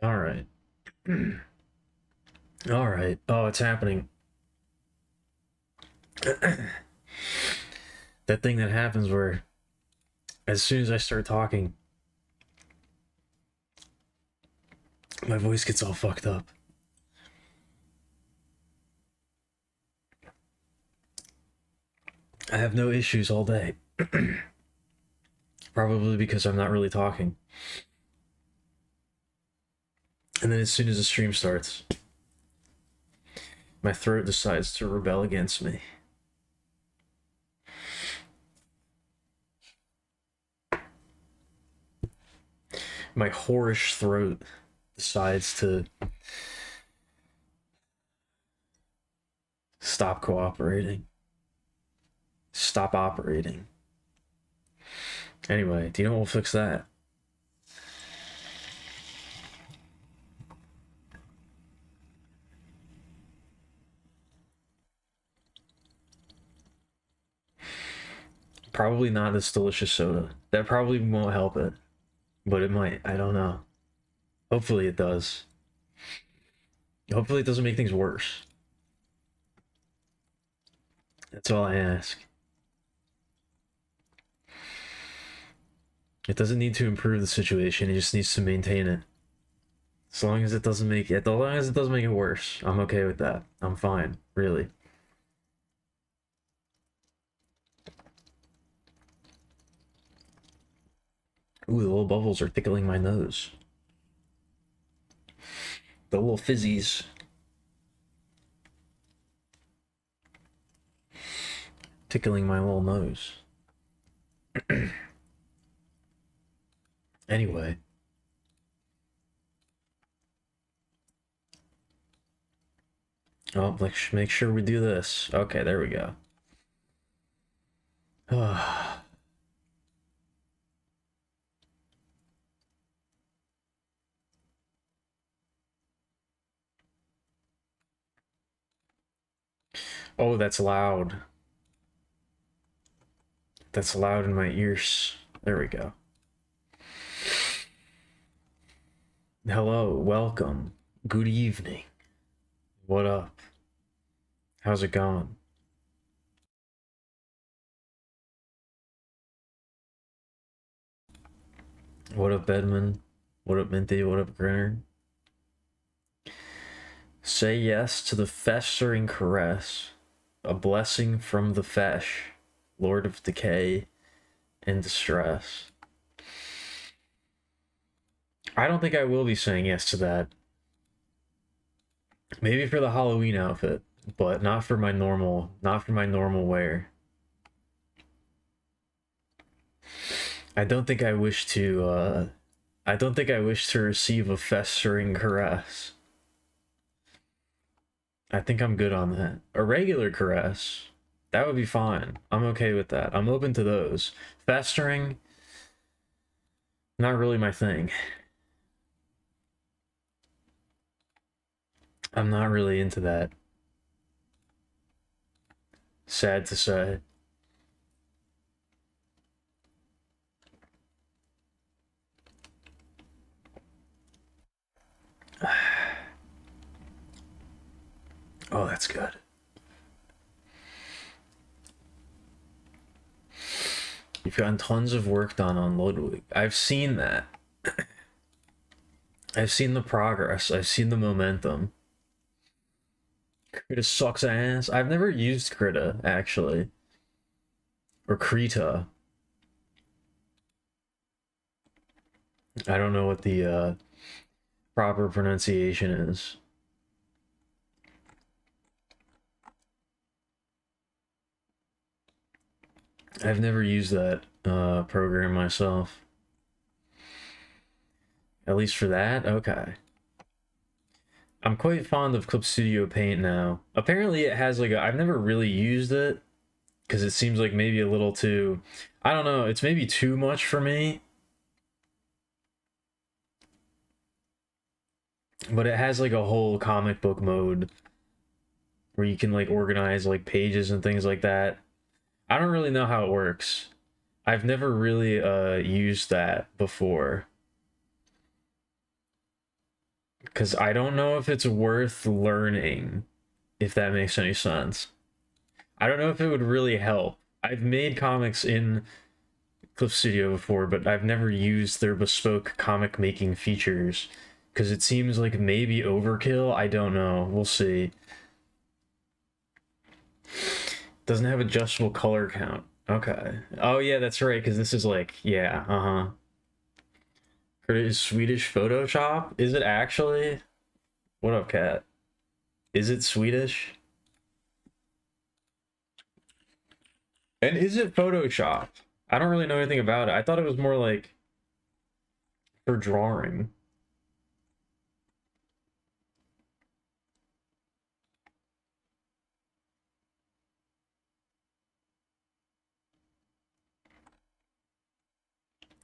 All right. All right. Oh, it's happening. That thing that happens where as soon as I start talking, my voice gets all fucked up. I have no issues all day. Probably because I'm not really talking. And then as soon as the stream starts, my throat decides to rebel against me. My whorish throat decides to stop cooperating. Stop operating. Anyway, do you know what will fix that? Probably not this delicious soda. That probably won't help it. But it might. I don't know. Hopefully it does. Hopefully it doesn't make things worse. That's all I ask. It doesn't need to improve the situation, it just needs to maintain it. As long as it doesn't make it, as long as it doesn't make it worse, I'm okay with that. I'm fine, really. Ooh, the little bubbles are tickling my nose. The little fizzies. Tickling my little nose. Anyway. Oh, let's make sure we do this. Okay, there we go. Oh, that's loud. That's loud in my ears. There we go. Hello, welcome. Good evening. What up? How's it going? What up, Bedman? What up, Minty? What up, Grinner? Say yes to the festering caress, a blessing from the Fesh, Lord of Decay and Distress. I don't think I will be saying yes to that. Maybe for the Halloween outfit, but not for my normal wear. I don't think I wish to receive a festering caress. I think I'm good on that. A regular caress, that would be fine. I'm okay with that. I'm open to those. Festering, not really my thing. I'm not really into that. Sad to say. Oh, that's good. You've gotten tons of work done on Ludwig. I've seen that. I've seen the progress. I've seen the momentum. Krita sucks ass. I've never used Krita, actually. Or Krita. I don't know what the proper pronunciation is. I've never used that program myself. At least for that? Okay. I'm quite fond of Clip Studio Paint now. Apparently it has like a... I've never really used it because it seems like maybe a little too... I don't know, it's maybe too much for me. But it has like a whole comic book mode where you can like organize like pages and things like that. I don't really know how it works. I've never really used that before. Because I don't know if it's worth learning, if that makes any sense. I don't know if it would really help. I've made comics in Clip Studio before, but I've never used their bespoke comic making features because it seems like maybe overkill. I don't know. We'll see. Doesn't have adjustable color count. Okay. Oh yeah, that's right. Because this is like, yeah, Is Swedish Photoshop? Is it actually? What up, cat? Is it Swedish? And is it Photoshop? I don't really know anything about it. I thought it was more like for drawing.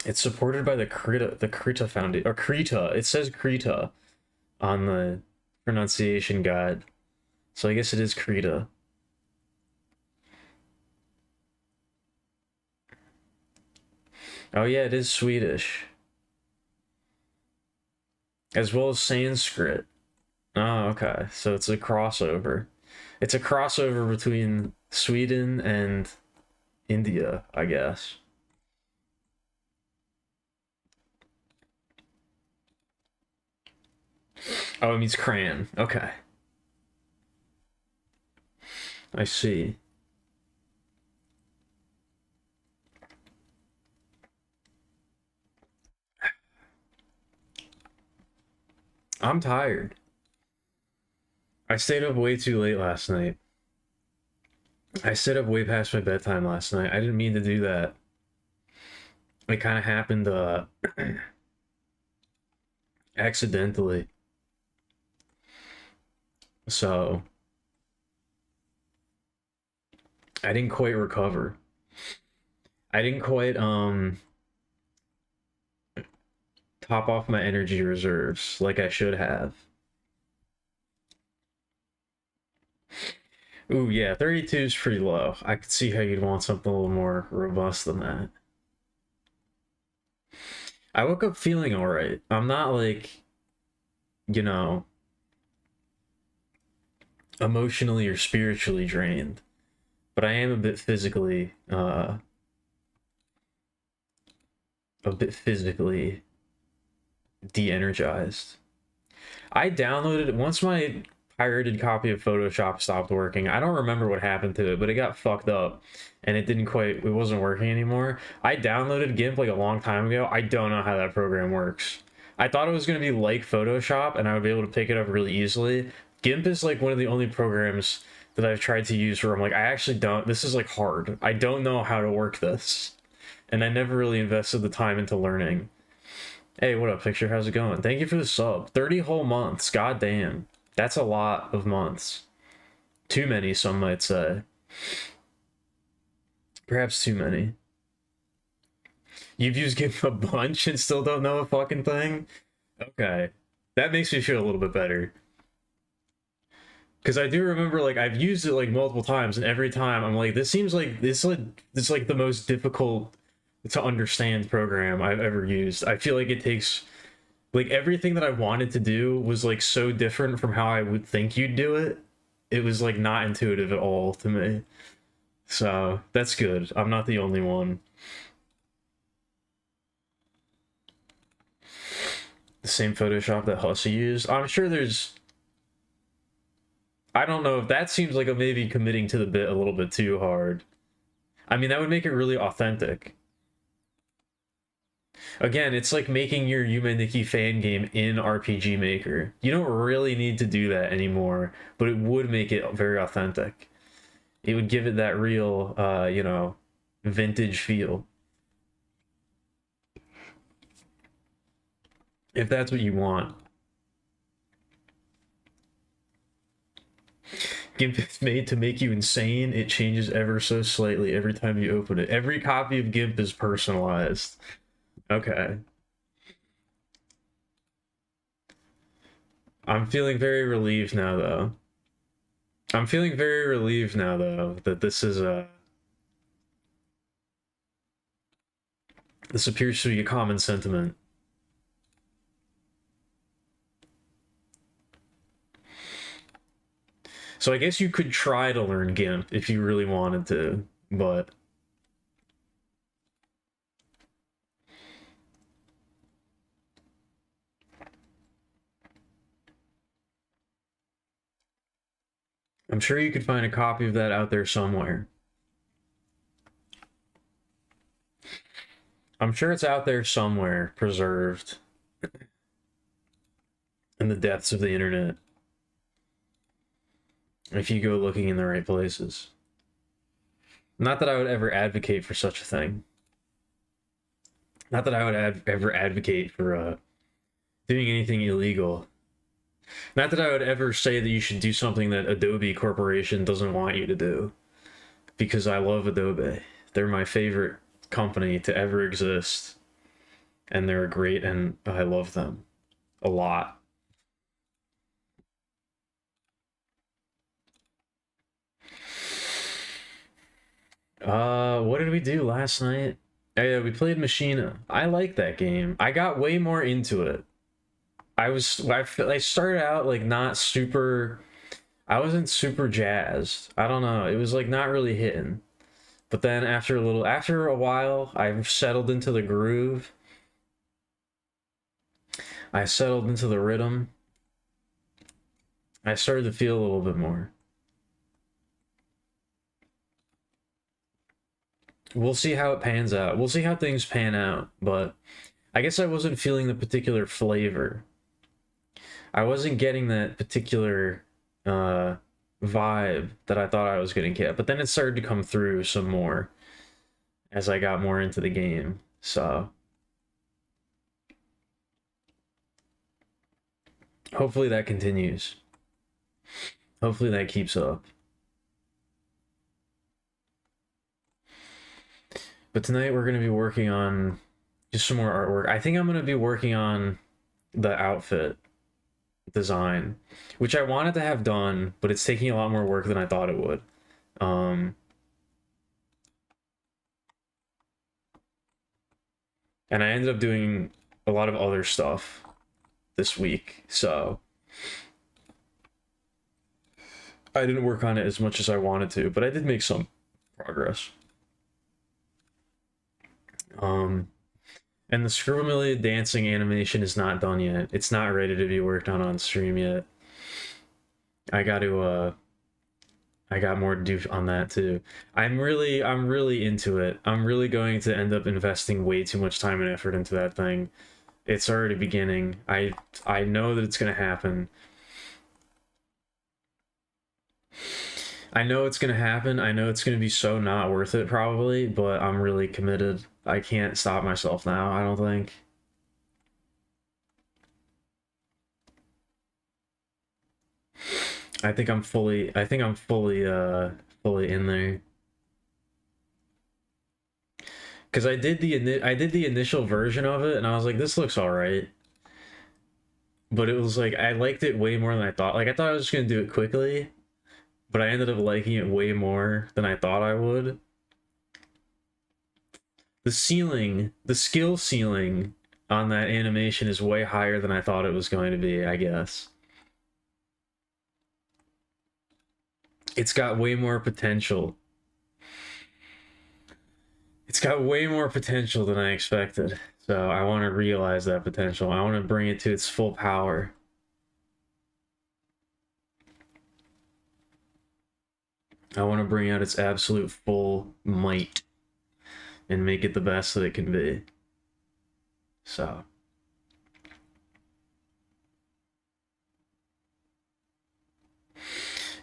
It's supported by the Krita Foundation, or Krita. It says Krita on the pronunciation guide. So I guess it is Krita. Oh yeah, it is Swedish. As well as Sanskrit. Oh, okay. So it's a crossover. It's a crossover between Sweden and India, I guess. Oh, it means crayon. Okay. I see. I'm tired. I stayed up way too late last night. I stayed up way past my bedtime last night. I didn't mean to do that. It kind of happened accidentally. So I didn't quite recover. I didn't quite top off my energy reserves like I should have. Ooh, yeah, 32 is pretty low. I could see how you'd want something a little more robust than that. I woke up feeling all right. I'm not like, you know, emotionally or spiritually drained, but I am a bit physically de-energized. I downloaded once my pirated copy of Photoshop stopped working. I don't remember what happened to it, but it got fucked up and it wasn't working anymore. I downloaded GIMP like a long time ago. I don't know how that program works. I thought it was going to be like Photoshop and I would be able to pick it up really easily. GIMP is like one of the only programs that I've tried to use where I'm like, I actually don't, this is like hard. I don't know how to work this. And I never really invested the time into learning. Hey, what up, Picture? How's it going? Thank you for the sub. 30 whole months. God damn. That's a lot of months. Too many, some might say. Perhaps too many. You've used GIMP a bunch and still don't know a fucking thing? Okay. That makes me feel a little bit better. Because I do remember, like, I've used it, like, multiple times, and every time I'm like, this seems like, this is like the most difficult to understand program I've ever used. I feel like it takes, like, everything that I wanted to do was, like, so different from how I would think you'd do it. It was, like, not intuitive at all to me. So, that's good. I'm not the only one. The same Photoshop that Hussey used. I'm sure there's... I don't know if that seems like a maybe committing to the bit a little bit too hard. I mean, that would make it really authentic. Again, it's like making your Yume Nikki fan game in RPG Maker. You don't really need to do that anymore, but it would make it very authentic. It would give it that real, vintage feel. If that's what you want. GIMP is made to make you insane. It changes ever so slightly every time you open it. Every copy of GIMP is personalized. Okay. I'm feeling very relieved now, though. I'm feeling very relieved now, though, that this appears to be a common sentiment. So I guess you could try to learn GIMP if you really wanted to, but I'm sure you could find a copy of that out there somewhere. I'm sure it's out there somewhere, preserved in the depths of the internet, if you go looking in the right places. Not that I would ever advocate for such a thing. Not that I would ever advocate for doing anything illegal. Not that I would ever say that you should do something that Adobe Corporation doesn't want you to do. Because I love Adobe. They're my favorite company to ever exist. And they're great, and I love them a lot. What did we do last night? Oh, yeah, we played Machina. I like that game. I got way more into it. I started out like not super. I wasn't super jazzed. I don't know. It was like not really hitting. But then after a while, I settled into the groove. I settled into the rhythm. I started to feel a little bit more. We'll see how it pans out. We'll see how things pan out, but I guess I wasn't feeling the particular flavor. I wasn't getting that particular vibe that I thought I was going to get, but then it started to come through some more as I got more into the game. So hopefully that continues. Hopefully that keeps up. But tonight we're going to be working on just some more artwork. I think I'm going to be working on the outfit design, which I wanted to have done, but it's taking a lot more work than I thought it would. And I ended up doing a lot of other stuff this week, so I didn't work on it as much as I wanted to, but I did make some progress. And the Scribble dancing animation is not done yet. It's not ready to be worked on stream yet. I got more to do on that too. I'm really into it. I'm really going to end up investing way too much time and effort into that thing. It's already beginning. I know that it's gonna happen. I know it's gonna happen. I know it's gonna be so not worth it probably, but I'm really committed. I can't stop myself now, I don't think. I think I'm fully fully in there. Cause I did the initial version of it and I was like, this looks all right. But it was like I liked it way more than I thought. Like I thought I was just gonna do it quickly, but I ended up liking it way more than I thought I would. The skill ceiling on that animation is way higher than I thought it was going to be, I guess. It's got way more potential. It's got way more potential than I expected. So I want to realize that potential. I want to bring it to its full power. I want to bring out its absolute full might and make it the best that it can be. So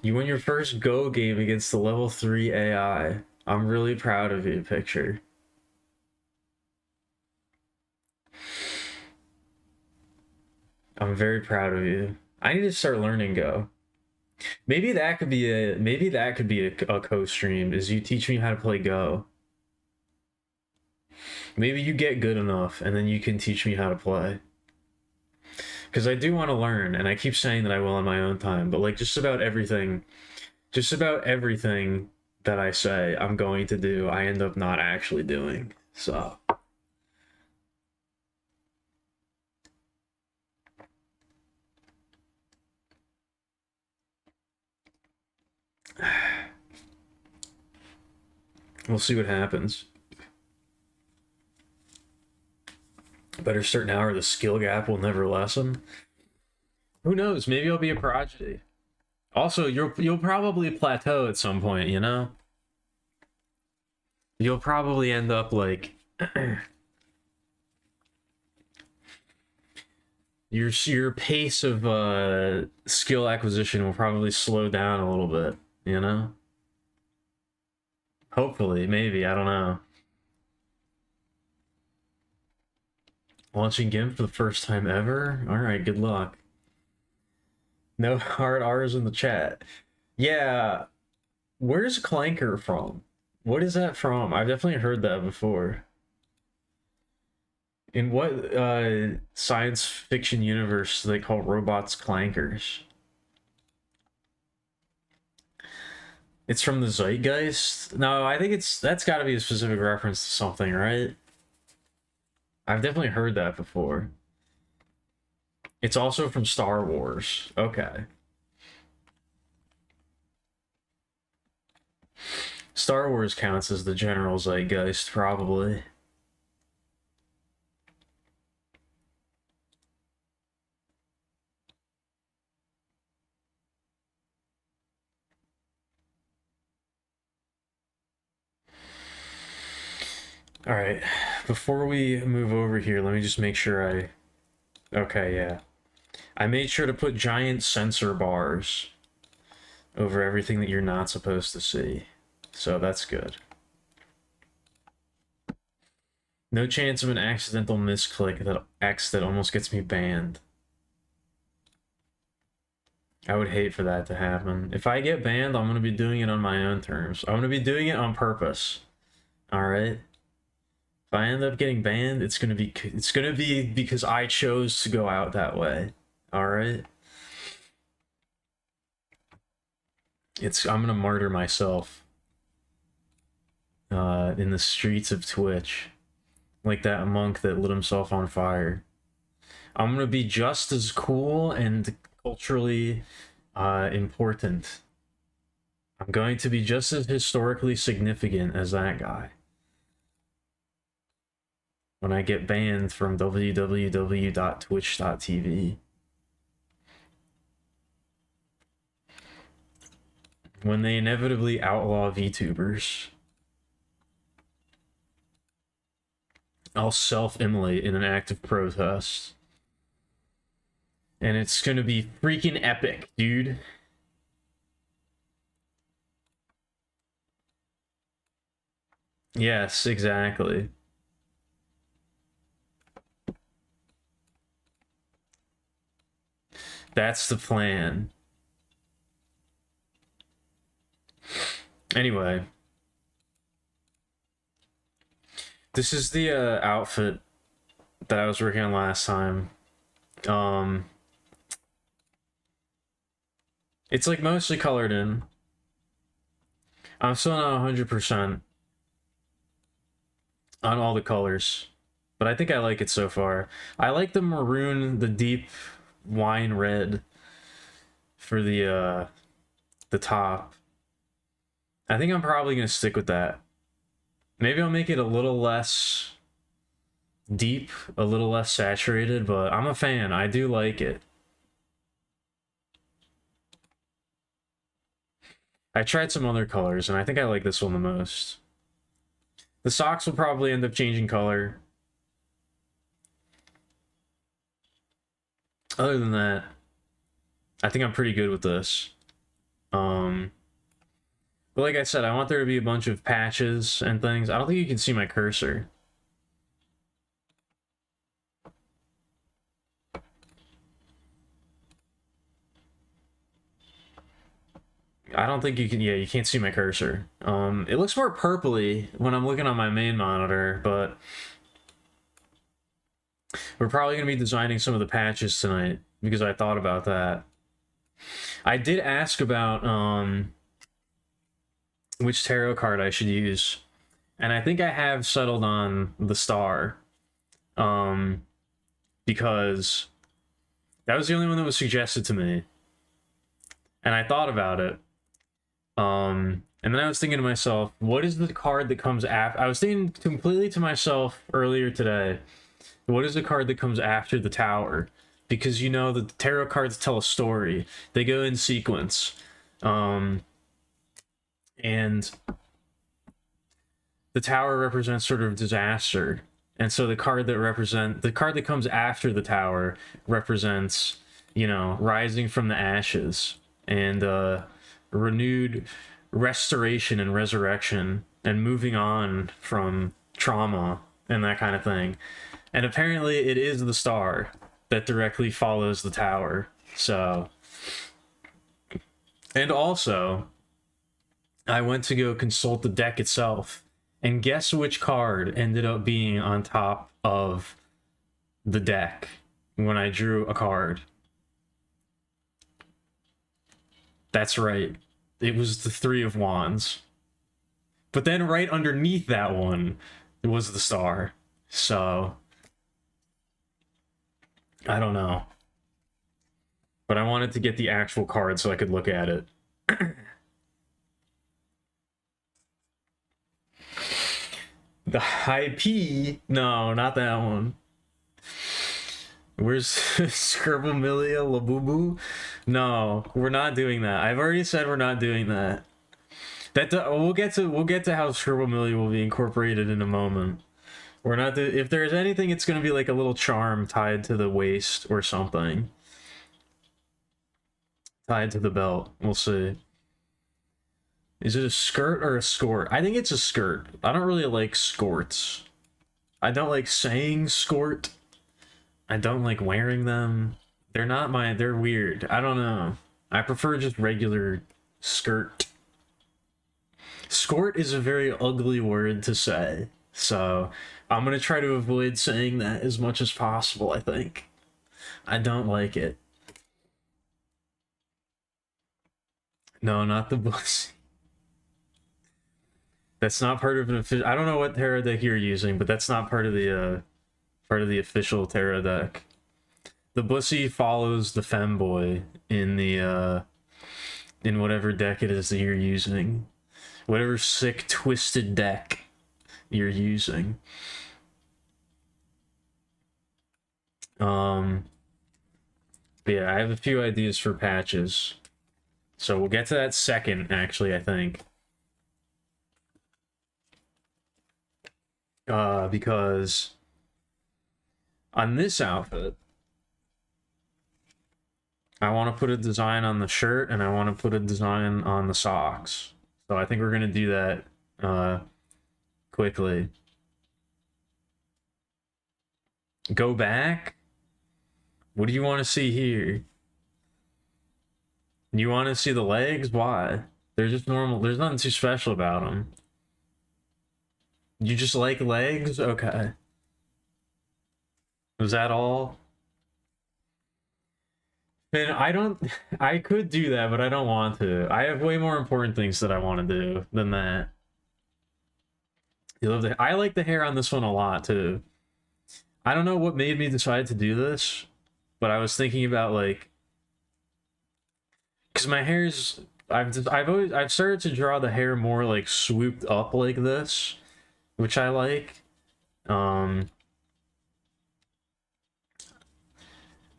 you won your first Go game against the level 3 AI. I'm really proud of you, Picture. I'm very proud of you. I need to start learning Go. Maybe that could be a co-stream, is you teach me how to play Go. Maybe you get good enough and then you can teach me how to play. Because I do want to learn, and I keep saying that I will on my own time, but like just about everything that I say I'm going to do, I end up not actually doing. So We'll see what happens. Better start now or the skill gap will never lessen. Who knows? Maybe I'll be a prodigy. Also, you'll probably plateau at some point, you know? You'll probably end up like your pace of skill acquisition will probably slow down a little bit, you know? Hopefully, maybe, I don't know. Launching GIMP for the first time ever? Alright, good luck. No hard R's in the chat. Yeah, where's Clanker from? What is that from? I've definitely heard that before. In what science fiction universe do they call robots clankers? It's from the Zeitgeist? No, I think that's got to be a specific reference to something, right? I've definitely heard that before. It's also from Star Wars. Okay. Star Wars counts as the general Zeitgeist, probably. All right, before we move over here, let me just make sure I... Okay, yeah. I made sure to put giant sensor bars over everything that you're not supposed to see. So that's good. No chance of an accidental misclick that X that almost gets me banned. I would hate for that to happen. If I get banned, I'm going to be doing it on my own terms. I'm going to be doing it on purpose. All right? If I end up getting banned, it's going to be because I chose to go out that way. All right? I'm going to martyr myself in the streets of Twitch. Like that monk that lit himself on fire. I'm going to be just as cool and culturally important. I'm going to be just as historically significant as that guy. When I get banned from www.twitch.tv. When they inevitably outlaw VTubers. I'll self-immolate in an act of protest. And it's gonna be freaking epic, dude. Yes, exactly. That's the plan. Anyway. This is the outfit that I was working on last time. It's like mostly colored in. I'm still not 100% on all the colors, but I think I like it so far. I like the maroon, the deep wine red for the top. I think I'm probably gonna stick with that. Maybe I'll make it a little less deep, a little less saturated, but I'm a fan. I do like it. I tried some other colors, and I think I like this one the most. The socks will probably end up changing color. Other than that, I think I'm pretty good with this. But like I said, I want there to be a bunch of patches and things. I don't think you can see my cursor. I don't think you can, yeah, you can't see my cursor. It looks more purpley when I'm looking on my main monitor, but we're probably going to be designing some of the patches tonight because I thought about that. I did ask about which tarot card I should use, and I think I have settled on the Star, because that was the only one that was suggested to me, and I thought about it, And then I was thinking to myself, what is the card that comes after? I was thinking completely to myself earlier today, what is the card that comes after the tower? Because you know the tarot cards tell a story. They go in sequence. And the tower represents sort of disaster. And so the card that comes after the tower represents, you know, rising from the ashes and renewed restoration and resurrection and moving on from trauma and that kind of thing. And apparently it is the star that directly follows the tower. So, and also I went to go consult the deck itself, and guess which card ended up being on top of the deck when I drew a card? That's right. It was the Three of Wands. But then right underneath that one was the star. So, I don't know. But I wanted to get the actual card so I could look at it. The High P? No, not that one. Where's Scribblemelia Labubu? No, we're not doing that. I've already said we're not doing that. We'll get to how Scribblemelia will be incorporated in a moment. We're not if there's anything, it's gonna be like a little charm tied to the waist or something. Tied to the belt. We'll see. Is it a skirt or a skort? I think it's a skirt. I don't really like skorts. I don't like saying skort. I don't like wearing them. They're weird. I don't know. I prefer just regular skirt. Skort is a very ugly word to say. So I'm gonna try to avoid saying that as much as possible, I think. I don't like it. No, not the bussy. That's not part of an official. I don't know what tarot deck you're using, but that's not part of the official tarot deck. The bussy follows the femboy in the in whatever deck it is that you're using, whatever sick twisted deck you're using. But yeah, I have a few ideas for patches, so we'll get to that second. Actually, I think. Because on this outfit, I want to put a design on the shirt and I want to put a design on the socks. So I think we're gonna do that quickly. Go back? What do you want to see here? You want to see the legs? Why? They're just normal. There's nothing too special about them. You just like legs? Okay. Was that all? Man, I could do that, but I don't want to. I have way more important things that I want to do than that. I like the hair on this one a lot too. I don't know what made me decide to do this, but I was thinking about like, because my hair's I've started to draw the hair more like swooped up like this, which I like.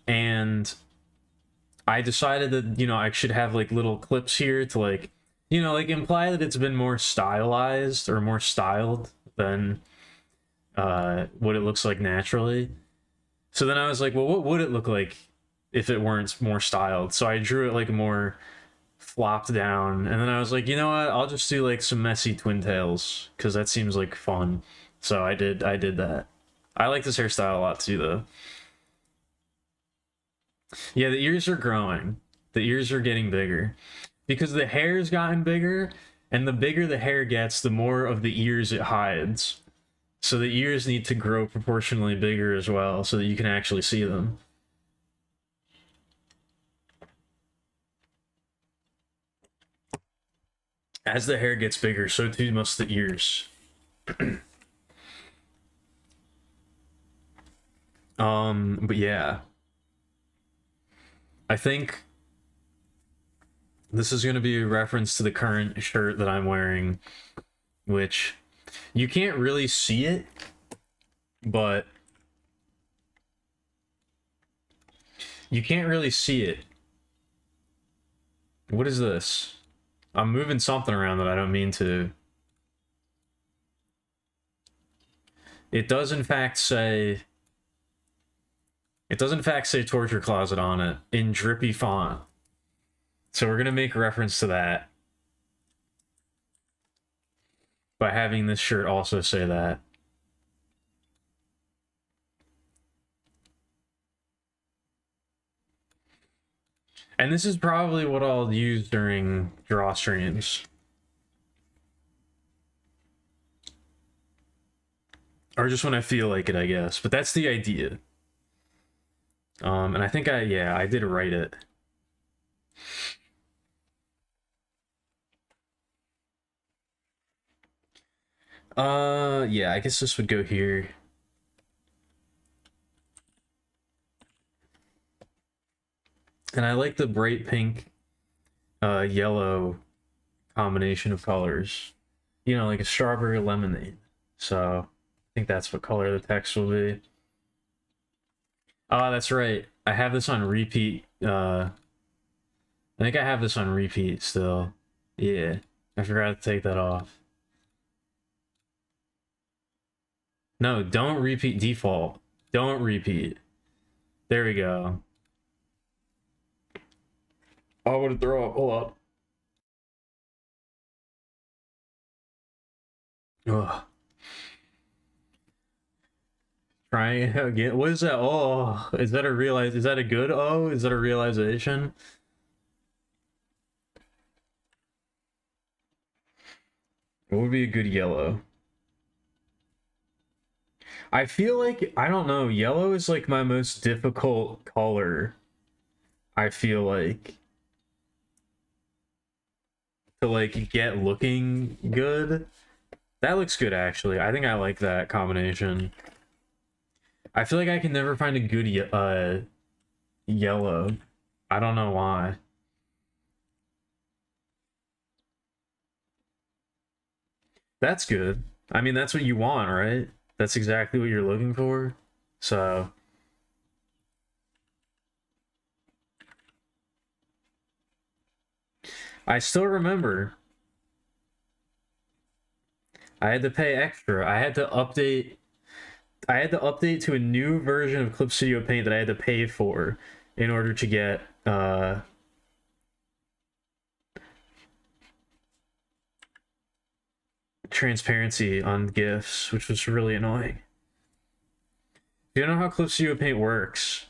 And I decided that, you know, I should have like little clips here to like, you know, like imply that it's been more stylized or more styled than what it looks like naturally. So then I was like, well, what would it look like if it weren't more styled? So I drew it like more flopped down, and then I was like, you know what? I'll just do like some messy twin tails because that seems like fun. So I did that. I like this hairstyle a lot too, though. Yeah, the ears are growing. The ears are getting bigger because the hair's gotten bigger, and the bigger the hair gets, the more of the ears it hides. So the ears need to grow proportionally bigger as well so that you can actually see them. As the hair gets bigger, so too must the ears. But yeah. I think This is going to be a reference to the current shirt that I'm wearing, which you can't really see it, but you can't really see it. What is this? I'm moving something around that I don't mean to. It does in fact say Torture Closet on it in drippy font. So we're gonna make reference to that by having this shirt also say that. And this is probably what I'll use during draw streams. Or just when I feel like it, I guess. But that's the idea. And I think I did write it. Yeah, I guess this would go here. And I like the bright pink, yellow combination of colors. You know, like a strawberry lemonade. So I think that's what color the text will be. Oh, that's right. I have this on repeat. I think I have this on repeat still. Yeah, I forgot to take that off. No, don't repeat default. Don't repeat. There we go. Oh, I want to throw up. Hold on. Ugh. Trying again. What is that? Oh, is that is that a good oh? Is that a realization? What would be a good yellow? I feel like, I don't know, yellow is like my most difficult color. I feel like to like get looking good. That looks good actually. I think I like that combination. I feel like I can never find a good yellow. I don't know why. That's good. I mean, that's what you want, right? That's exactly what you're looking for. So I still remember I had to pay extra. I had to update to a new version of Clip Studio Paint that I had to pay for in order to get transparency on GIFs, which was really annoying. If you don't know how Clip Studio Paint works,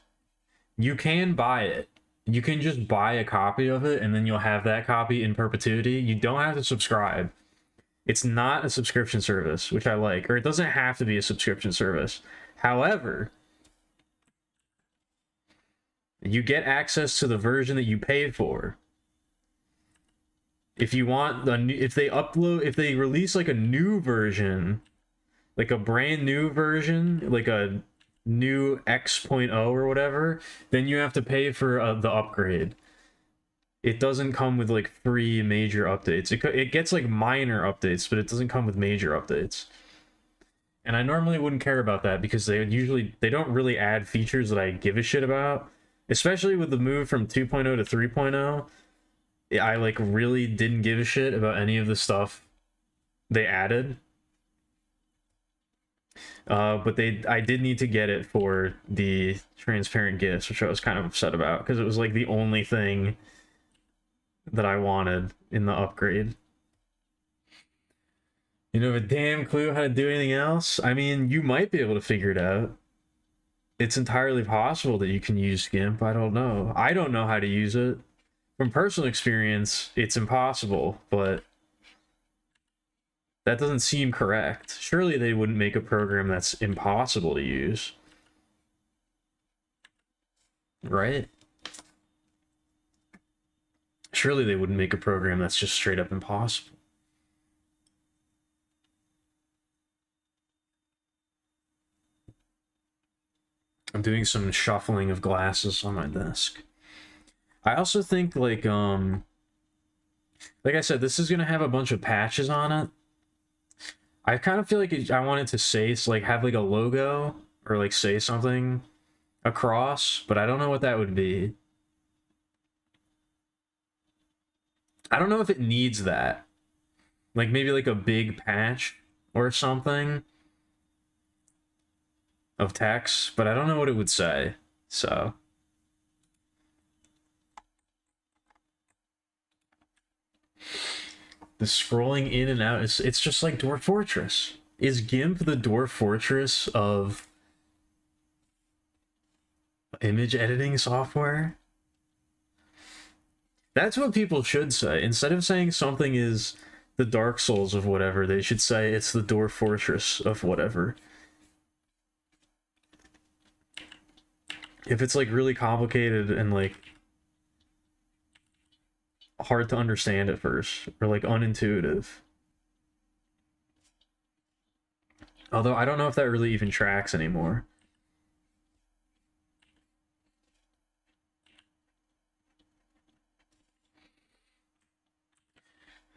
you can buy it. You can just buy a copy of it and then you'll have that copy in perpetuity. You don't have to subscribe. It's not a subscription service, which I like, or it doesn't have to be a subscription service. However, you get access to the version that you paid for. If you want the new, if they release like a new version, like a brand new version, like a new X.0 or whatever, then you have to pay for the upgrade. It doesn't come with like free major updates. It gets like minor updates, but it doesn't come with major updates. And I normally wouldn't care about that because they don't really add features that I give a shit about. Especially with the move from 2.0 to 3.0, I like really didn't give a shit about any of the stuff they added. But I did need to get it for the transparent GIFs, which I was kind of upset about because it was like the only thing that I wanted in the upgrade. You know, a damn clue how to do anything else? I mean, you might be able to figure it out. It's entirely possible that you can use GIMP. I don't know. I don't know how to use it. From personal experience, it's impossible, but that doesn't seem correct. Surely they wouldn't make a program that's impossible to use. Right? Surely they wouldn't make a program that's just straight up impossible. I'm doing some shuffling of glasses on my desk. I also think like Like I said, this is gonna have a bunch of patches on it. I kind of feel like I want it to say, like, have like a logo or like say something across, but I don't know what that would be. I don't know if it needs that. Like maybe like a big patch or something of text, but I don't know what it would say. So the scrolling in and out is, it's just like Dwarf Fortress. Is GIMP the Dwarf Fortress of image editing software? That's what people should say. Instead of saying something is the Dark Souls of whatever, they should say it's the Dwarf Fortress of whatever. If it's like really complicated and like hard to understand at first, or like unintuitive. Although I don't know if that really even tracks anymore.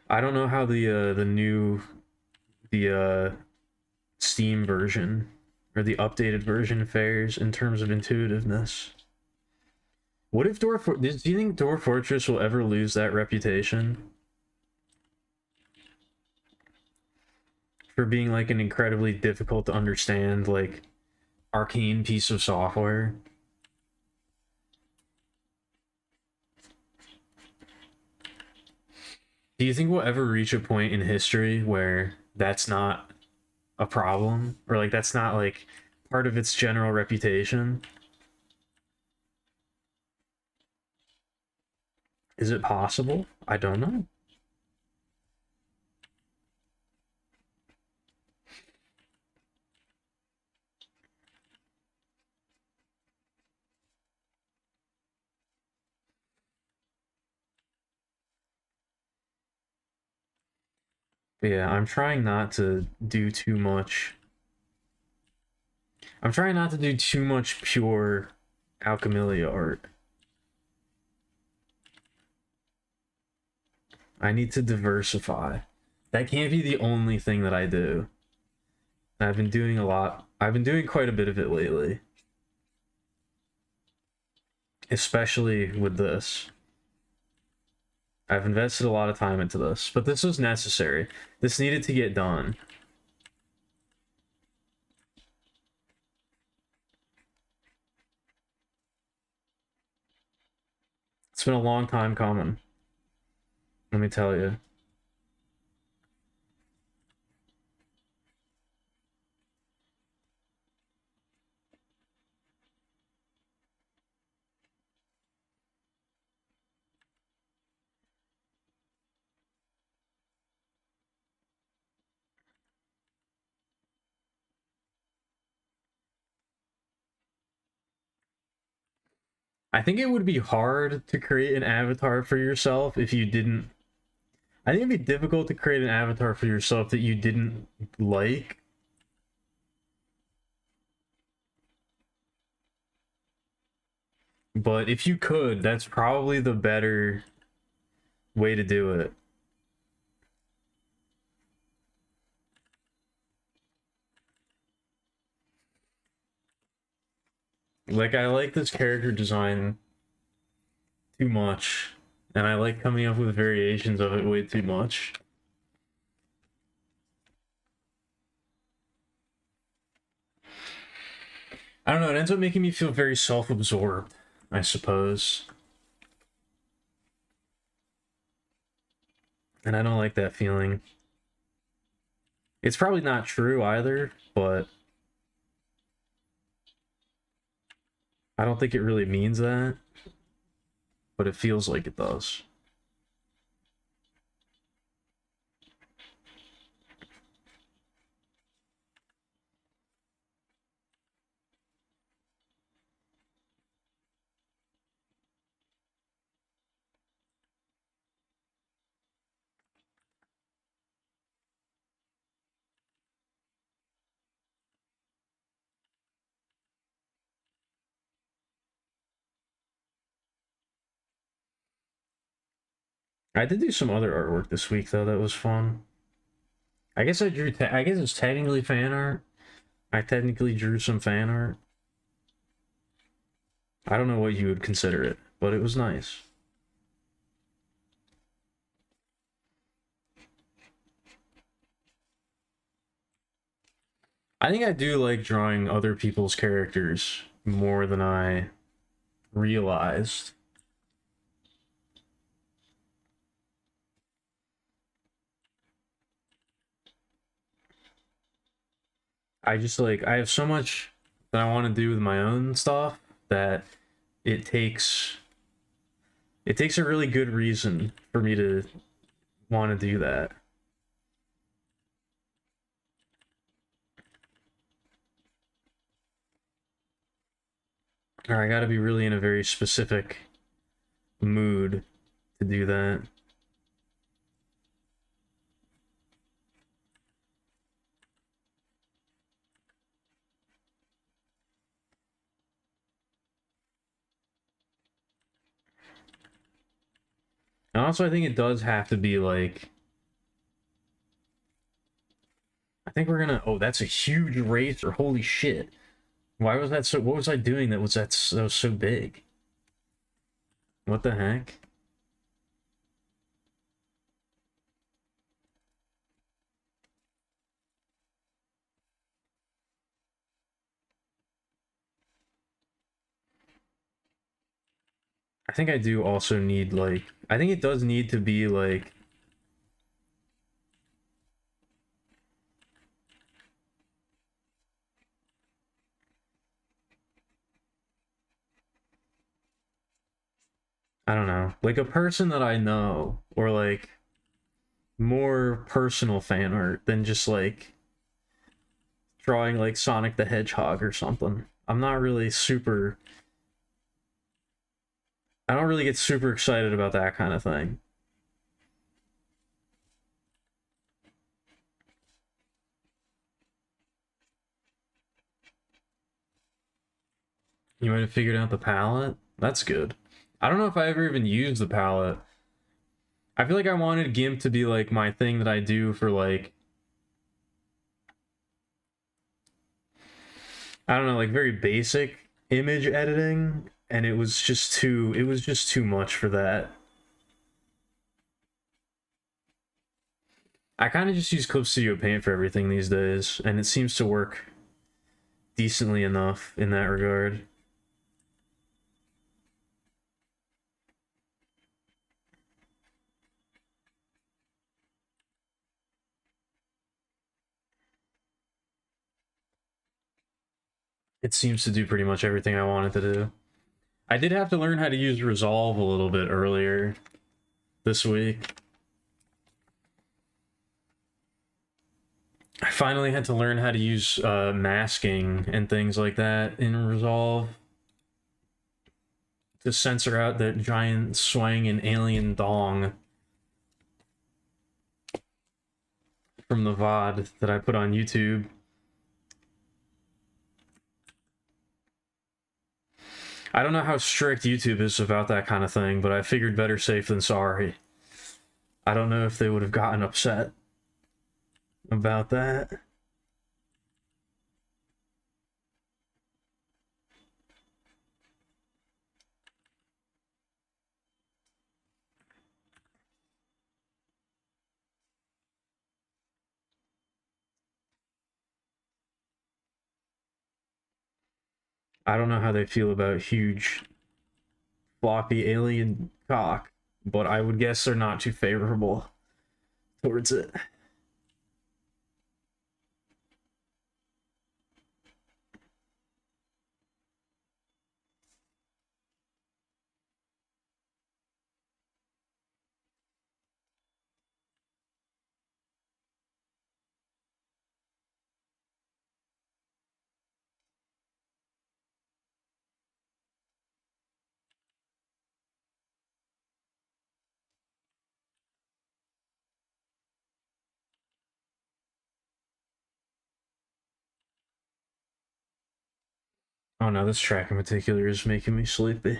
I don't know how the new Steam version or the updated version fares in terms of intuitiveness. What if do you think Dwarf Fortress will ever lose that reputation for being like an incredibly difficult to understand, like, arcane piece of software? Do you think we'll ever reach a point in history where that's not a problem, or like that's not like part of its general reputation? Is it possible? I don't know. But yeah, I'm trying not to do too much. I'm trying not to do too much pure Alchemilia art. I need to diversify. That can't be the only thing that I do. I've been doing a lot. I've been doing quite a bit of it lately. Especially with this. I've invested a lot of time into this, but this was necessary. This needed to get done. It's been a long time coming. Let me tell you. I think it would be hard to create an avatar for yourself if you didn't. I think it'd be difficult to create an avatar for yourself that you didn't like. But if you could, that's probably the better way to do it. Like, I like this character design too much, and I like coming up with variations of it way too much. I don't know, it ends up making me feel very self-absorbed, I suppose. And I don't like that feeling. It's probably not true either, but I don't think it really means that. But it feels like it does. I did do some other artwork this week though that was fun. I guess I drew. I guess it's technically fan art. I technically drew some fan art. I don't know what you would consider it, but it was nice. I think I do like drawing other people's characters more than I realized. I just like I have so much that I want to do with my own stuff that it takes it takes a really good reason for me to want to do that. Or I got to be really in a very specific mood to do that. And also I think it does have to be like I think we're gonna oh that's a huge razor. Holy shit. Why was that so what was I doing that was that was so big? What the heck? I think I do also need like I think it does need to be like I don't know, like a person that I know or like more personal fan art than just like drawing like Sonic the Hedgehog or something. I'm not really super I don't really get super excited about that kind of thing. You might have figured out the palette. That's good. I don't know if I ever even used the palette. I feel like I wanted GIMP to be like my thing that I do for like I don't know, like very basic image editing, and it was just too much for that. I kind of just use Clip Studio Paint for everything these days, and it seems to work decently enough in that regard. It seems to do pretty much everything I wanted to do. I did have to learn how to use Resolve a little bit earlier this week. I finally had to learn how to use masking and things like that in Resolve to censor out that giant swang and alien dong from the VOD that I put on YouTube. I don't know how strict YouTube is about that kind of thing, but I figured better safe than sorry. I don't know if they would have gotten upset about that. I don't know how they feel about huge floppy alien cock, but I would guess they're not too favorable towards it. Oh no, this track in particular is making me sleepy.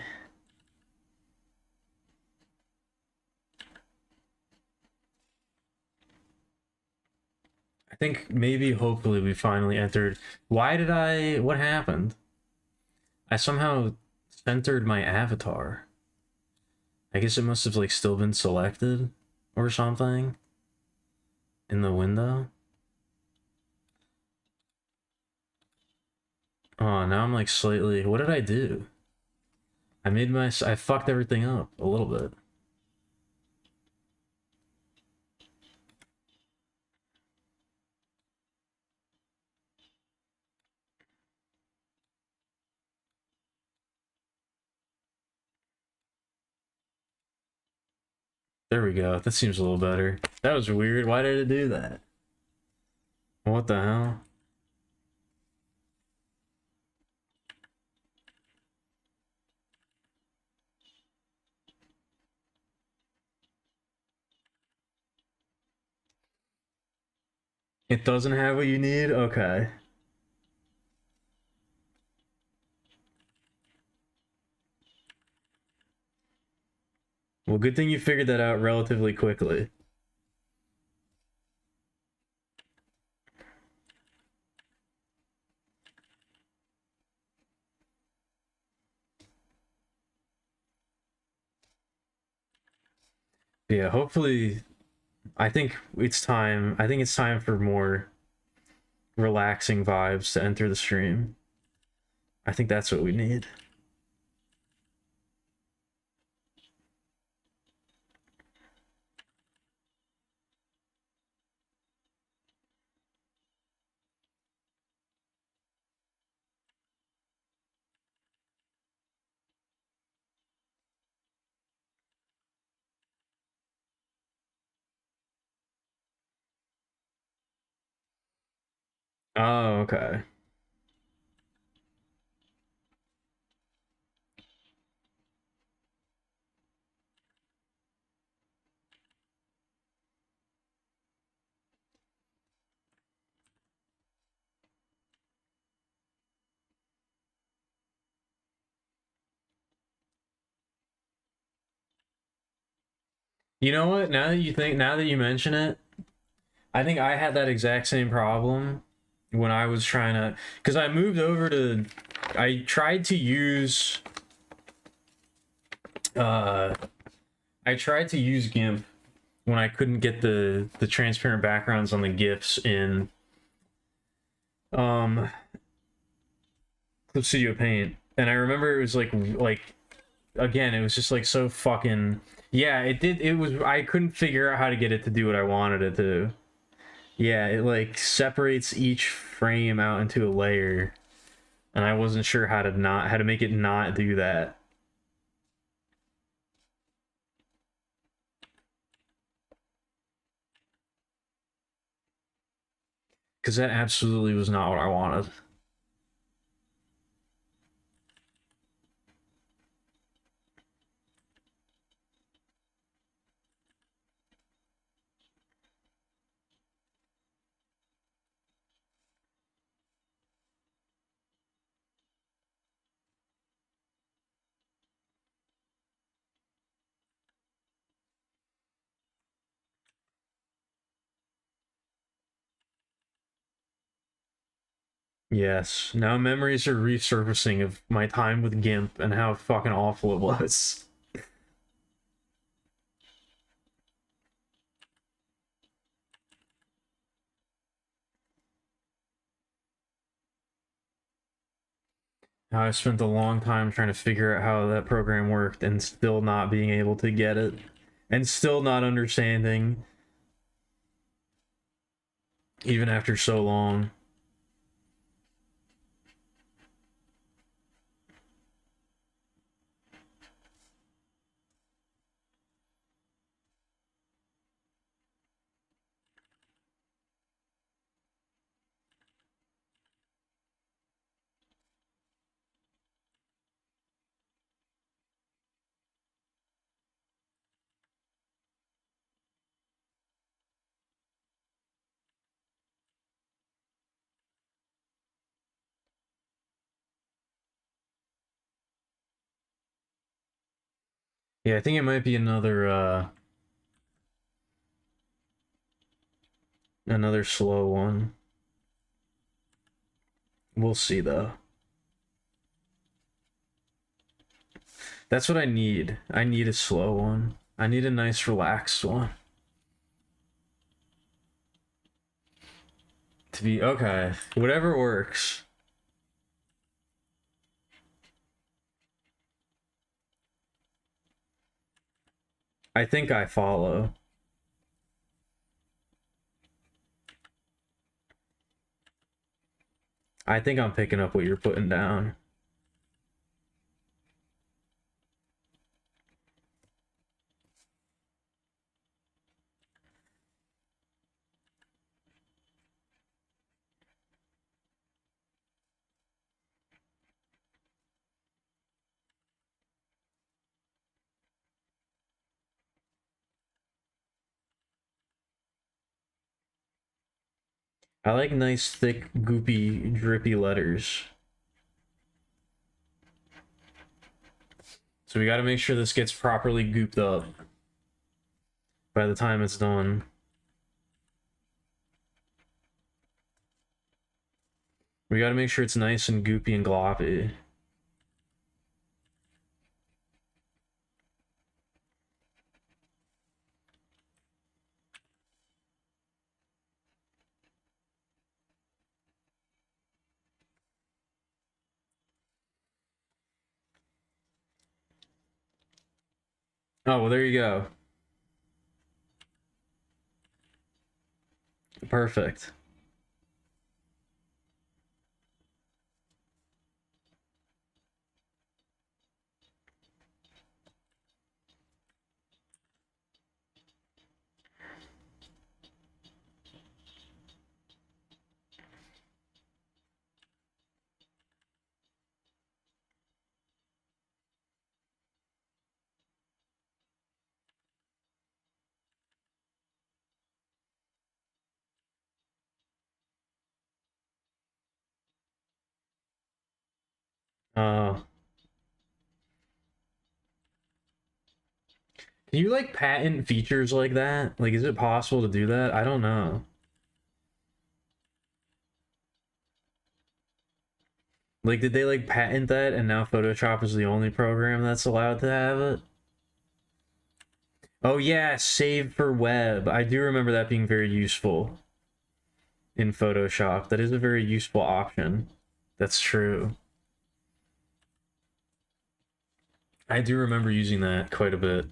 think maybe hopefully we finally entered. What happened? I somehow centered my avatar. I guess it must have like still been selected or something in the window. Oh, now I'm like slightly, what did I do? I fucked everything up a little bit. There we go. That seems a little better. That was weird. Why did it do that? What the hell? It doesn't have what you need? Okay. Well, good thing you figured that out relatively quickly. Yeah, hopefully I think it's time for more relaxing vibes to enter the stream. I think that's what we need. Oh, okay. You know what? Now that you mention it, I think I had that exact same problem when I was trying to, because I moved over to, I tried to use, uh, I tried to use GIMP when I couldn't get the transparent backgrounds on the GIFs in, um, Clip Studio Paint, and I remember it was like again, it was just like so fucking, yeah, it was, I couldn't figure out how to get it to do what I wanted it to. Yeah, it like separates each frame out into a layer, and I wasn't sure how to make it not do that. Because that absolutely was not what I wanted. Yes, now memories are resurfacing of my time with GIMP and how fucking awful it was. How I spent a long time trying to figure out how that program worked and still not being able to get it. And still not understanding. Even after so long. Yeah, I think it might be another slow one. We'll see though. That's what I need. I need a slow one. I need a nice relaxed one. To be okay. Whatever works. I think I follow. I think I'm picking up what you're putting down. I like nice, thick, goopy, drippy letters. So we got to make sure this gets properly gooped up by the time it's done. We got to make sure it's nice and goopy and gloppy. Oh, well, there you go. Perfect. Uh, can you like patent features like that? Like, is it possible to do that? I don't know. Like, did they like patent that and now Photoshop is the only program that's allowed to have it? Oh yeah, save for web. I do remember that being very useful in Photoshop. That is a very useful option. That's true. I do remember using that quite a bit.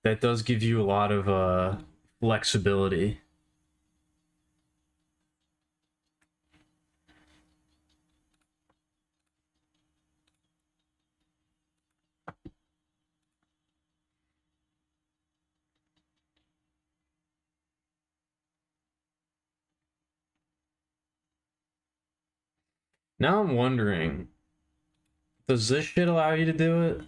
That does give you a lot of flexibility. Now I'm wondering, does this shit allow you to do it?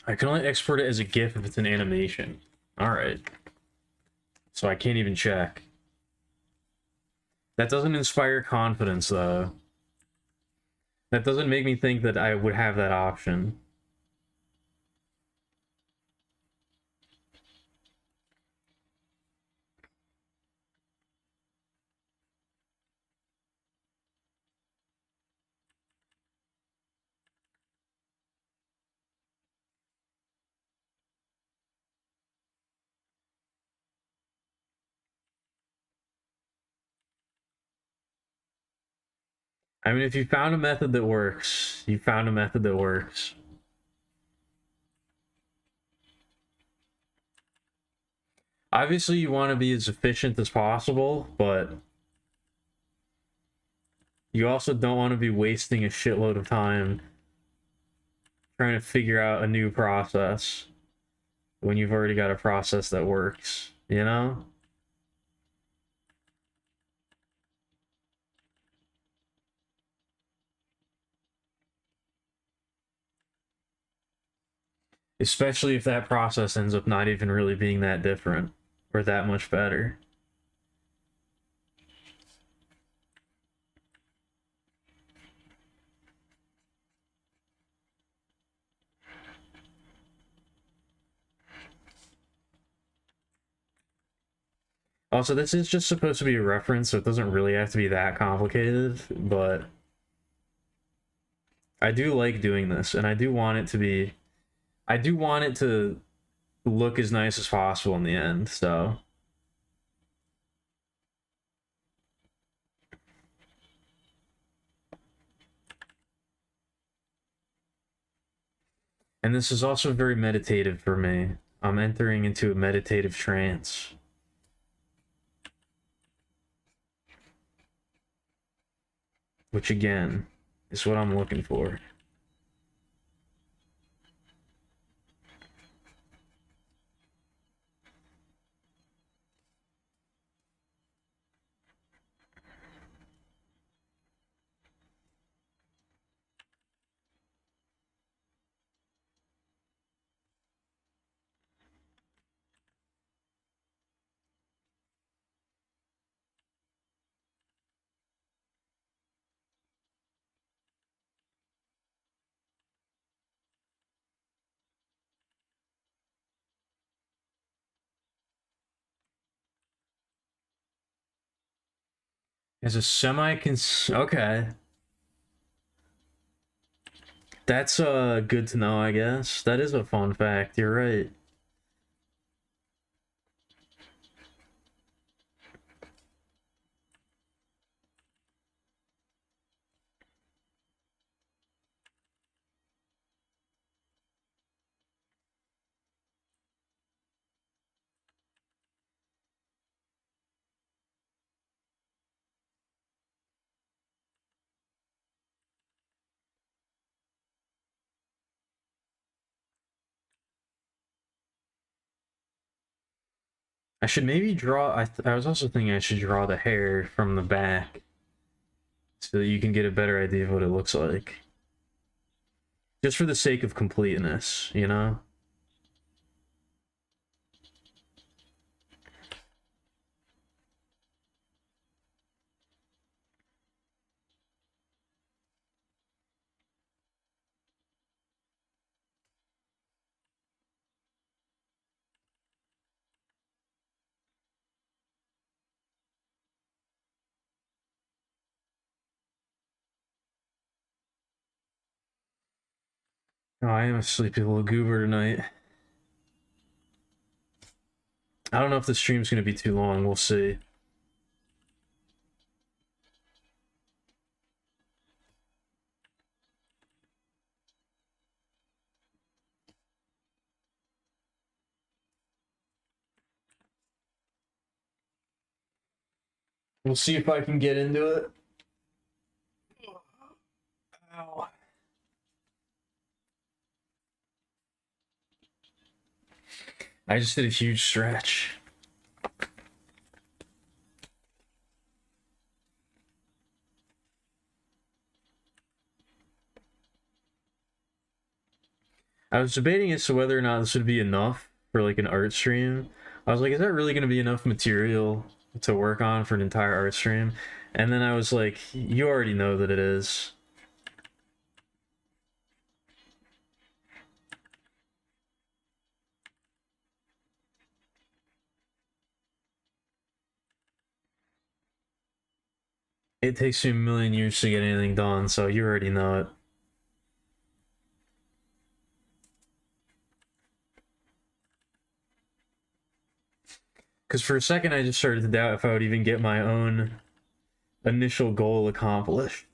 I can only export it as a GIF if it's an animation. Alright. So I can't even check. That doesn't inspire confidence, though. That doesn't make me think that I would have that option. I mean, if you found a method that works, you found a method that works. Obviously, you want to be as efficient as possible, but you also don't want to be wasting a shitload of time trying to figure out a new process when you've already got a process that works, you know? Especially if that process ends up not even really being that different or that much better. Also, this is just supposed to be a reference, so it doesn't really have to be that complicated, but I do like doing this, and I do want it to be... I do want it to look as nice as possible in the end, so... And this is also very meditative for me. I'm entering into a meditative trance. Which, again, is what I'm looking for. As a semi-cons... Okay. That's good to know, I guess. That is a fun fact, you're right. I should maybe draw... I was also thinking I should draw the hair from the back so that you can get a better idea of what it looks like. Just for the sake of completeness, you know? Oh, I am a sleepy little goober tonight. I don't know if the stream's gonna be too long, we'll see. We'll see if I can get into it. Ow. I just did a huge stretch. I was debating as to whether or not this would be enough for like an art stream. I was like, is that really going to be enough material to work on for an entire art stream? And then I was like, you already know that it is. It takes you a million years to get anything done, so you already know it. Because for a second I just started to doubt if I would even get my own initial goal accomplished.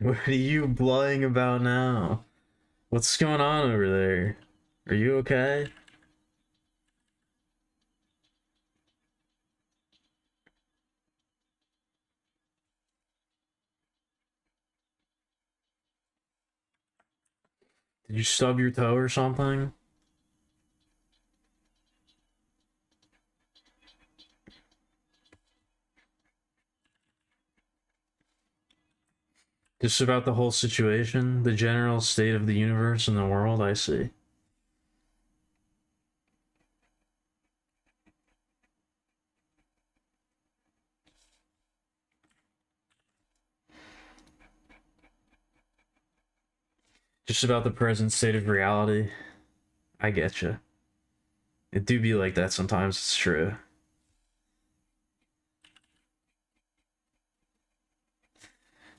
What are you blying about now? What's going on over there? Are you okay? Did you stub your toe or something? Just about the whole situation, the general state of the universe and the world, I see. Just about the present state of reality. I get you. It do be like that sometimes, it's true.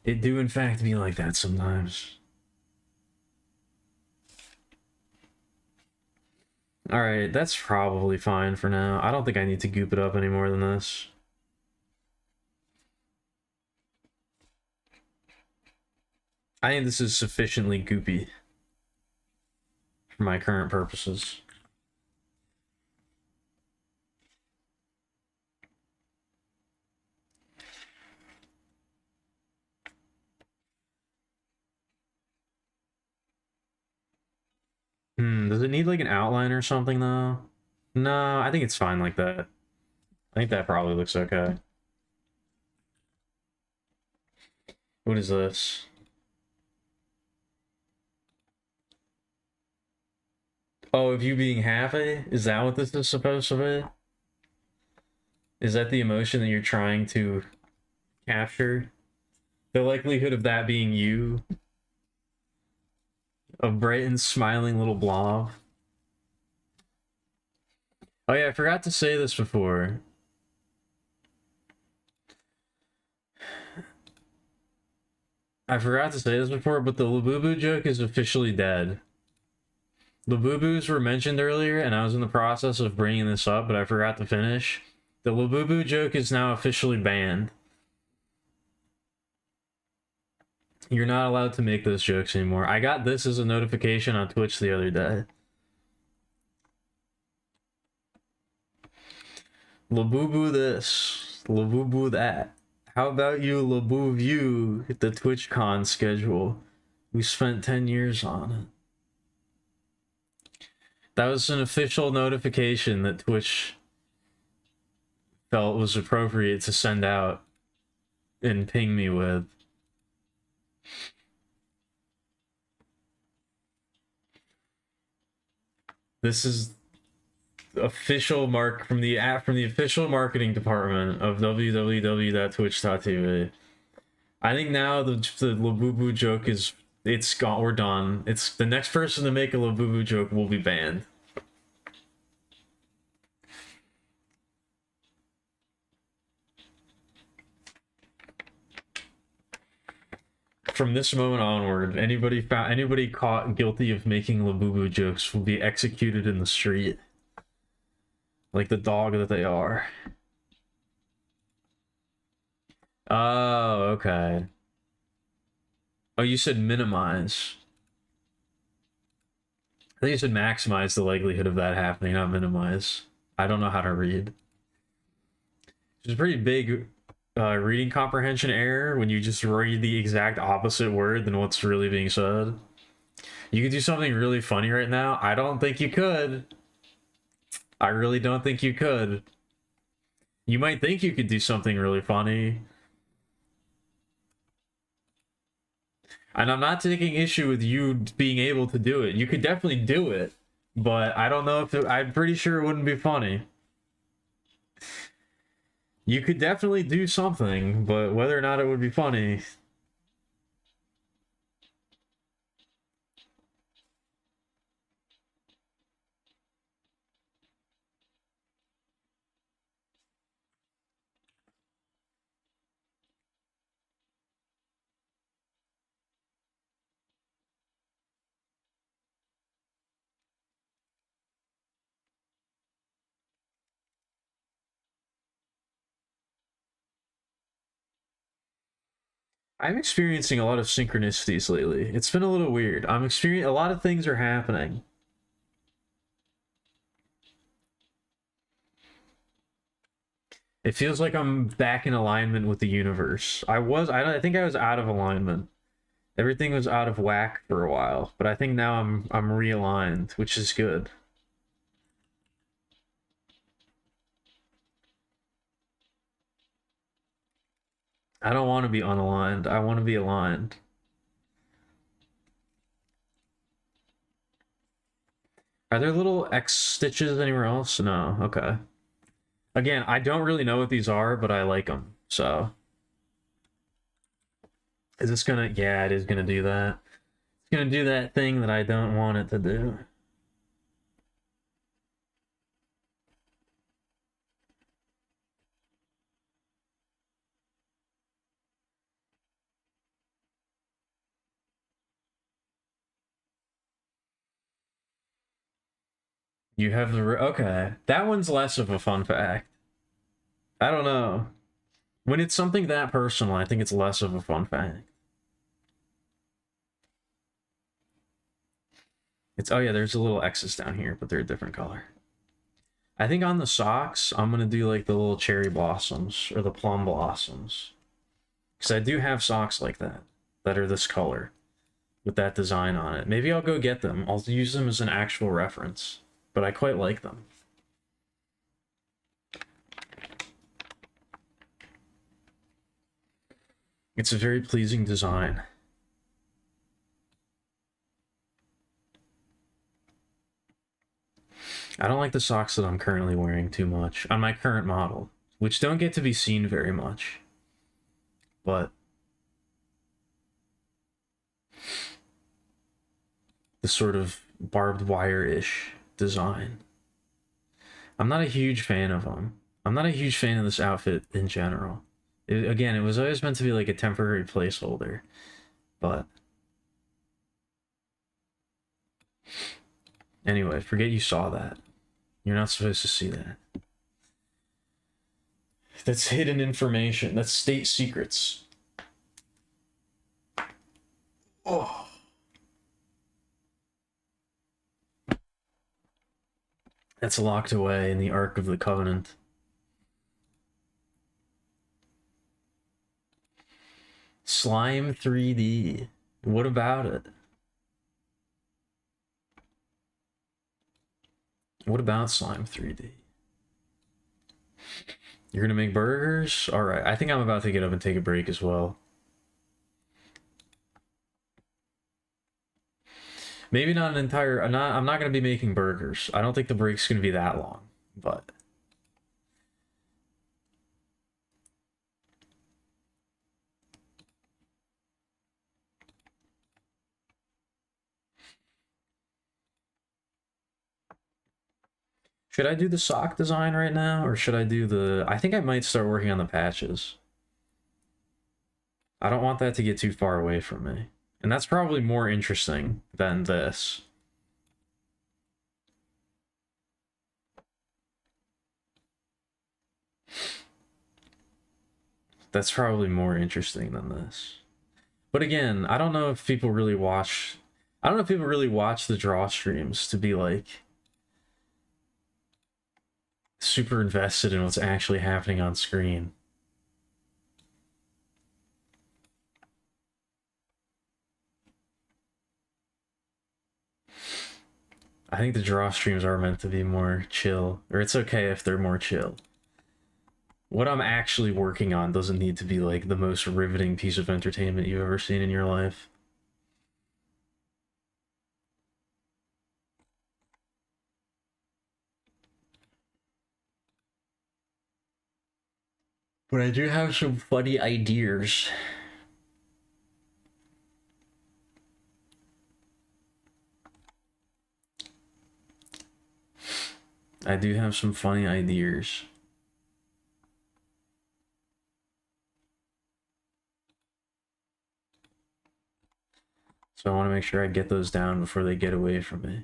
It do in fact be like that sometimes. Alright, that's probably fine for now. I don't think I need to goop it up any more than this. I think this is sufficiently goopy for my current purposes. Does it need like an outline or something though? No, I think it's fine like that. I think that probably looks okay. What is this? Oh, of you being happy? Is that what this is supposed to be? Is that the emotion that you're trying to capture? The likelihood of that being you? A bright and smiling little blob? Oh yeah, I forgot to say this before. But the Labubu joke is officially dead. Labubus were mentioned earlier, and I was in the process of bringing this up, but I forgot to finish. The Labubu joke is now officially banned. You're not allowed to make those jokes anymore. I got this as a notification on Twitch the other day. Labubu this, Labubu that. How about you Labubu the TwitchCon schedule? We spent 10 years on it. That was an official notification that Twitch felt was appropriate to send out and ping me with. This is official mark from the official marketing department of www.twitch.tv. I think now the Labubu joke is it's gone. We're done. It's the next person to make a Labubu joke will be banned. From this moment onward, anybody caught guilty of making Labubu jokes will be executed in the street. Like the dog that they are. Oh, okay. Oh, you said minimize. I think you said maximize the likelihood of that happening, not minimize. I don't know how to read. It's a pretty big reading comprehension error when you just read the exact opposite word than what's really being said. You could do something really funny right now. I don't think you could. I really don't think you could. You might think you could do something really funny. And I'm not taking issue with you being able to do it. You could definitely do it. But I don't know if I'm pretty sure it wouldn't be funny. You could definitely do something, but whether or not it would be funny... I'm experiencing a lot of synchronicities lately. It's been a little weird. I'm experiencing a lot of things are happening. It feels like I'm back in alignment with the universe. I think I was out of alignment. Everything was out of whack for a while, but I think now I'm realigned, which is good. I don't want to be unaligned. I want to be aligned. Are there little X stitches anywhere else? No. Okay. Again, I don't really know what these are, but I like them. So, is this gonna? Yeah, it is gonna do that. gonna do that thing that I don't want it to do. You have the okay. That one's less of a fun fact. I don't know. When it's something that personal, I think it's less of a fun fact. It's oh yeah, there's a little X's down here, but they're a different color. I think on the socks, I'm gonna do like the little cherry blossoms or the plum blossoms. Because I do have socks like that are this color with that design on it. Maybe I'll go get them. I'll use them as an actual reference, but I quite like them. It's a very pleasing design. I don't like the socks that I'm currently wearing too much on my current model, which don't get to be seen very much. But the sort of barbed wire-ish design. I'm not a huge fan of them. I'm not a huge fan of this outfit in general. Again, it was always meant to be like a temporary placeholder, but anyway, forget you saw that. You're not supposed to see that. That's hidden information. That's state secrets. Oh. That's locked away in the Ark of the Covenant. Slime 3D. What about it? What about Slime 3D? You're gonna make burgers? Alright, I think I'm about to get up and take a break as well. Maybe not an entire... I'm not gonna be making burgers. I don't think the break's gonna be that long, but... Should I do the sock design right now, or should I do the... I think I might start working on the patches. I don't want that to get too far away from me. And that's probably more interesting than this. That's probably more interesting than this. But again, I don't know if people really watch... I don't know if people really watch the draw streams to be like... super invested in what's actually happening on screen. I think the draw streams are meant to be more chill, or it's okay if they're more chill. What I'm actually working on doesn't need to be like the most riveting piece of entertainment you've ever seen in your life. But I do have some funny ideas. I do have some funny ideas. So I want to make sure I get those down before they get away from me.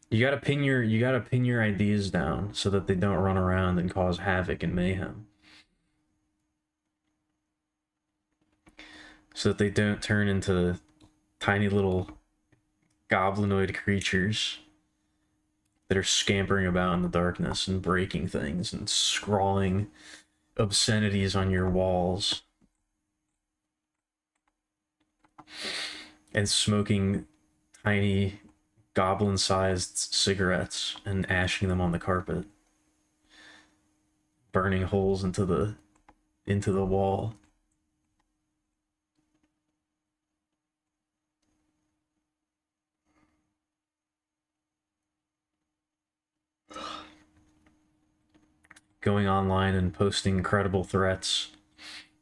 You gotta pin your ideas down so that they don't run around and cause havoc and mayhem. So that they don't turn into tiny little goblinoid creatures that are scampering about in the darkness and breaking things and scrawling obscenities on your walls. And smoking tiny goblin-sized cigarettes and ashing them on the carpet. Burning holes into the wall. Going online and posting credible threats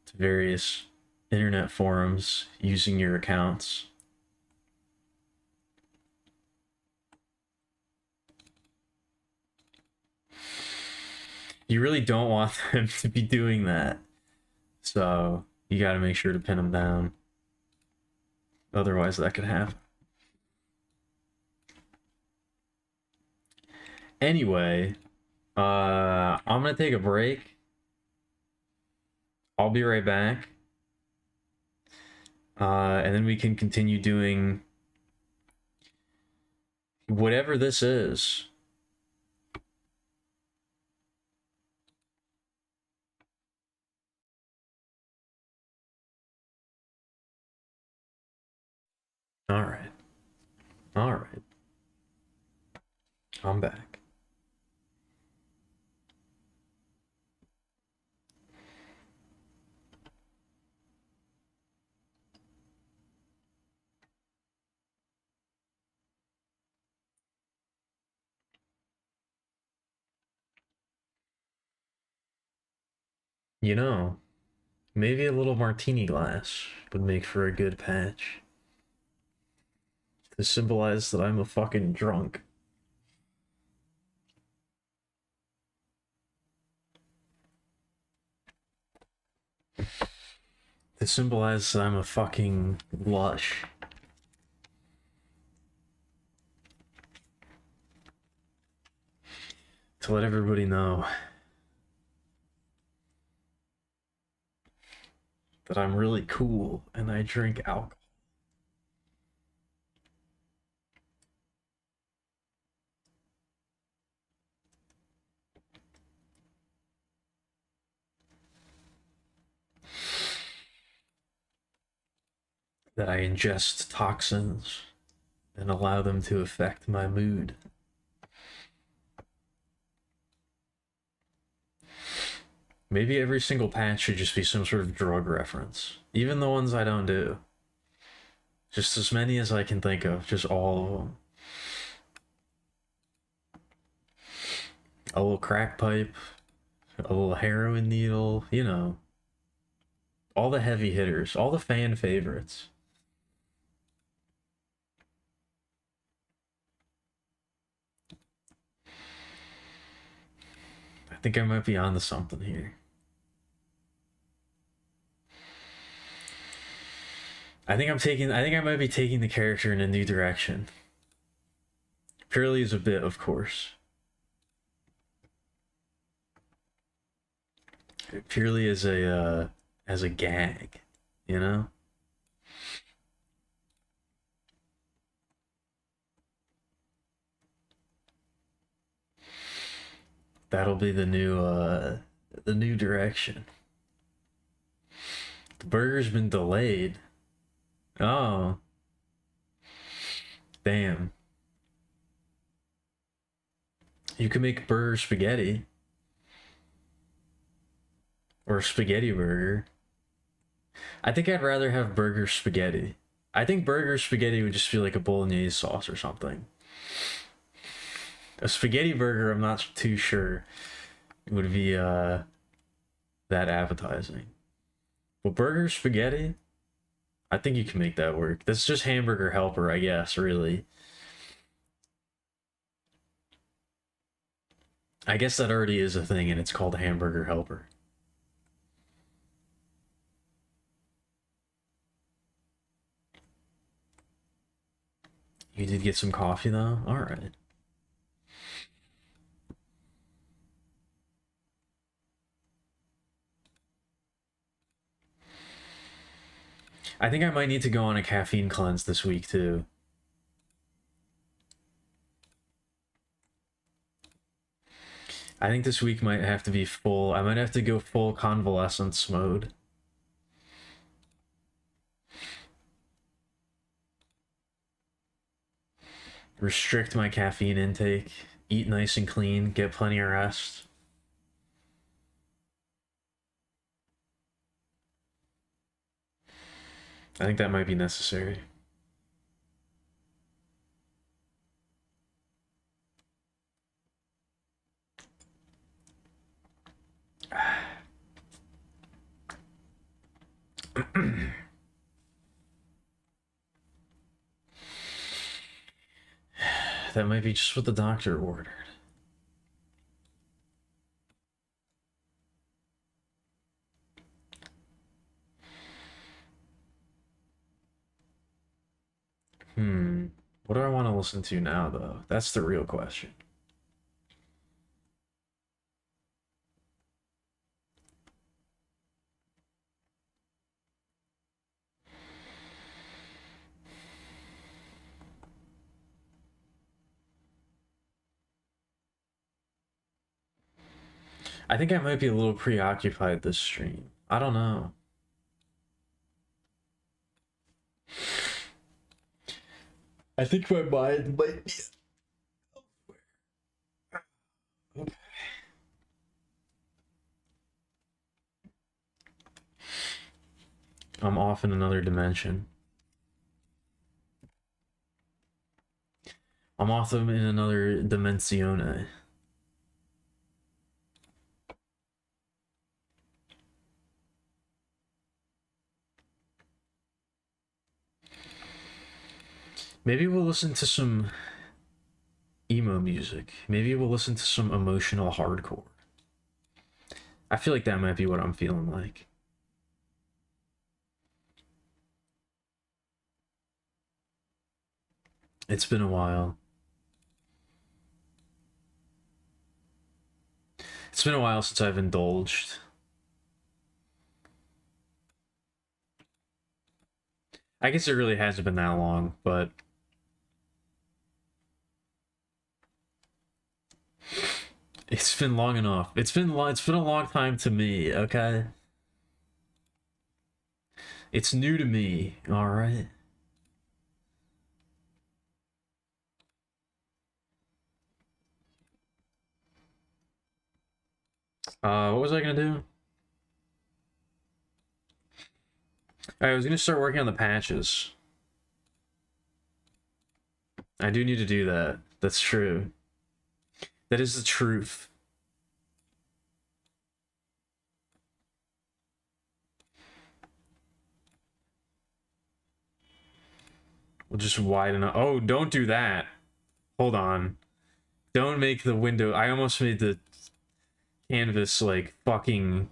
to various internet forums using your accounts. You really don't want them to be doing that. So you got to make sure to pin them down. Otherwise, that could happen. Anyway, I'm gonna take a break. I'll be right back. And then we can continue doing whatever this is. All right. All right. I'm back. You know, maybe a little martini glass would make for a good patch to symbolize that I'm a fucking drunk. To symbolize that I'm a fucking lush. To let everybody know that I'm really cool and I drink alcohol. That I ingest toxins and allow them to affect my mood. Maybe every single patch should just be some sort of drug reference. Even the ones I don't do. Just as many as I can think of, just all of them. A little crack pipe, a little heroin needle, you know. All the heavy hitters, all the fan favorites. I think I might be onto something here. I think I might be taking the character in a new direction. Purely as a bit, of course. Purely as a gag, you know? That'll be the new direction. The burger's been delayed. Oh. Damn. You can make burger spaghetti. Or spaghetti burger. I think I'd rather have burger spaghetti. I think burger spaghetti would just feel like a bolognese sauce or something. A spaghetti burger, I'm not too sure would be that appetizing. But burger spaghetti, I think you can make that work. That's just hamburger helper, I guess, really. I guess that already is a thing and it's called hamburger helper. You did get some coffee though? Alright. I think I might need to go on a caffeine cleanse this week too. I think this week might have to be full. I might have to go full convalescence mode. Restrict my caffeine intake, eat nice and clean, get plenty of rest. I think that might be necessary. That might be just what the doctor ordered. to listen to now, though? That's the real question. I think I might be a little preoccupied this stream. I don't know. I think my mind might be elsewhere. I'm off in another dimension. I'm off in another dimensione. Maybe we'll listen to some emo music. Maybe we'll listen to some emotional hardcore. I feel like that might be what I'm feeling like. It's been a while. It's been a while since I've indulged. I guess it really hasn't been that long, but it's been long enough. It's been a long time to me, okay? It's new to me, all right? What was I gonna do? I was gonna start working on the patches. I do need to do that. That's true. That is the truth. We'll just widen up. Oh, don't do that. Hold on. Don't make the window. I almost made the canvas like fucking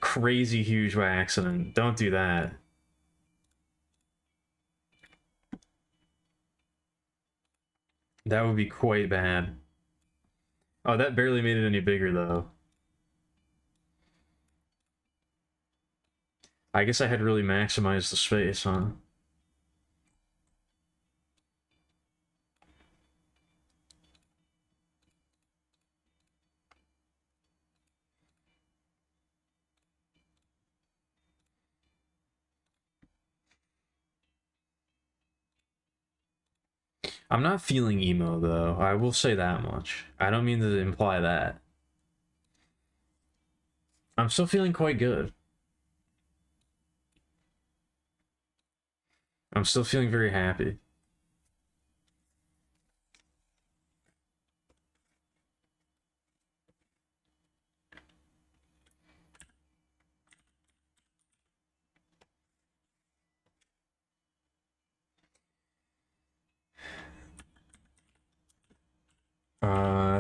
crazy huge by accident. Don't do that. That would be quite bad. Oh, that barely made it any bigger though. I guess I had really maximized the space, huh? I'm not feeling emo though. I will say that much. I don't mean to imply that. I'm still feeling quite good. I'm still feeling very happy.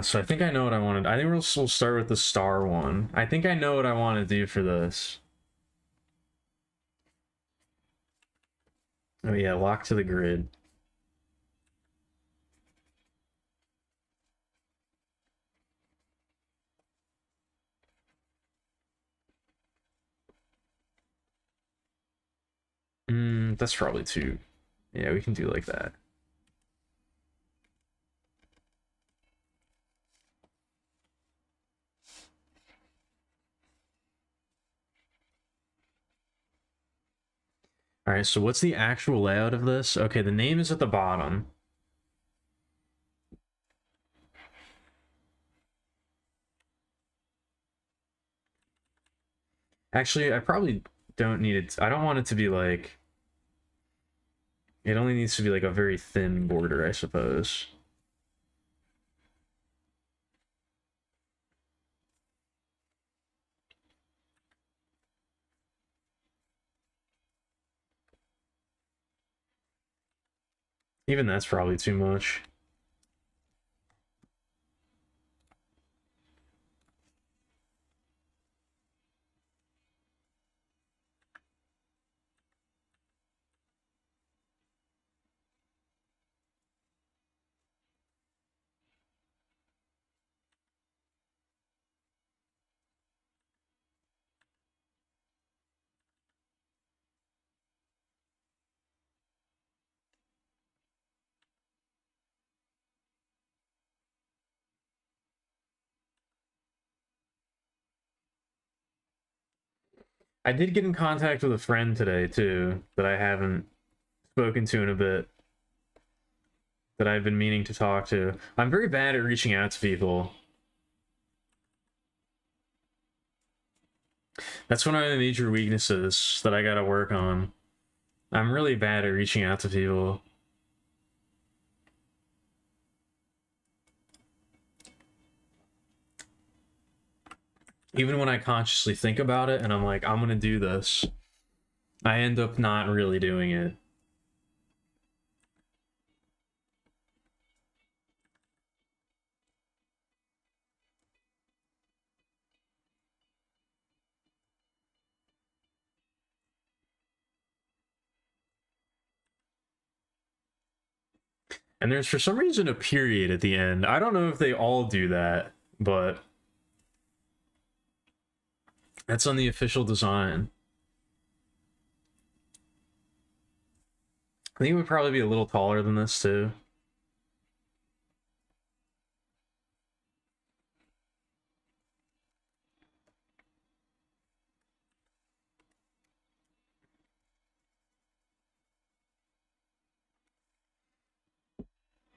So I think I know what I wanted. I think we'll start with the star one. I think I know what I want to do for this. Oh yeah, lock to the grid. That's probably two. Yeah, we can do like that. All right, so what's the actual layout of this? Okay, the name is at the bottom. Actually, I probably don't need it. I don't want it to be like... It only needs to be like a very thin border, I suppose. Even that's probably too much. I did get in contact with a friend today too that I haven't spoken to in a bit, that I've been meaning to talk to. I'm very bad at reaching out to people. That's one of my major weaknesses that I gotta work on. I'm really bad at reaching out to people. Even when I consciously think about it and I'm like, I'm gonna do this, I end up not really doing it. And there's for some reason a period at the end. I don't know if they all do that, but that's on the official design. I think it would probably be a little taller than this too.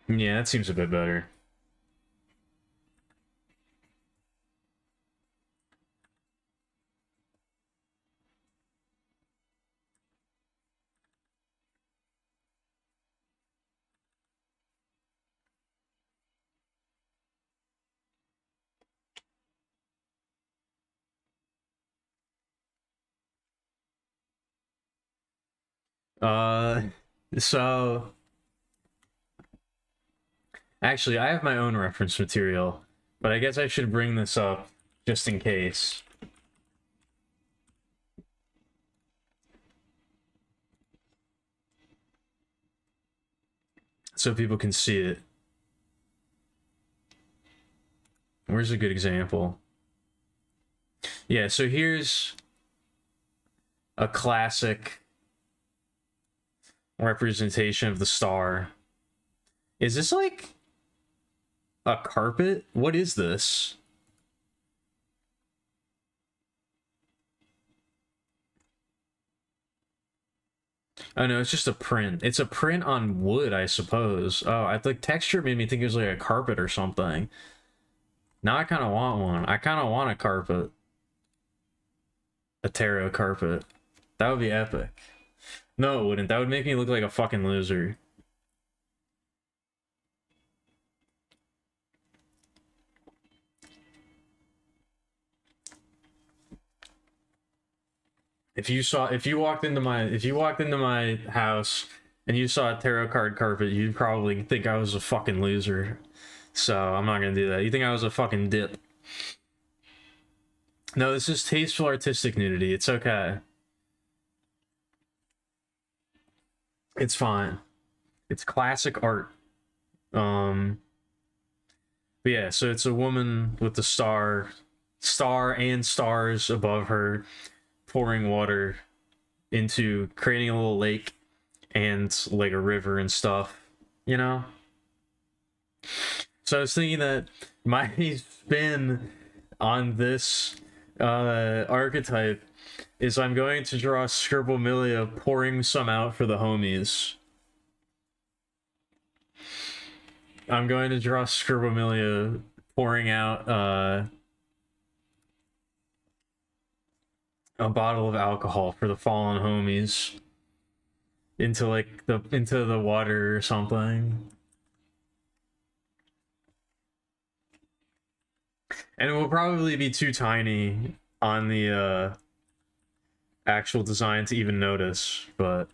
Yeah, that seems a bit better. Uh, so actually, I have my own reference material, but I guess I should bring this up just in case. So people can see it. Where's a good example? Yeah, so here's a classic representation of the star. Is this like a carpet? What is this? Oh no, it's just a print. It's a print on wood, I suppose. Oh, I think texture made me think it was like a carpet or something. Now I kind of want one. I kind of want a carpet. A tarot carpet. That would be epic. No, it wouldn't. That would make me look like a fucking loser. If you walked into my house and you saw a tarot card carpet, you'd probably think I was a fucking loser. So I'm not gonna do that. You think I was a fucking dip? No, this is tasteful artistic nudity. It's okay. It's fine. It's classic art. Um, but yeah, so it's a woman with the star and stars above her, pouring water into creating a little lake and like a river and stuff, you know? So I was thinking that my spin on this archetype is I'm going to draw Scribomilia pouring some out for the homies. I'm going to draw Scribomilia pouring out a bottle of alcohol for the fallen homies into like into the water or something. And it will probably be too tiny on the actual design to even notice, but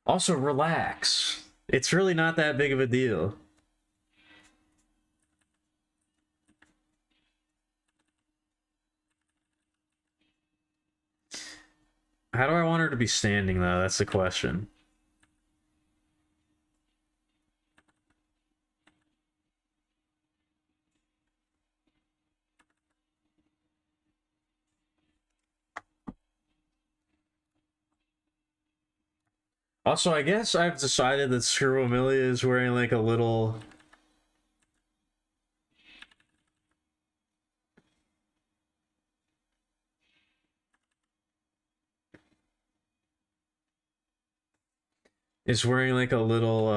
also relax. It's really not that big of a deal. How do I want her to be standing though? That's the question. Also, I guess I've decided that Scribomilia is wearing like a little... is wearing like a little,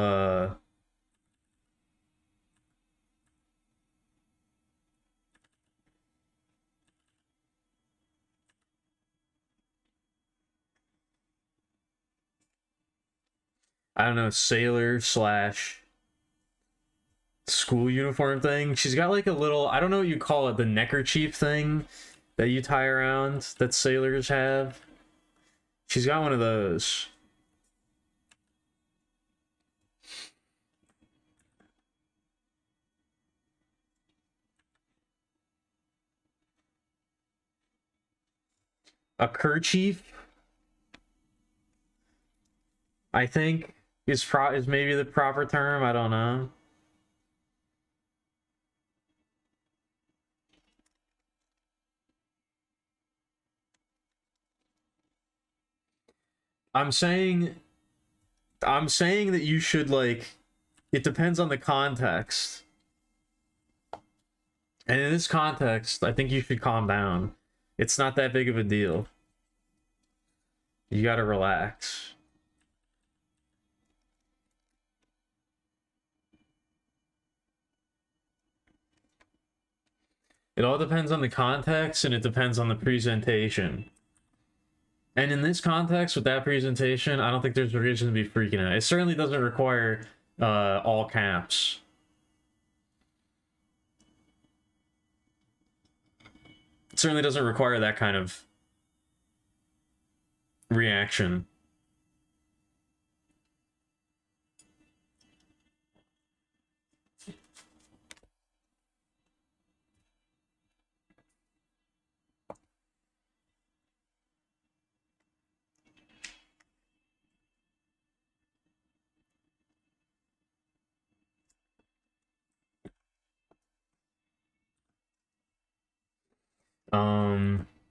I don't know, sailor slash school uniform thing. She's got like a little, I don't know what you call it, the neckerchief thing that you tie around that sailors have. She's got one of those. A kerchief, I think, is maybe the proper term. I don't know. I'm saying I'm saying that you should like, it depends on the context. And in this context, I think you should calm down. It's not that big of a deal. You gotta relax. It all depends on the context and it depends on the presentation. And in this context, with that presentation, I don't think there's a reason to be freaking out. It certainly doesn't require all caps. It certainly doesn't require that kind of reaction.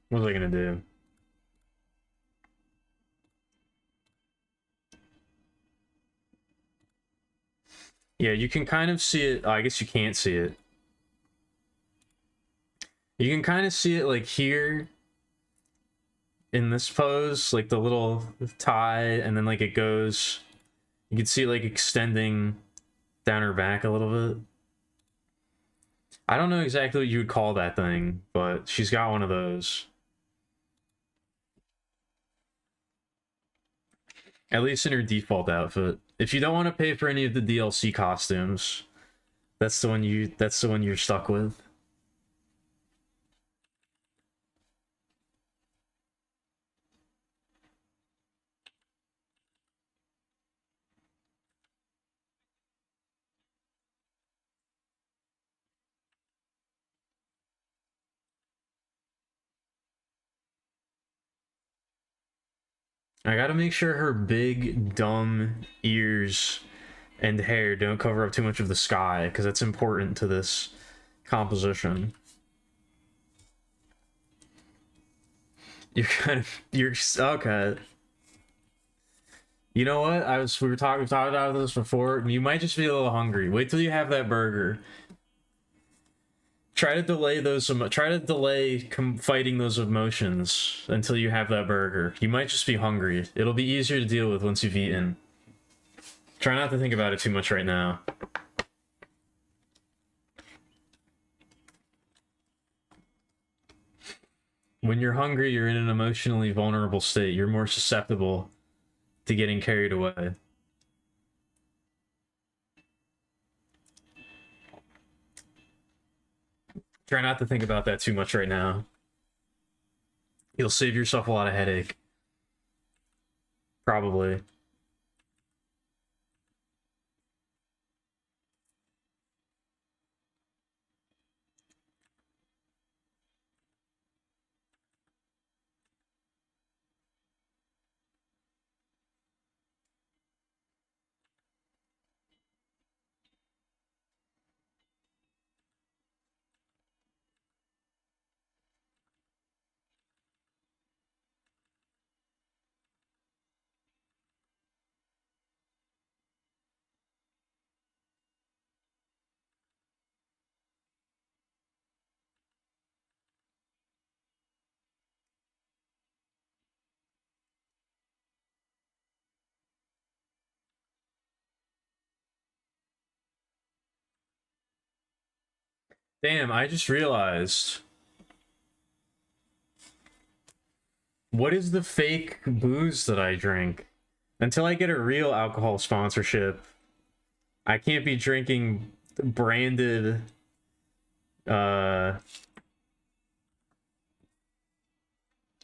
What was I gonna do? Yeah, you can kind of see it. Oh, I guess you can't see it. You can kind of see it like here in this pose, like the little tie, and then like it goes. You can see it like extending down her back a little bit. I don't know exactly what you would call that thing, but she's got one of those. At least in her default outfit. If you don't want to pay for any of the DLC costumes, that's the one you're stuck with. I gotta make sure her big, dumb ears and hair don't cover up too much of the sky, because that's important to this composition. You're okay. You know what? We talked about this before. You might just be a little hungry. Wait till you have that burger. Try to delay fighting those emotions until you have that burger. You might just be hungry. It'll be easier to deal with once you've eaten. Try not to think about it too much right now. When you're hungry, you're in an emotionally vulnerable state. You're more susceptible to getting carried away. Try not to think about that too much right now. You'll save yourself a lot of headache. Probably. Damn, I just realized. What is the fake booze that I drink? Until I get a real alcohol sponsorship, I can't be drinking branded uh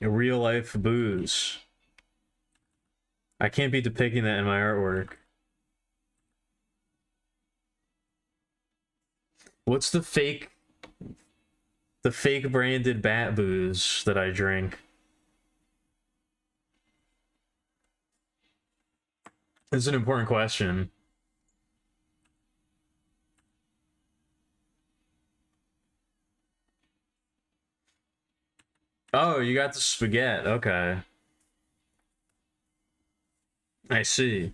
real life booze. I can't be depicting that in my artwork. What's the fake branded bat booze that I drink? It's an important question. Oh, you got the spaghetti. Okay. I see.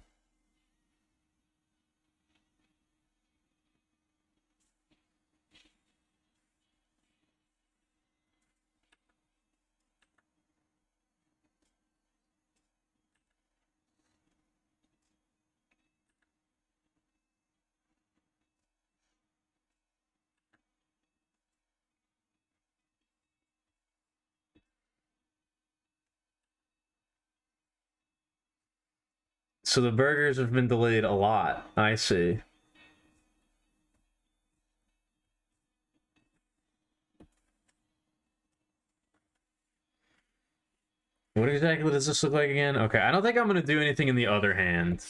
So the burgers have been delayed a lot. I see. What exactly does this look like again? Okay, I don't think I'm gonna do anything in the other hand.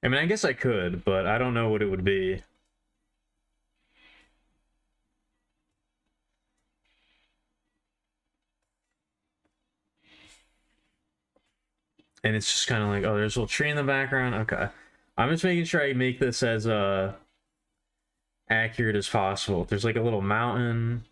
I mean, I guess I could, but I don't know what it would be. And it's just kind of like, oh, there's a little tree in the background. Okay. I'm just making sure I make this as accurate as possible. There's like a little mountain.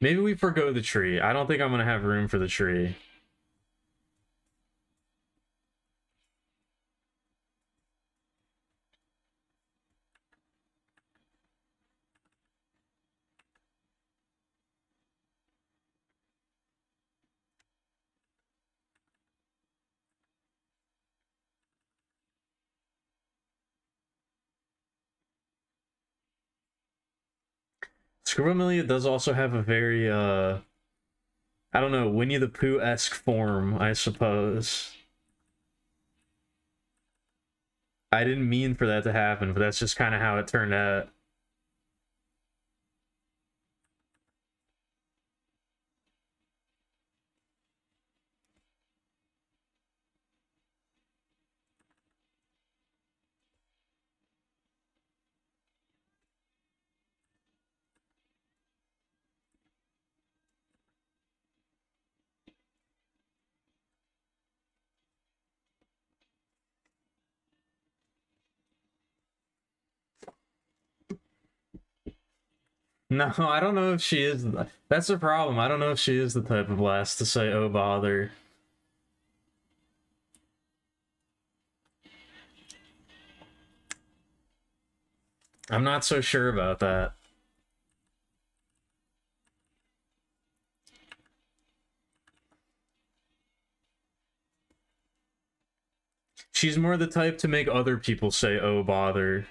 Maybe we forgo the tree. I don't think I'm gonna have room for the tree. Scribblemelia does also have a very I don't know, Winnie the Pooh-esque form, I suppose. I didn't mean for that to happen, but that's just kind of how it turned out. No, I don't know if she is. That's the problem. I don't know if she is the type of lass to say, oh, bother. I'm not so sure about that. She's more the type to make other people say, oh, bother.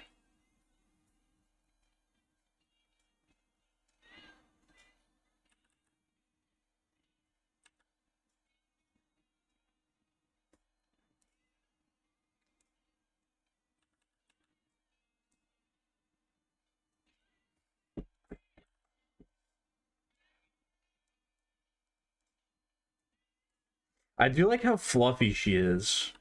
I do like how fluffy she is.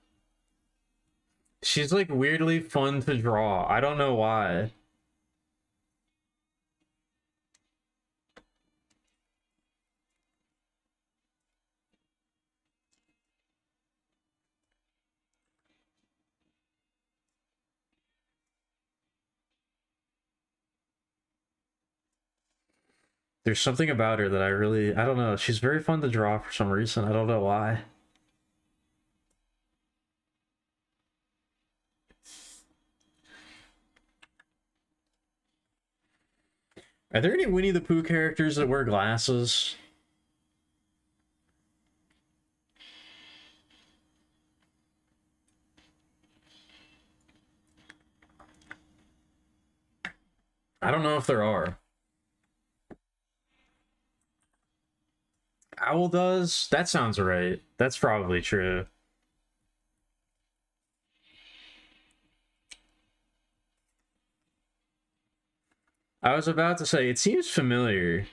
She's like weirdly fun to draw. I don't know why. There's something about her that I don't know. She's very fun to draw for some reason. I don't know why. Are there any Winnie the Pooh characters that wear glasses? I don't know if there are. Owl does? That sounds right. That's probably true. I was about to say, it seems familiar.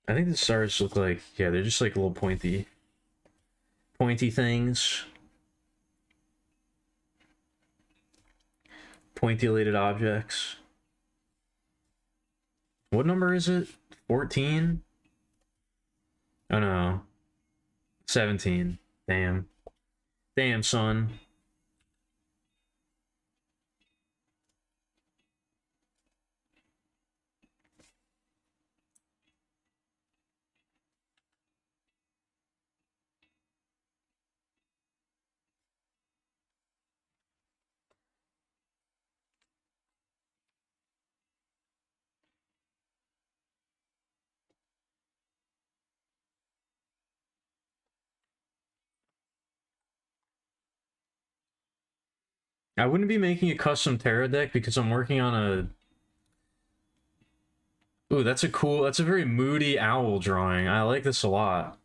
I think the stars look like, yeah, they're just like little pointy things. Pointy-lated objects. What number is it? 14? Oh no. 17. Damn. Damn, son. I wouldn't be making a custom tarot deck because I'm working on a... Ooh, that's a very moody owl drawing. I like this a lot.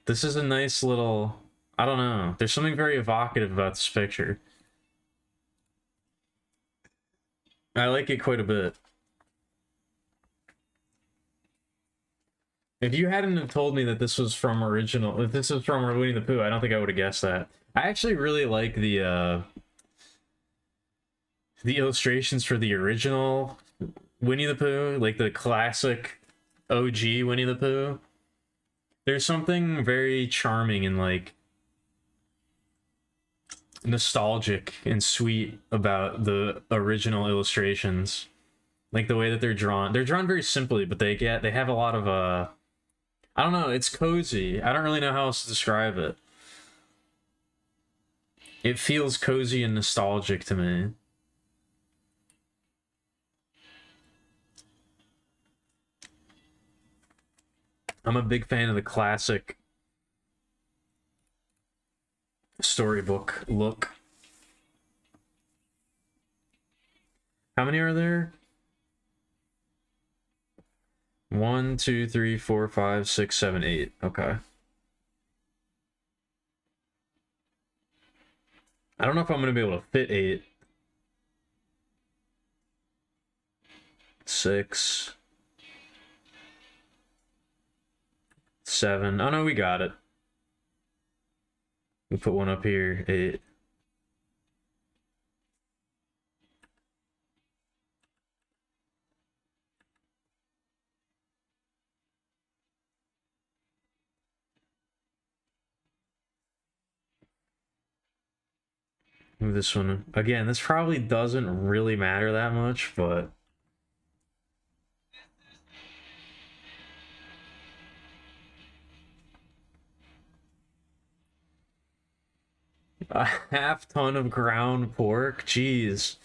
This is a nice little... I don't know. There's something very evocative about this picture. I like it quite a bit. If you hadn't have told me that this was from if this is from Winnie the Pooh, I don't think I would have guessed that. I actually really like the illustrations for the original Winnie the Pooh, like the classic OG Winnie the Pooh. There's something very charming and like nostalgic and sweet about the original illustrations. Like the way that they're drawn. They're drawn very simply, but they have a lot of I don't know, it's cozy. I don't really know how else to describe it. It feels cozy and nostalgic to me. I'm a big fan of the classic storybook look. How many are there? 1, 2, 3, 4, 5, 6, 7, 8. Okay. I don't know if I'm gonna be able to fit 8. 6. 7. Oh no, we got it. We put one up here. 8. Move this one. Again, this probably doesn't really matter that much, but... A half ton of ground pork? Jeez.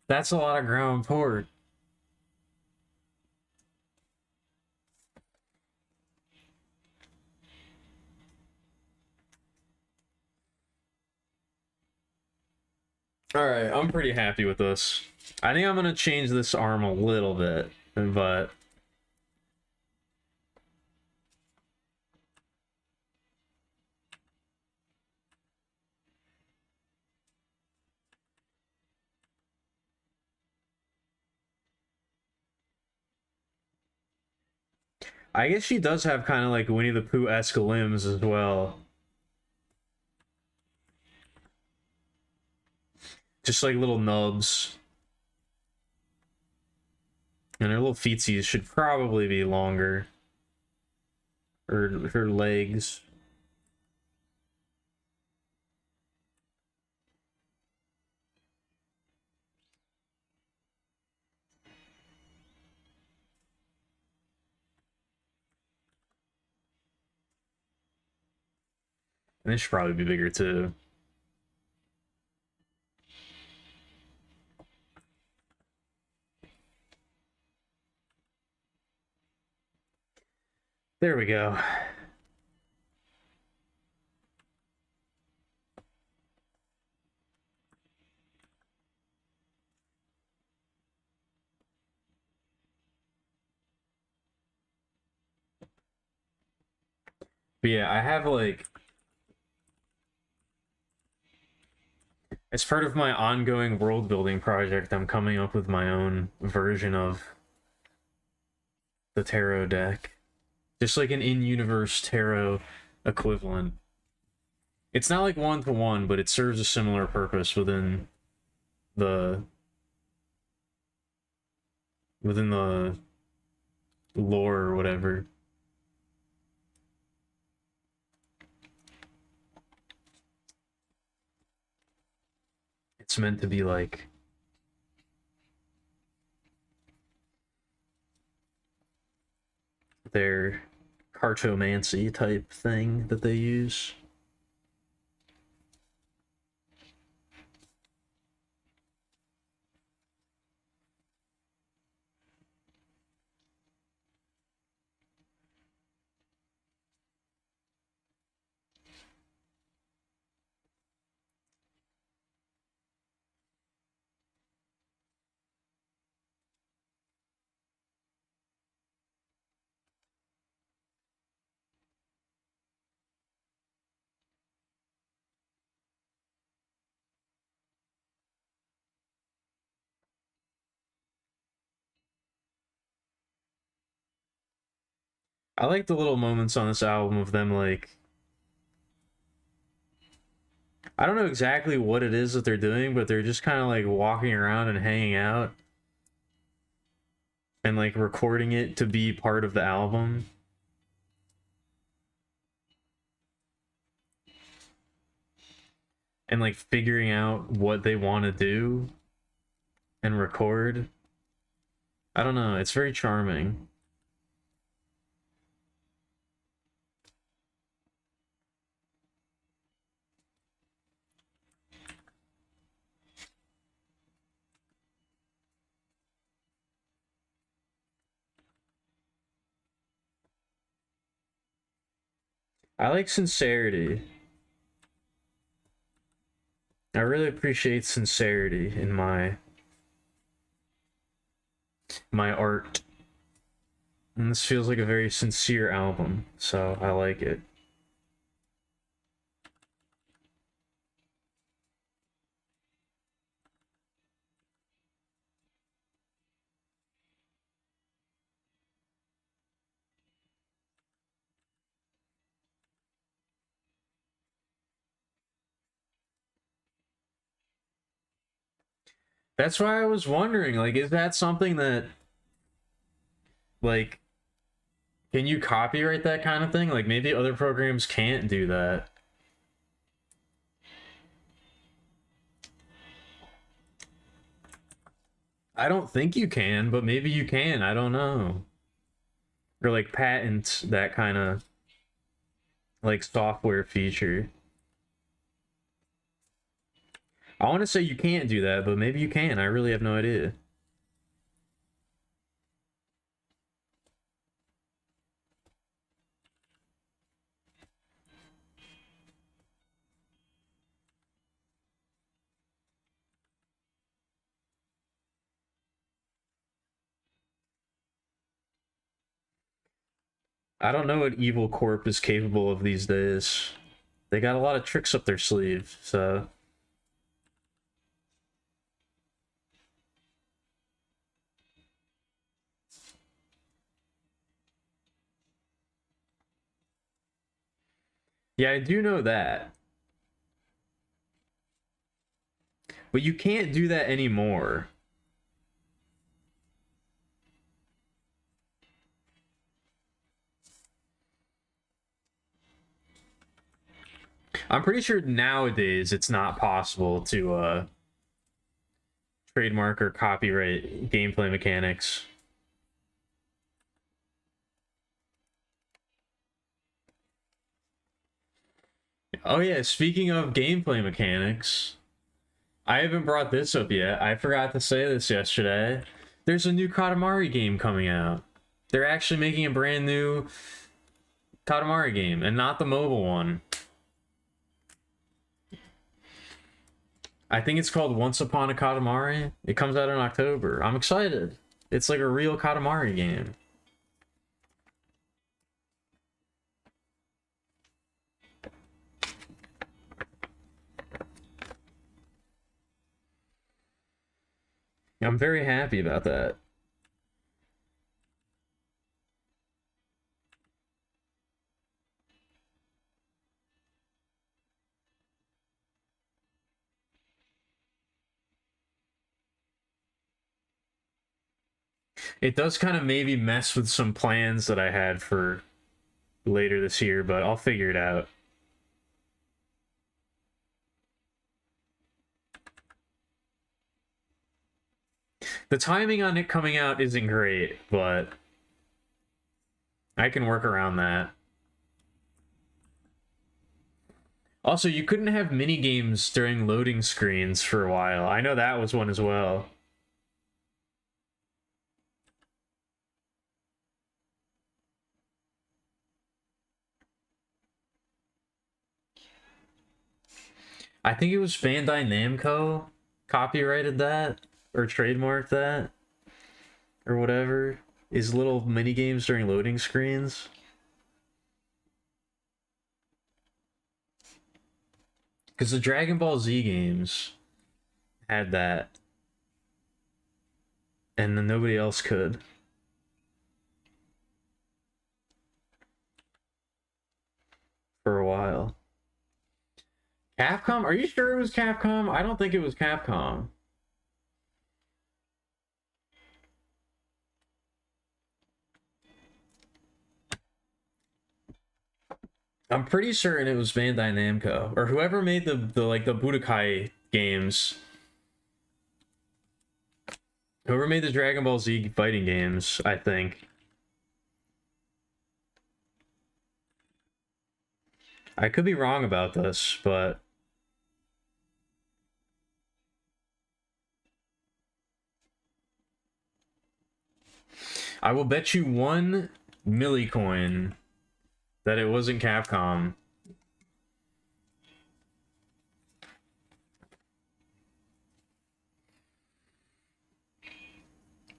That's a lot of ground pork. Alright, I'm pretty happy with this. I think I'm gonna change this arm a little bit, but... I guess she does have kind of like Winnie the Pooh-esque limbs as well. Just like little nubs. And her little feetsies should probably be longer. Or her legs. And they should probably be bigger too. There we go. But yeah, I have like, as part of my ongoing world building project, I'm coming up with my own version of the tarot deck. Just like an in-universe tarot equivalent. It's not like one-to-one, but it serves a similar purpose within the lore or whatever. It's meant to be like their cartomancy type thing that they use. I like the little moments on this album of them like, I don't know exactly what it is that they're doing, but they're just kind of like walking around and hanging out and like recording it to be part of the album. And like figuring out what they want to do and record. I don't know, it's very charming. I like sincerity. I really appreciate sincerity in my art. And this feels like a very sincere album, so I like it. That's why I was wondering, like, is that something that, like, can you copyright that kind of thing? Like, maybe other programs can't do that. I don't think you can, but maybe you can. I don't know. Or, like, patent that kind of, like, software feature. I want to say you can't do that, but maybe you can. I really have no idea. I don't know what Evil Corp is capable of these days. They got a lot of tricks up their sleeve, so... Yeah, I do know that. But you can't do that anymore. I'm pretty sure nowadays it's not possible to trademark or copyright gameplay mechanics. Oh yeah, speaking of gameplay mechanics, I haven't brought this up yet. I forgot to say this yesterday. There's a new Katamari game coming out. They're actually making a brand new Katamari game, and not the mobile one. I think it's called Once Upon a Katamari. It comes out in October. I'm excited. It's like a real Katamari game. I'm very happy about that. It does kind of maybe mess with some plans that I had for later this year, but I'll figure it out. The timing on it coming out isn't great, but I can work around that. Also, you couldn't have mini games during loading screens for a while. I know that was one as well. I think it was Bandai Namco copyrighted that or trademarked that or whatever. Is little mini games during loading screens. Because the Dragon Ball Z games had that. And then nobody else could. For a while. Capcom? Are you sure it was Capcom? I don't think it was Capcom. I'm pretty certain it was Bandai Namco or whoever made the Budokai games. Whoever made the Dragon Ball Z fighting games, I think. I could be wrong about this, but I will bet you 1 millicoin that it wasn't Capcom.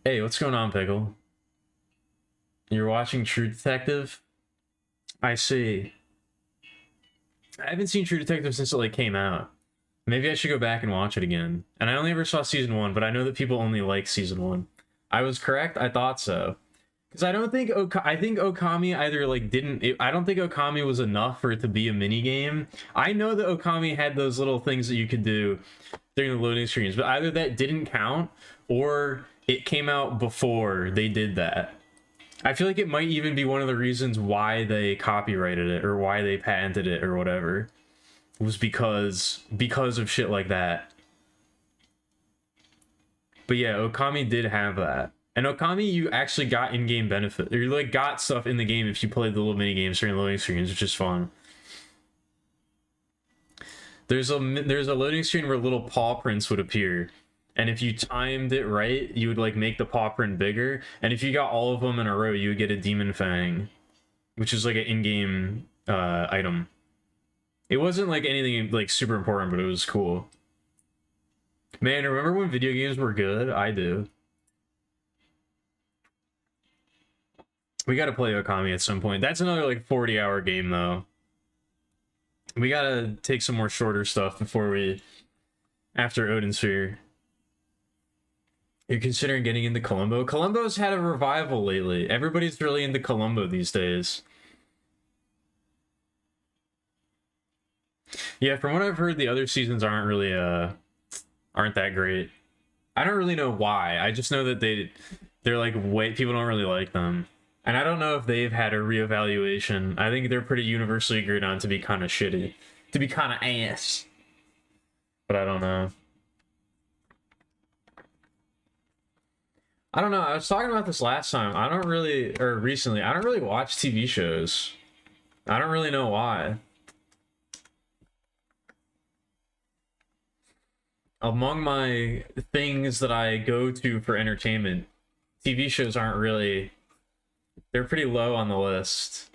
Hey, what's going on, Pickle? You're watching True Detective? I see. I haven't seen True Detective since it like came out. Maybe I should go back and watch it again. And I only ever saw season 1, but I know that people only like season 1. I was correct. I thought so. Because I don't think I think Okami either like didn't. I don't think Okami was enough for it to be a mini game. I know that Okami had those little things that you could do during the loading screens, but either that didn't count or it came out before they did that. I feel like it might even be one of the reasons why they copyrighted it or why they patented it or whatever. It was because of shit like that. But yeah, Okami did have that. And Okami, you actually got in-game benefit. Or you like got stuff in the game if you played the little mini games during loading screens, which is fun. There's a loading screen where little paw prints would appear, and if you timed it right, you would like make the paw print bigger. And if you got all of them in a row, you would get a Demon Fang, which is like an in-game item. It wasn't like anything like super important, but it was cool. Man, remember when video games were good? I do. We gotta play Okami at some point. That's another like 40-hour game though. We gotta take some more shorter stuff before we after Odin Sphere. You're considering getting into Columbo? Columbo's had a revival lately. Everybody's really into Columbo these days. Yeah, from what I've heard, the other seasons aren't really aren't that great. I don't really know why. I just know that they're like people don't really like them. And I don't know if they've had a reevaluation. I think they're pretty universally agreed on to be kind of shitty. to be kind of ass. But I don't know. I don't know. I was talking about this last time. I don't really, or recently, I don't really watch TV shows. I don't really know why. Among my things that I go to for entertainment, TV shows aren't really, they're pretty low on the list.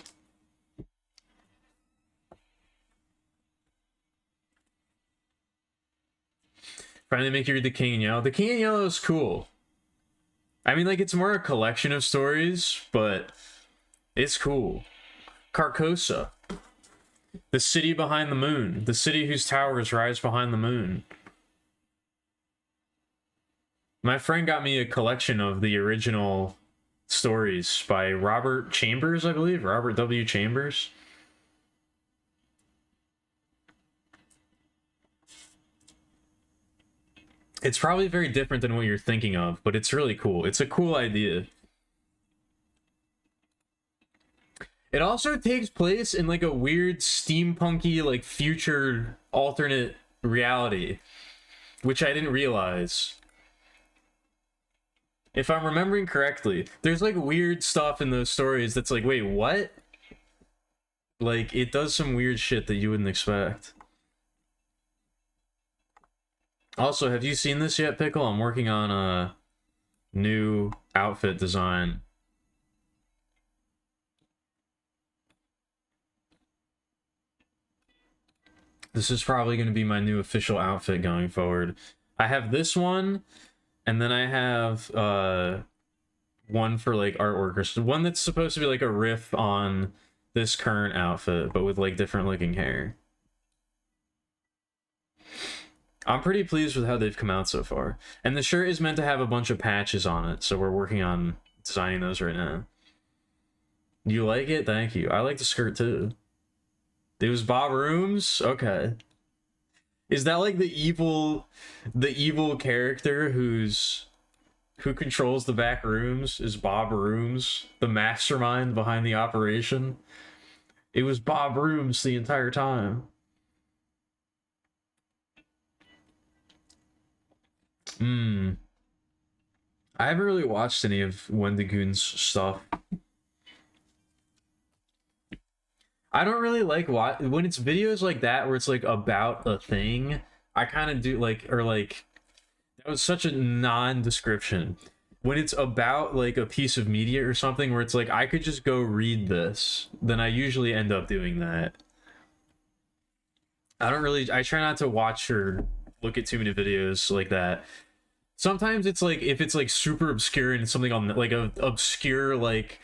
Finally make you read The King in Yellow. The King in Yellow is cool. I mean, like, it's more a collection of stories, but it's cool. Carcosa. The city behind the moon. The city whose towers rise behind the moon. My friend got me a collection of the original stories by Robert Chambers, I believe. Robert W. Chambers. It's probably very different than what you're thinking of, but it's really cool. It's a cool idea. It also takes place in like a weird steampunky, like future alternate reality, which I didn't realize. If I'm remembering correctly, there's like weird stuff in those stories that's like, wait, what? Like, it does some weird shit that you wouldn't expect. Also, have you seen this yet, Pickle? I'm working on a new outfit design. This is probably going to be my new official outfit going forward. I have this one, and then I have one for like artwork, or one that's supposed to be like a riff on this current outfit, but with like different looking hair. I'm pretty pleased with how they've come out so far. And the shirt is meant to have a bunch of patches on it, so we're working on designing those right now. You like it? Thank you. I like the skirt too. It was Bob Rooms? Okay. Is that like the evil character who controls the back rooms? Is Bob Rooms the mastermind behind the operation? It was Bob Rooms the entire time. I haven't really watched any of Wendigoon's stuff. I don't really like when it's videos like that where it's like about a thing. I kind of do like, or like, that was such a non-description. When it's about like a piece of media or something where it's like, I could just go read this, then I usually end up doing that. I try not to watch or look at too many videos like that. Sometimes it's like, if it's like super obscure and it's something on like a obscure, like,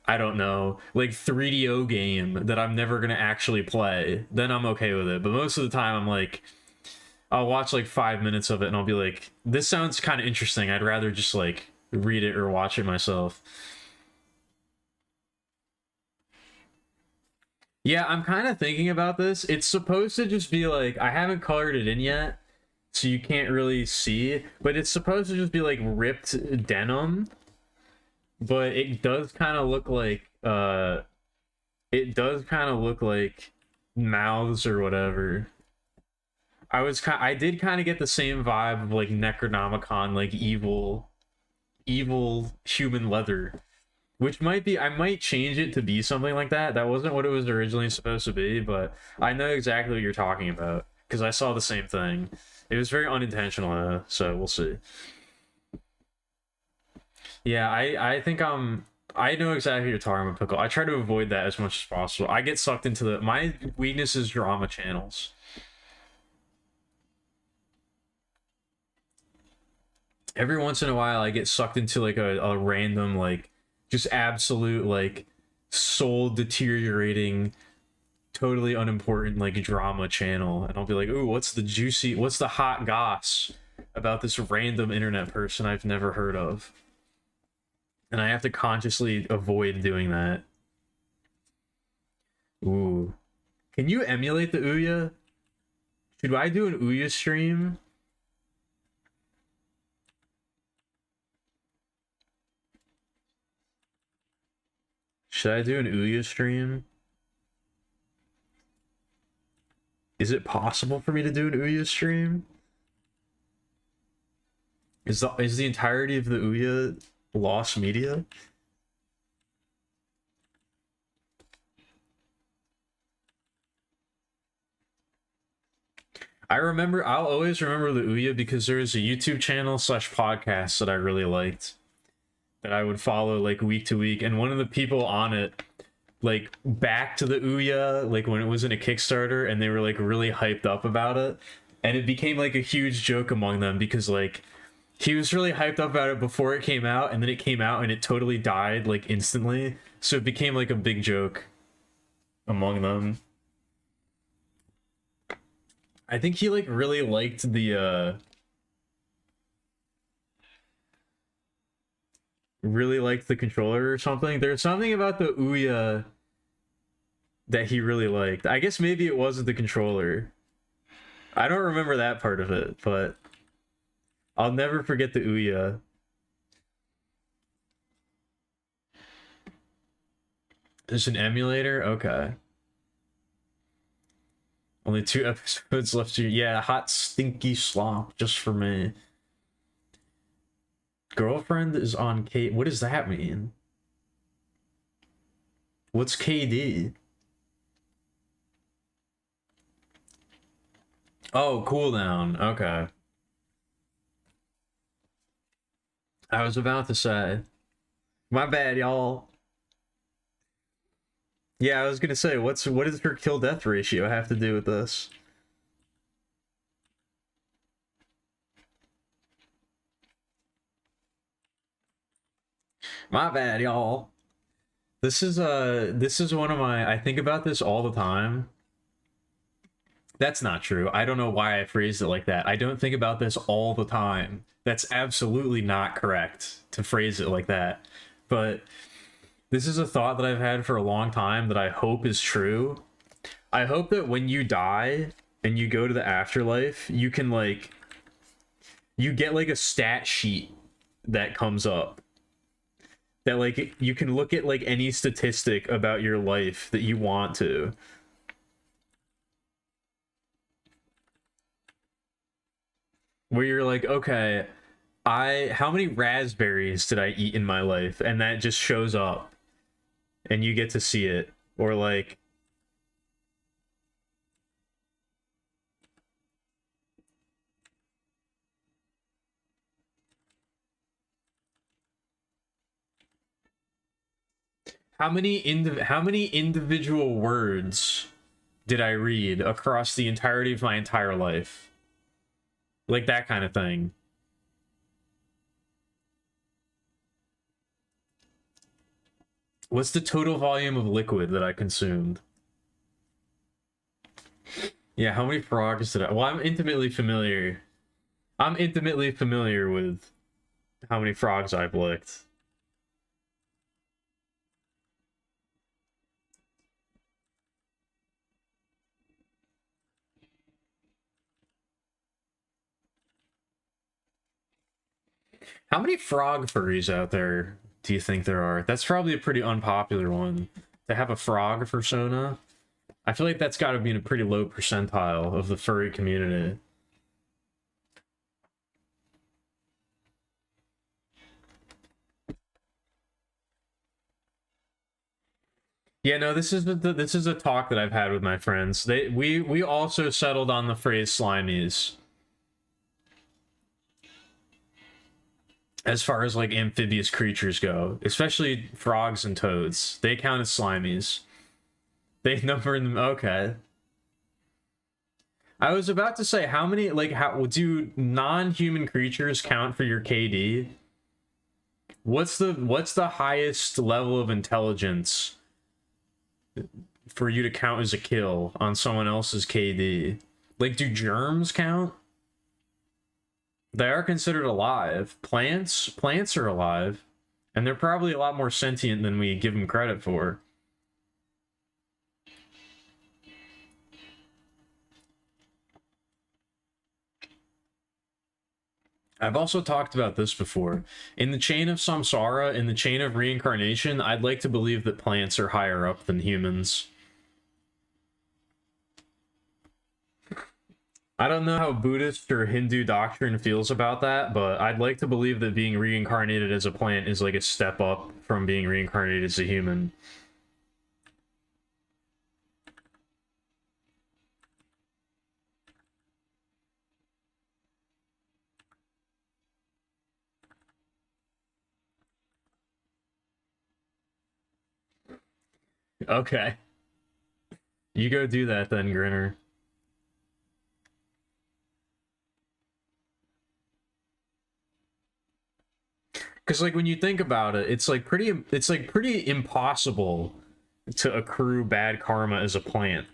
I don't know, like 3DO game that I'm never gonna actually play, then I'm okay with it. But most of the time I'm like, I'll watch like 5 minutes of it and I'll be like, this sounds kind of interesting. I'd rather just like read it or watch it myself. Yeah, I'm kind of thinking about this. It's supposed to just be like, I haven't colored it in yet, so you can't really see, but it's supposed to just be like ripped denim, but it does kind of look like mouths or whatever. I did kind of get the same vibe of like Necronomicon, like evil human leather, which might be, I might change it to be something like that. That wasn't what it was originally supposed to be, but I know exactly what you're talking about because I saw the same thing. It was very unintentional, so we'll see. Yeah, I think I know exactly what you're talking about, Pickle. I try to avoid that as much as possible. I get sucked into my weakness is drama channels. Every once in a while I get sucked into like a random, like, just absolute like soul deteriorating, totally unimportant like drama channel, and I'll be like, ooh, what's the hot goss about this random internet person I've never heard of? And I have to consciously avoid doing that. Ooh. Can you emulate the Ouya? Should I do an Ouya stream? Should I do an Ouya stream? Is it possible for me to do an Ouya stream? Is the entirety of the Ouya lost media? I'll always remember the Ouya because there was a YouTube channel / podcast that I really liked that I would follow like week to week, and one of the people on it like back to the Ouya like when it was in a Kickstarter, and they were like really hyped up about it, and it became like a huge joke among them because like he was really hyped up about it before it came out, and then it came out and it totally died like instantly, so it became like a big joke among them. I think he like really liked the controller or something. There's something about the Ouya that he really liked. I guess maybe it wasn't the controller. I don't remember that part of it, but I'll never forget the Ouya. There's an emulator? Okay. Only 2 episodes left. Yeah, hot stinky slop just for me. Girlfriend is on K. What does that mean? What's KD? Oh, cooldown. Okay. I was about to say. My bad, y'all. Yeah, I was gonna say, what does her kill death ratio have to do with this? My bad, y'all. This is one of my, I think about this all the time. That's not true. I don't know why I phrased it like that. I don't think about this all the time. That's absolutely not correct to phrase it like that. But this is a thought that I've had for a long time that I hope is true. I hope that when you die and you go to the afterlife, you can like, you get like a stat sheet that comes up. That like, you can look at like any statistic about your life that you want to. Where you're like, okay, how many raspberries did I eat in my life? And that just shows up. And you get to see it. Or like, how many individual words did I read across the entirety of my entire life? Like that kind of thing. What's the total volume of liquid that I consumed? Yeah, how many frogs did I... Well, I'm intimately familiar with how many frogs I've licked. How many frog furries out there do you think there are? That's probably a pretty unpopular one. To have a frog persona? I feel like that's got to be in a pretty low percentile of the furry community. Yeah, no, this is a talk that I've had with my friends. We also settled on the phrase slimies. As far as like amphibious creatures go, especially frogs and toads, they count as slimies. They number in them. Okay. I was about to say, how many, like, how do non-human creatures count for your KD? What's the highest level of intelligence for you to count as a kill on someone else's KD? Like, do germs count? They are considered alive. Plants are alive, and they're probably a lot more sentient than we give them credit for. I've also talked about this before. In the chain of samsara, in the chain of reincarnation, I'd like to believe that plants are higher up than humans. I don't know how Buddhist or Hindu doctrine feels about that, but I'd like to believe that being reincarnated as a plant is like a step up from being reincarnated as a human. Okay. You go do that then, Grinner. Because like when you think about it, it's like pretty impossible to accrue bad karma as a plant.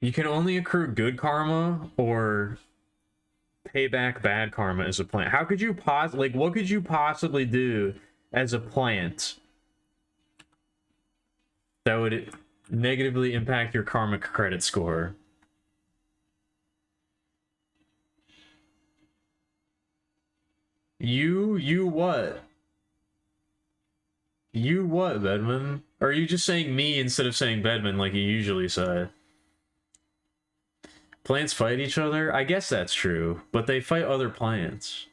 You can only accrue good karma or pay back bad karma as a plant. How could you like what could you possibly do as a plant that would negatively impact your karmic credit score? You what? You what, Bedman? Or are you just saying me instead of saying Bedman like you usually say? Plants fight each other? I guess that's true, but they fight other plants.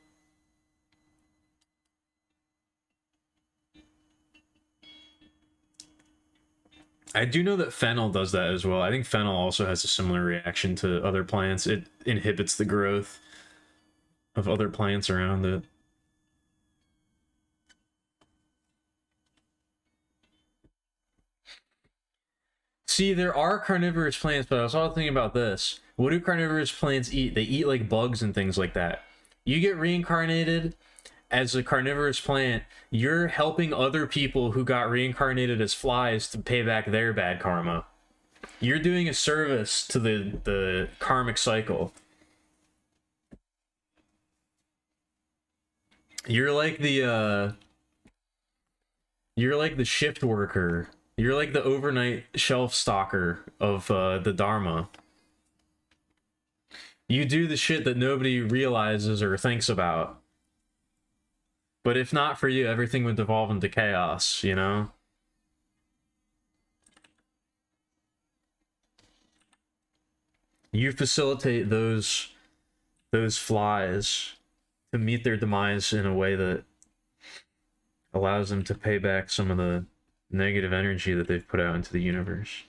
I do know that fennel does that as well. I think fennel also has a similar reaction to other plants. It inhibits the growth of other plants around it. See, there are carnivorous plants, but I was also thinking about this. What do carnivorous plants eat? They eat like bugs and things like that. You get reincarnated as a carnivorous plant, you're helping other people who got reincarnated as flies to pay back their bad karma. You're doing a service to the karmic cycle. You're like the shift worker. You're like the overnight shelf stalker of the Dharma. You do the shit that nobody realizes or thinks about. But if not for you, everything would devolve into chaos, you know? You facilitate those flies to meet their demise in a way that allows them to pay back some of the negative energy that they've put out into the universe.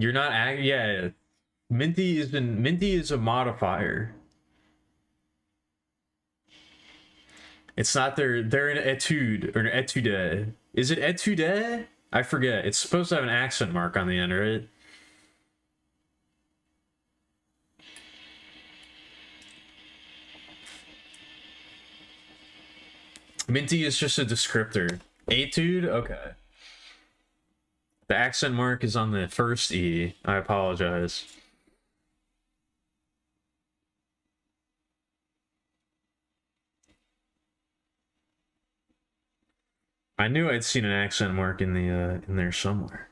You're not yeah. Minty is a modifier. It's not they're an etude or an etude. Is it etude? I forget. It's supposed to have an accent mark on the end, right? Minty is just a descriptor. Etude? Okay. The accent mark is on the first E. I apologize. I knew I'd seen an accent mark in the in there somewhere.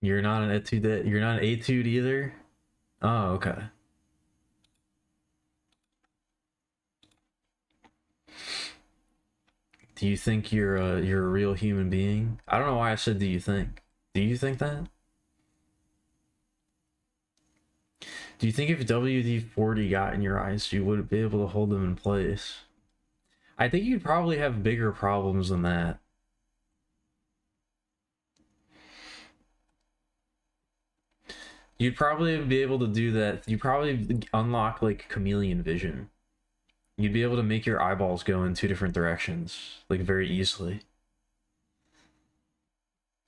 You're not an etude. You're not an etude either. Oh, okay. Do you think you're a real human being? I don't know why I said do you think. Do you think that? Do you think if WD-40 got in your eyes, you would be able to hold them in place? I think you'd probably have bigger problems than that. You'd probably be able to do that. You probably unlock like chameleon vision. You'd be able to make your eyeballs go in two different directions, like very easily.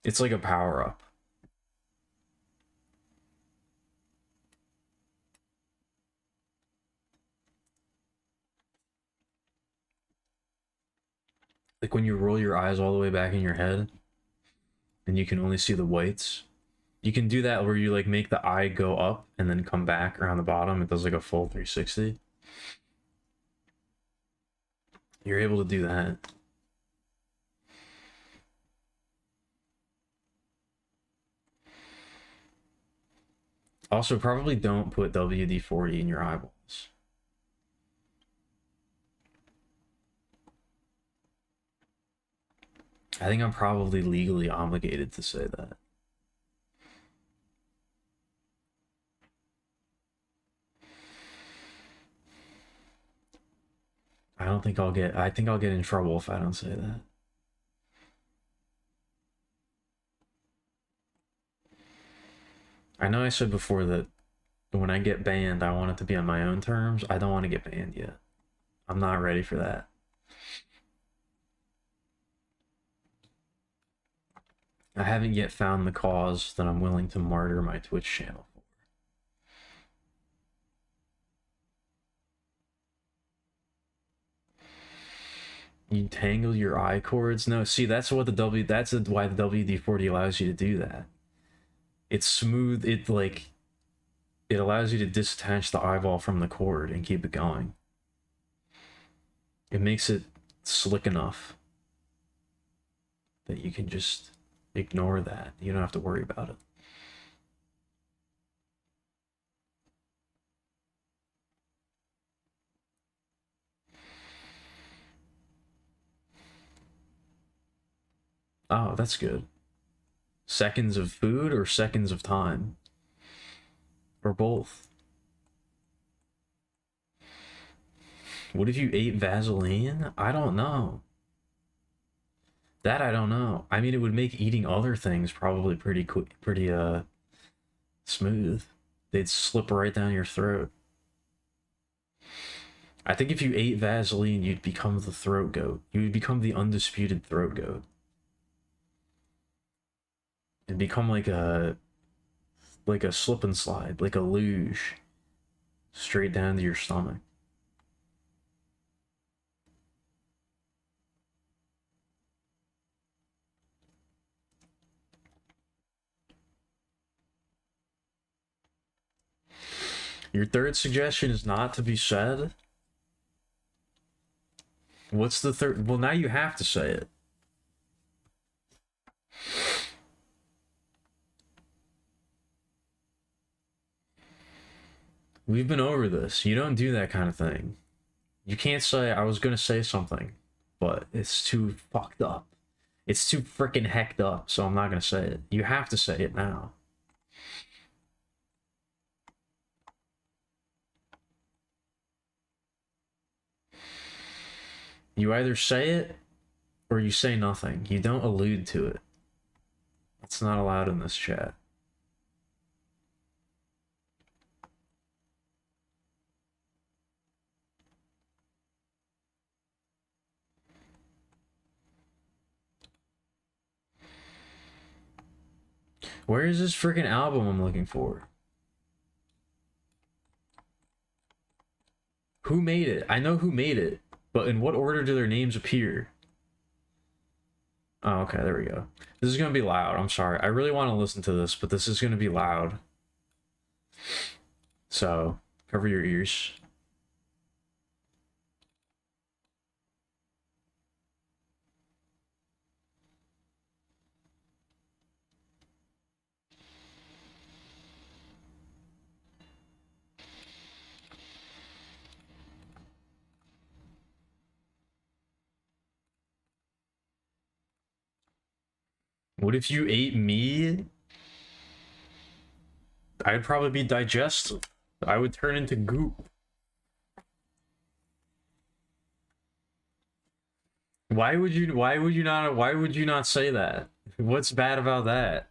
It's like a power up. Like when you roll your eyes all the way back in your head and you can only see the whites. You can do that where you like make the eye go up and then come back around the bottom. It does like a full 360. You're able to do that. Also, probably don't put WD-40 in your eyeballs. I think I'm probably legally obligated to say that. I think I'll get in trouble if I don't say that. I know I said before that when I get banned, I want it to be on my own terms. I don't want to get banned yet. I'm not ready for that. I haven't yet found the cause that I'm willing to martyr my Twitch channel for. You tangle your eye cords? No, see, that's why the WD-40 allows you to do that. It's smooth, it allows you to detach the eyeball from the cord and keep it going. It makes it slick enough that you can just ignore that. You don't have to worry about it. Oh, that's good. Seconds of food or seconds of time? Or both? What if you ate Vaseline? I don't know. That I don't know. I mean, it would make eating other things probably pretty quick, pretty smooth. They'd slip right down your throat. I think if you ate Vaseline, you'd become the throat goat. You would become the undisputed throat goat. And become like a slip and slide, like a luge, straight down to your stomach. Your third suggestion is not to be said. What's the third? Well, now you have to say it. We've been over this. You don't do that kind of thing. You can't say, I was gonna say something, but it's too fucked up. It's too freaking hecked up, so I'm not gonna say it. You have to say it now. You either say it or you say nothing. You don't allude to it. It's not allowed in this chat. Where is this freaking album I'm looking for? Who made it? I know who made it, but in what order do their names appear? Oh, okay, there we go. This is gonna be loud. I'm sorry. I really want to listen to this, but this is gonna be loud. So, cover your ears. What if you ate me? I'd probably be digestive. I would turn into goop. Why would you not say that? What's bad about that?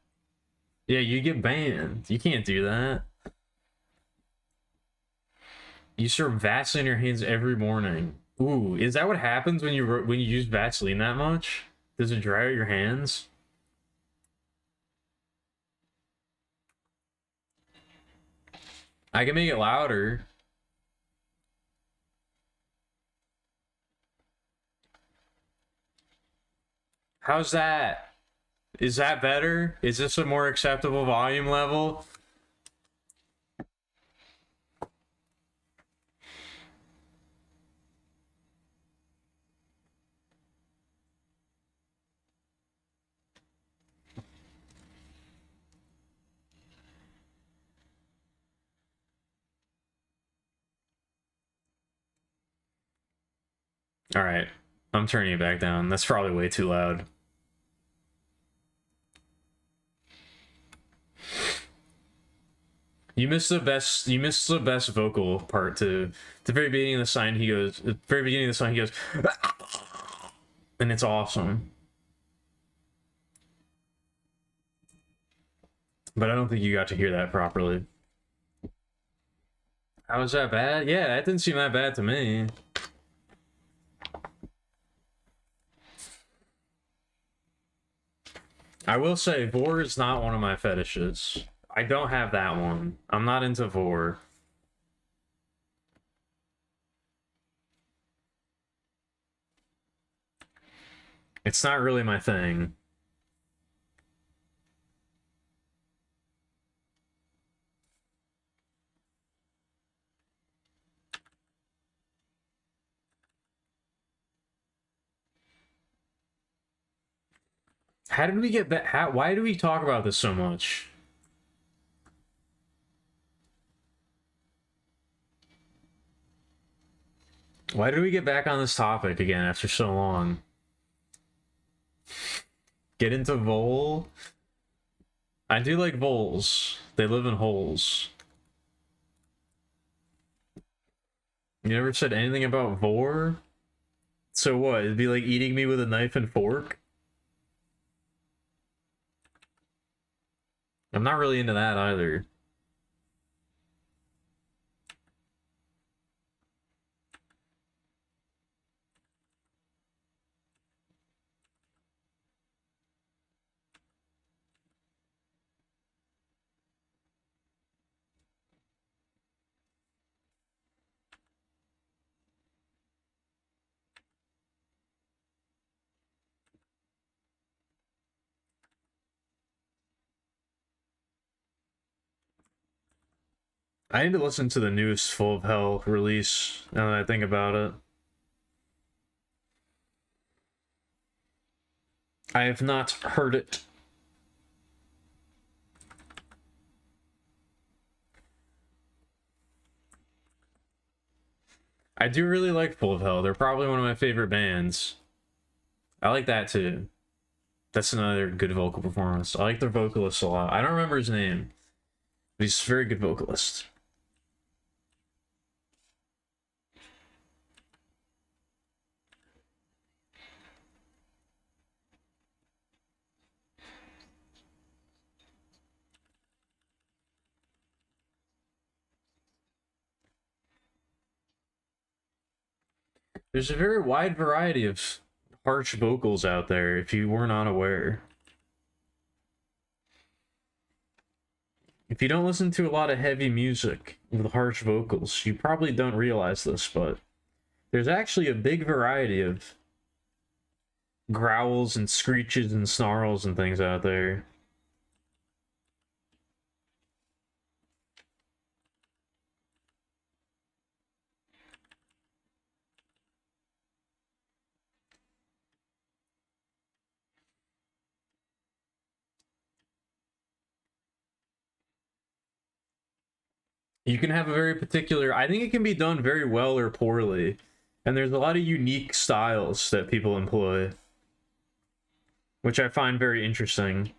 Yeah, you get banned. You can't do that. You serve Vaseline in your hands every morning. Ooh, is that what happens when you use Vaseline that much? Does it dry out your hands? I can make it louder. How's that? Is that better? Is this a more acceptable volume level? All right, I'm turning it back down. That's probably way too loud. You missed the best. You missed the best vocal part too. At the very beginning of the sign, he goes. At the very beginning of the song, he goes, and it's awesome. But I don't think you got to hear that properly. How was that bad? Yeah, that didn't seem that bad to me. I will say, Vor is not one of my fetishes. I don't have that one. I'm not into Vor. It's not really my thing. How did we get back? Why do we talk about this so much? Why did we get back on this topic again after so long? Get into Vol? I do like voles. They live in holes. You never said anything about Vor? So what? It'd be like eating me with a knife and fork? I'm not really into that either. I need to listen to the newest Full of Hell release now that I think about it. I have not heard it. I do really like Full of Hell. They're probably one of my favorite bands. I like that too. That's another good vocal performance. I like their vocalist a lot. I don't remember his name, but he's a very good vocalist. There's a very wide variety of harsh vocals out there if you were not aware. If you don't listen to a lot of heavy music with harsh vocals, you probably don't realize this, but there's actually a big variety of growls and screeches and snarls and things out there. You can have a very particular, I think it can be done very well or poorly. And there's a lot of unique styles that people employ, which I find very interesting.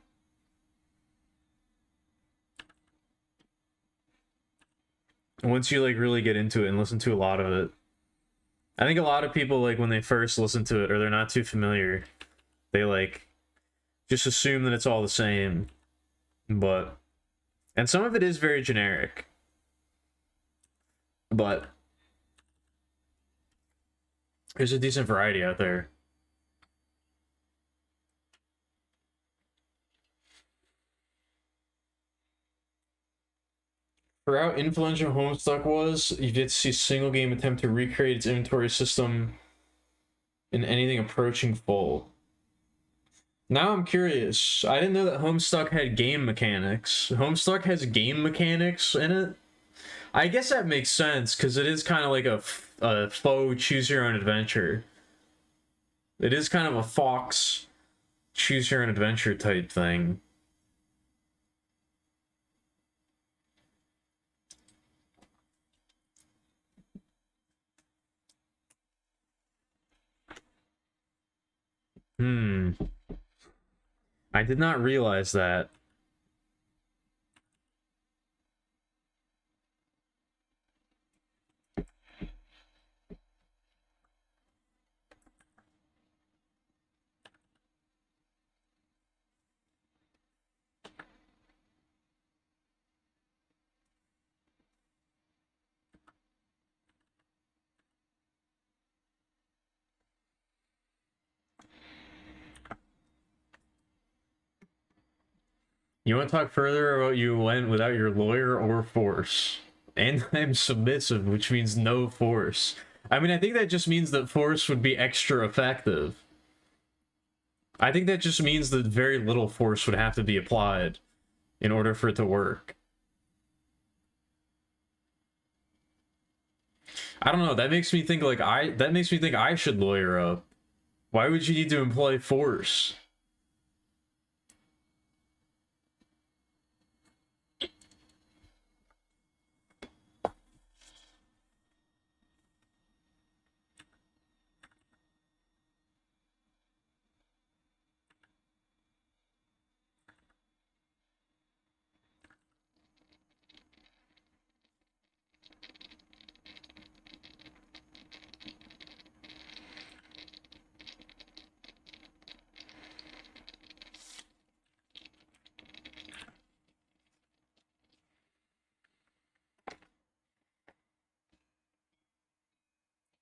Once you like really get into it and listen to a lot of it. I think a lot of people, like, when they first listen to it or they're not too familiar, they like just assume that it's all the same. But and some of it is very generic. But there's a decent variety out there. For how influential Homestuck was, you did see single game attempt to recreate its inventory system in anything approaching full. Now I'm curious. I didn't know that Homestuck had game mechanics. Homestuck has game mechanics in it? I guess that makes sense, because it is kind of like a faux choose your own adventure. It is kind of a Fox choose your own adventure type thing. Hmm. I did not realize that. You want to talk further about you went without your lawyer or force? And I'm submissive, which means no force. I mean, I think that just means that force would be extra effective. I think that just means that very little force would have to be applied in order for it to work. I don't know, that makes me think like that makes me think I should lawyer up. Why would you need to employ force?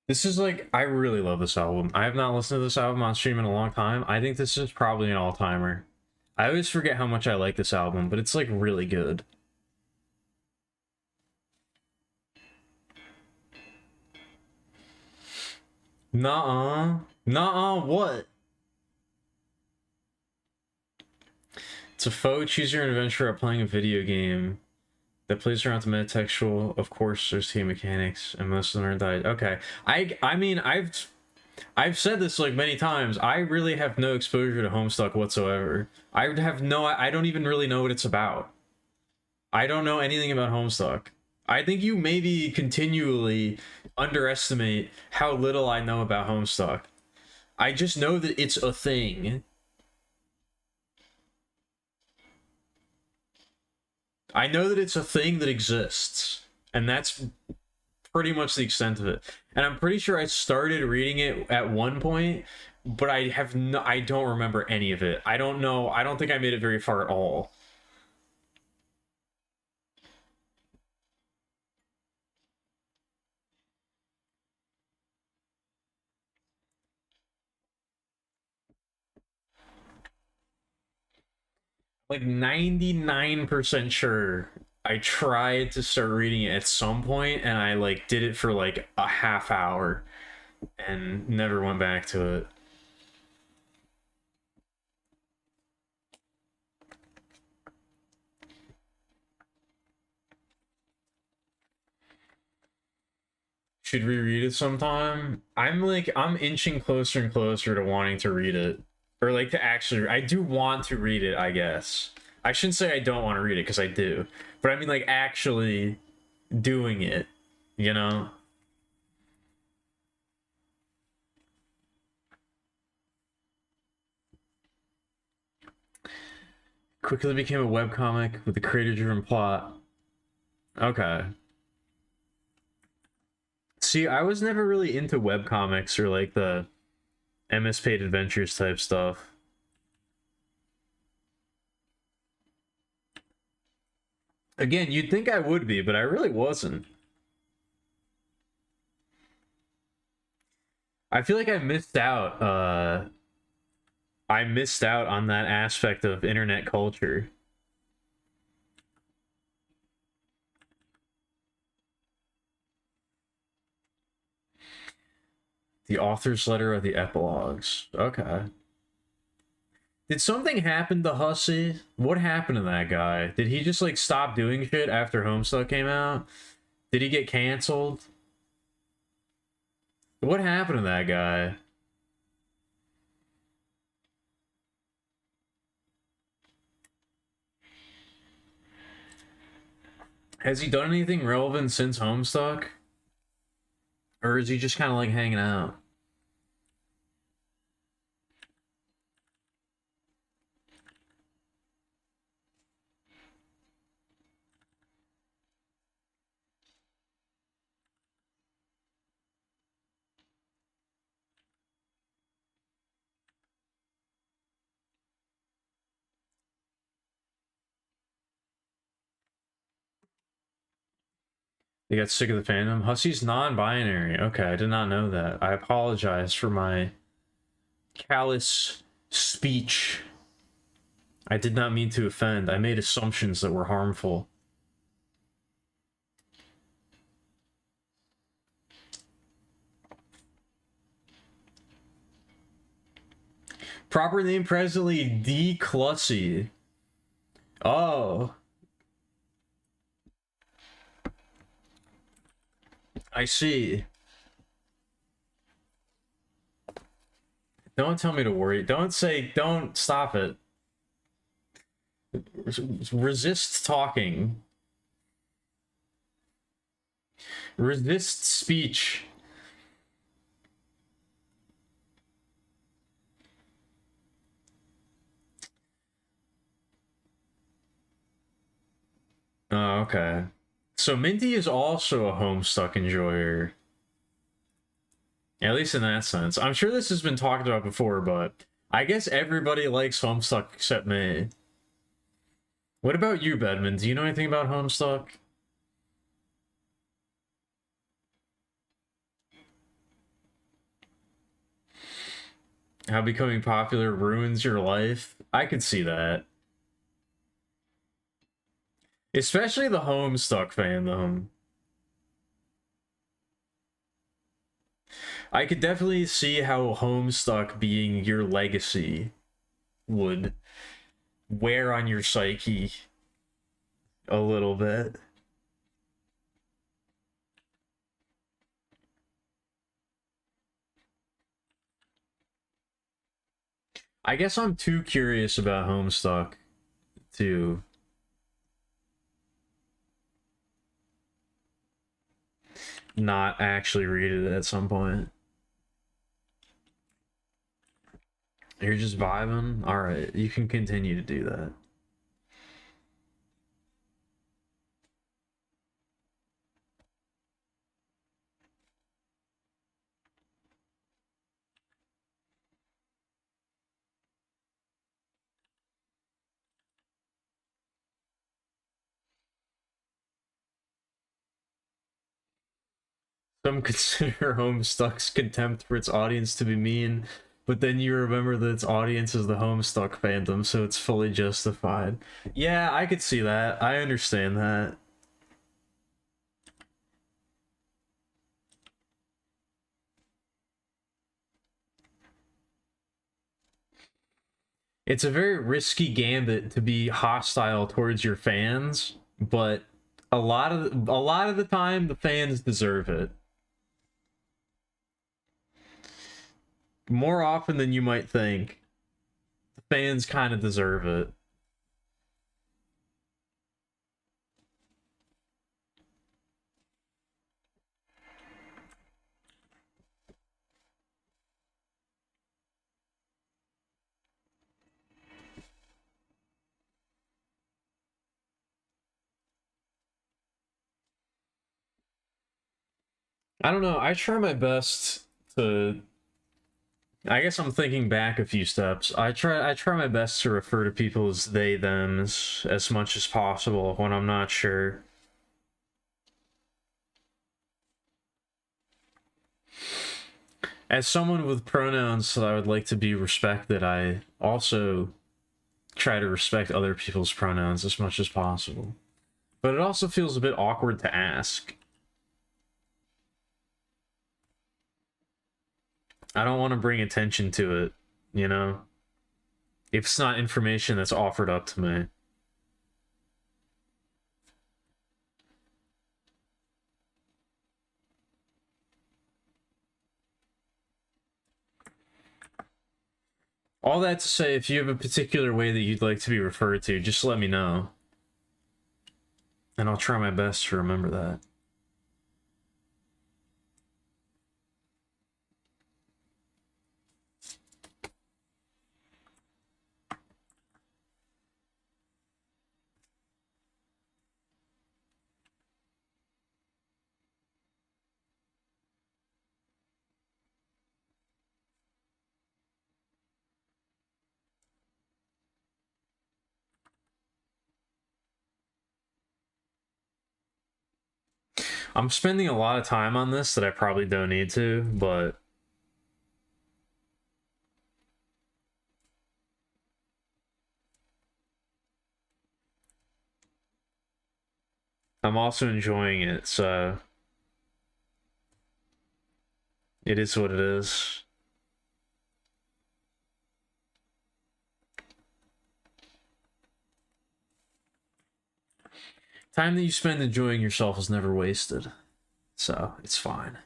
This is like, I really love this album. I have not listened to this album on stream in a long time. I think this is probably an all-timer. I always forget how much I like this album, but it's like really good. Nuh-uh. Nuh-uh, what? It's a faux choose your own adventure of playing a video game that plays around the metatextual. Of course, there's team mechanics, and most of them are died. Okay. I mean, I've said this like many times. I really have no exposure to Homestuck whatsoever. I would have no. I don't even really know what it's about. I don't know anything about Homestuck. I think you maybe continually underestimate how little I know about Homestuck. I just know that it's a thing. I know that it's a thing that exists, and that's pretty much the extent of it. And I'm pretty sure I started reading it at one point, but I don't remember any of it. I don't know. I don't think I made it very far at all. Like 99% sure I tried to start reading it at some point, and I like did it for like a half hour and never went back to it. Should reread it sometime. I'm inching closer and closer to wanting to read it. Or like to actually, I do want to read it, I guess. I shouldn't say I don't want to read it, because I do. But I mean like actually doing it, you know? Quickly became a webcomic with a creator-driven plot. Okay. See, I was never really into webcomics or like the MS Paid Adventures type stuff. Again, you'd think I would be, but I really wasn't. I feel like I missed out on that aspect of internet culture. The author's letter of the epilogues. Okay. Did something happen to Hussey? What happened to that guy? Did he just like stop doing shit after Homestuck came out? Did he get canceled? What happened to that guy? Has he done anything relevant since Homestuck? Or is he just kind of like hanging out? They got sick of the fandom. Hussey's non-binary. Okay, I did not know that. I apologize for my callous speech. I did not mean to offend. I made assumptions that were harmful. Proper name presently D. Clussy. Oh. I see. Don't tell me to worry. Don't stop it. Resist talking. Resist speech. Oh, okay. So Minty is also a Homestuck enjoyer. At least in that sense. I'm sure this has been talked about before, but I guess everybody likes Homestuck except me. What about you, Bedman? Do you know anything about Homestuck? How becoming popular ruins your life? I could see that. Especially the Homestuck fandom. I could definitely see how Homestuck being your legacy would wear on your psyche a little bit. I guess I'm too curious about Homestuck to not actually read it at some point. You're just vibing? Alright, you can continue to do that. Some consider Homestuck's contempt for its audience to be mean, but then you remember that its audience is the Homestuck fandom, so it's fully justified. Yeah, I could see that. I understand that. It's a very risky gambit to be hostile towards your fans, but a lot of the time the fans deserve it. More often than you might think, the fans kind of deserve it. I don't know. I try my best to. I guess I'm thinking back a few steps. I try my best to refer to people as they thems as much as possible when I'm not sure. As someone with pronouns that I would like to be respected, I also try to respect other people's pronouns as much as possible. But it also feels a bit awkward to ask. I don't want to bring attention to it, you know? if it's not information that's offered up to me. All that to say, if you have a particular way that you'd like to be referred to, just let me know. And I'll try my best to remember that. I'm spending a lot of time on this that I probably don't need to, but I'm also enjoying it, so it is what it is. Time that you spend enjoying yourself is never wasted, so it's fine.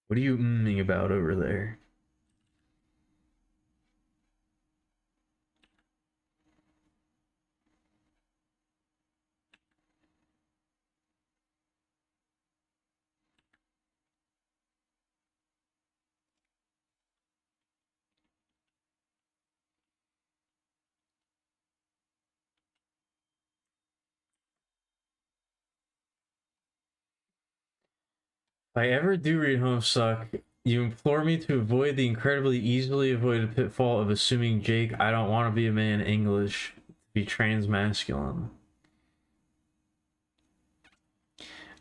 What are you mmming about over there? If I ever do read Homestuck, you implore me to avoid the incredibly easily avoided pitfall of assuming Jake, I don't want to be a man English, to be transmasculine.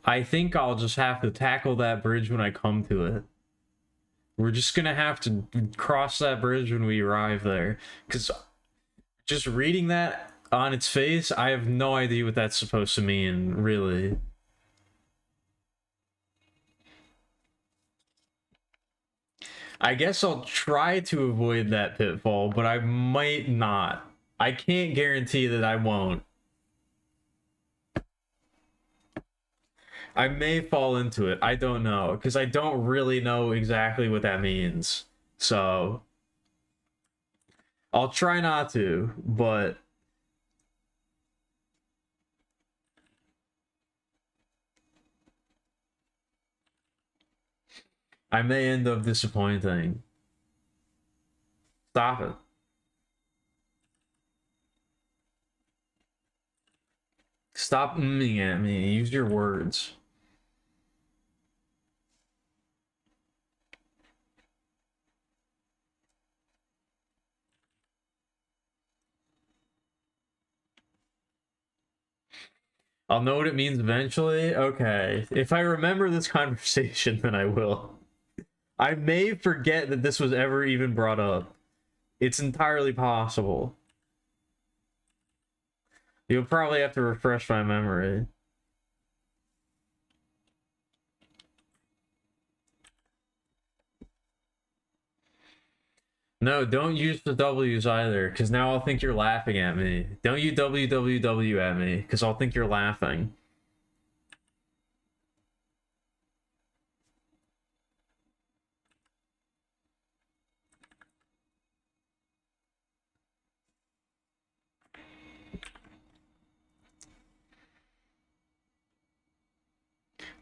I think I'll just have to tackle that bridge when I come to it. We're just gonna have to cross that bridge when we arrive there. Because just reading that on its face, I have no idea what that's supposed to mean, really. I guess I'll try to avoid that pitfall, but I might not. I can't guarantee that I won't. I may fall into it. I don't know, because I don't really know exactly what that means. So I'll try not to, but I may end up disappointing. Stop it. Stop mmming at me. Use your words. I'll know what it means eventually. Okay. If I remember this conversation, then I will. I may forget that this was ever even brought up. It's entirely possible. You'll probably have to refresh my memory. No, don't use the W's either, because now I'll think you're laughing at me. Don't you WWW at me, because I'll think you're laughing.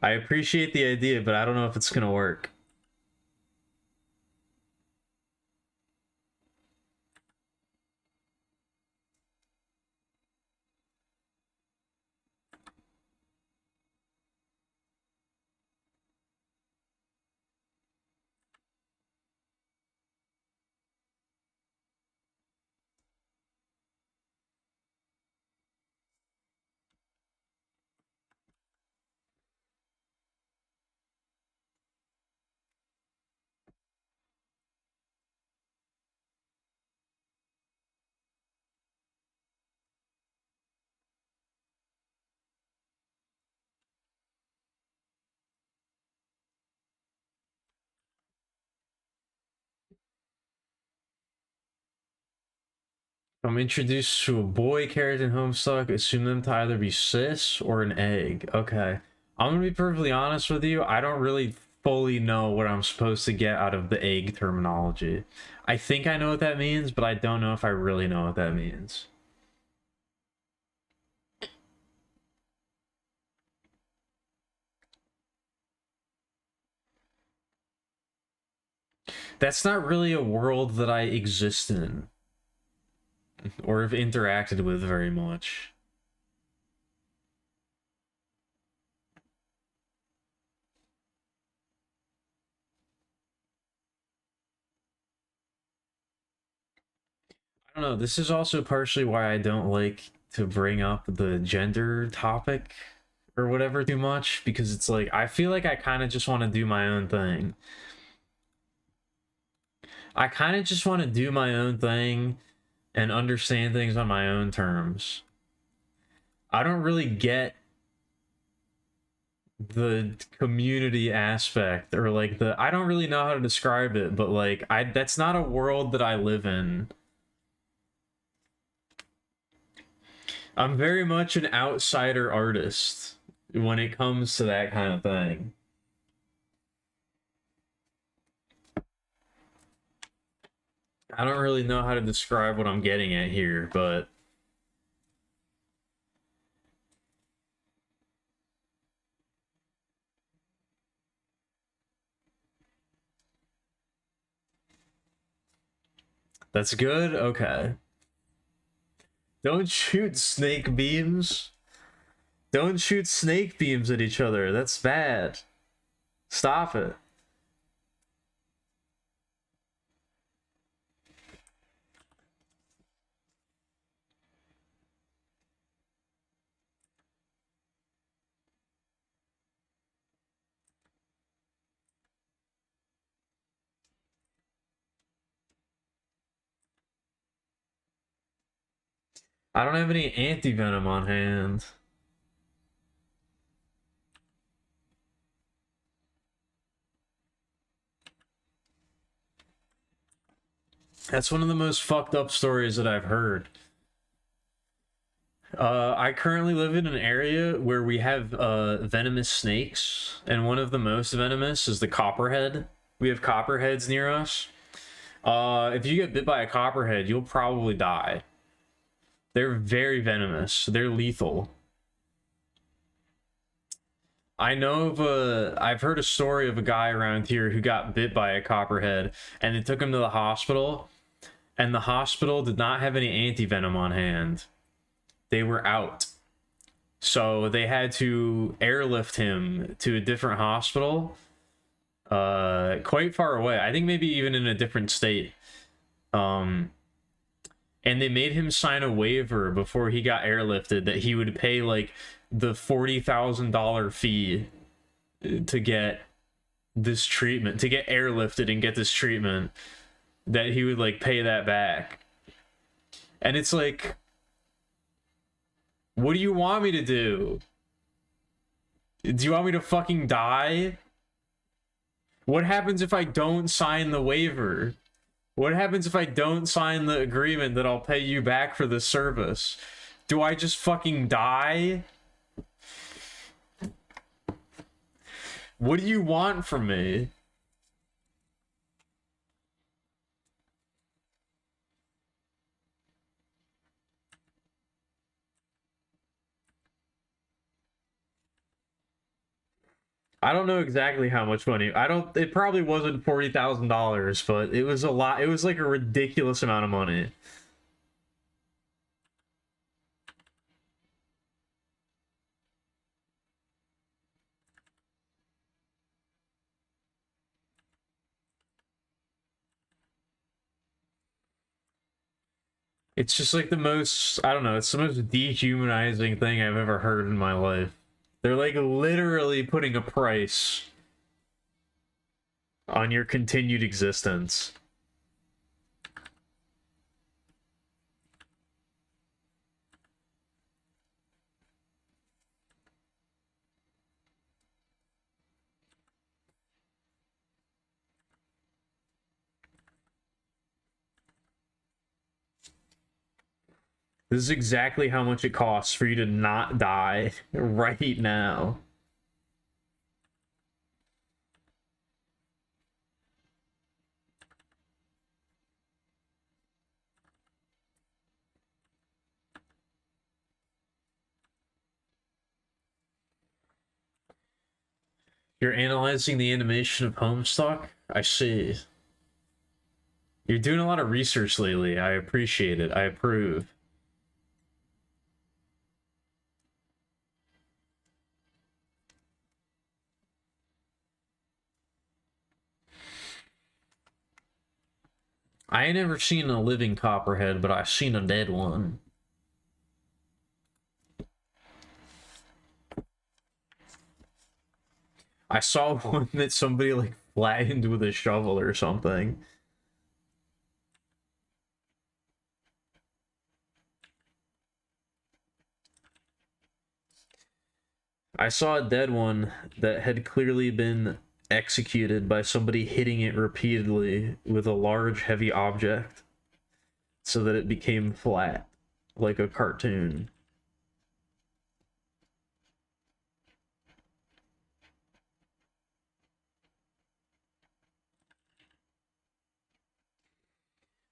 I appreciate the idea, but I don't know if it's gonna work. I'm introduced to a boy character in Homestuck, assume them to either be cis or an egg. Okay. I'm gonna be perfectly honest with you, I don't really fully know what I'm supposed to get out of the egg terminology. I think I know what that means, but I don't know if I really know what that means. That's not really a world that I exist in or have interacted with very much. I don't know. This is also partially why I don't like to bring up the gender topic or whatever too much, because it's like I feel like I kind of just want to do my own thing. I kind of just want to do my own thing and understand things on my own terms. I don't really get the community aspect, or like the I don't really know how to describe it, but like I that's not a world that I live in. I'm very much an outsider artist when it comes to that kind of thing. I don't really know how to describe what I'm getting at here, but that's good. Okay. Don't shoot snake beams. Don't shoot snake beams at each other. That's bad. Stop it. I don't have any anti-venom on hand. That's one of the most fucked up stories that I've heard. I currently live in an area where we have venomous snakes, and one of the most venomous is the copperhead. We have copperheads near us. If you get bit by a copperhead, you'll probably die. They're very venomous. They're lethal. I've heard a story of a guy around here who got bit by a copperhead, and they took him to the hospital, and the hospital did not have any anti-venom on hand. They were out. So they had to airlift him to a different hospital, quite far away. I think maybe even in a different state. And they made him sign a waiver before he got airlifted that he would pay like the $40,000 fee to get this treatment, to get airlifted and get this treatment, that he would like pay that back. And it's like, what do you want me to do? Do you want me to fucking die? What happens if I don't sign the waiver? What happens if I don't sign the agreement that I'll pay you back for this service? Do I just fucking die? What do you want from me? I don't know exactly how much money. I don't. It probably wasn't $40,000, but it was a lot. It was like a ridiculous amount of money. It's just like the most. I don't know. It's the most dehumanizing thing I've ever heard in my life. They're like literally putting a price on your continued existence. This is exactly how much it costs for you to not die right now. You're analyzing the animation of Homestuck? I see. You're doing a lot of research lately. I appreciate it. I approve. I ain't never seen a living copperhead, but I've seen a dead one. I saw one that somebody like flattened with a shovel or something. I saw a dead one that had clearly been executed by somebody hitting it repeatedly with a large, heavy object so that it became flat, like a cartoon.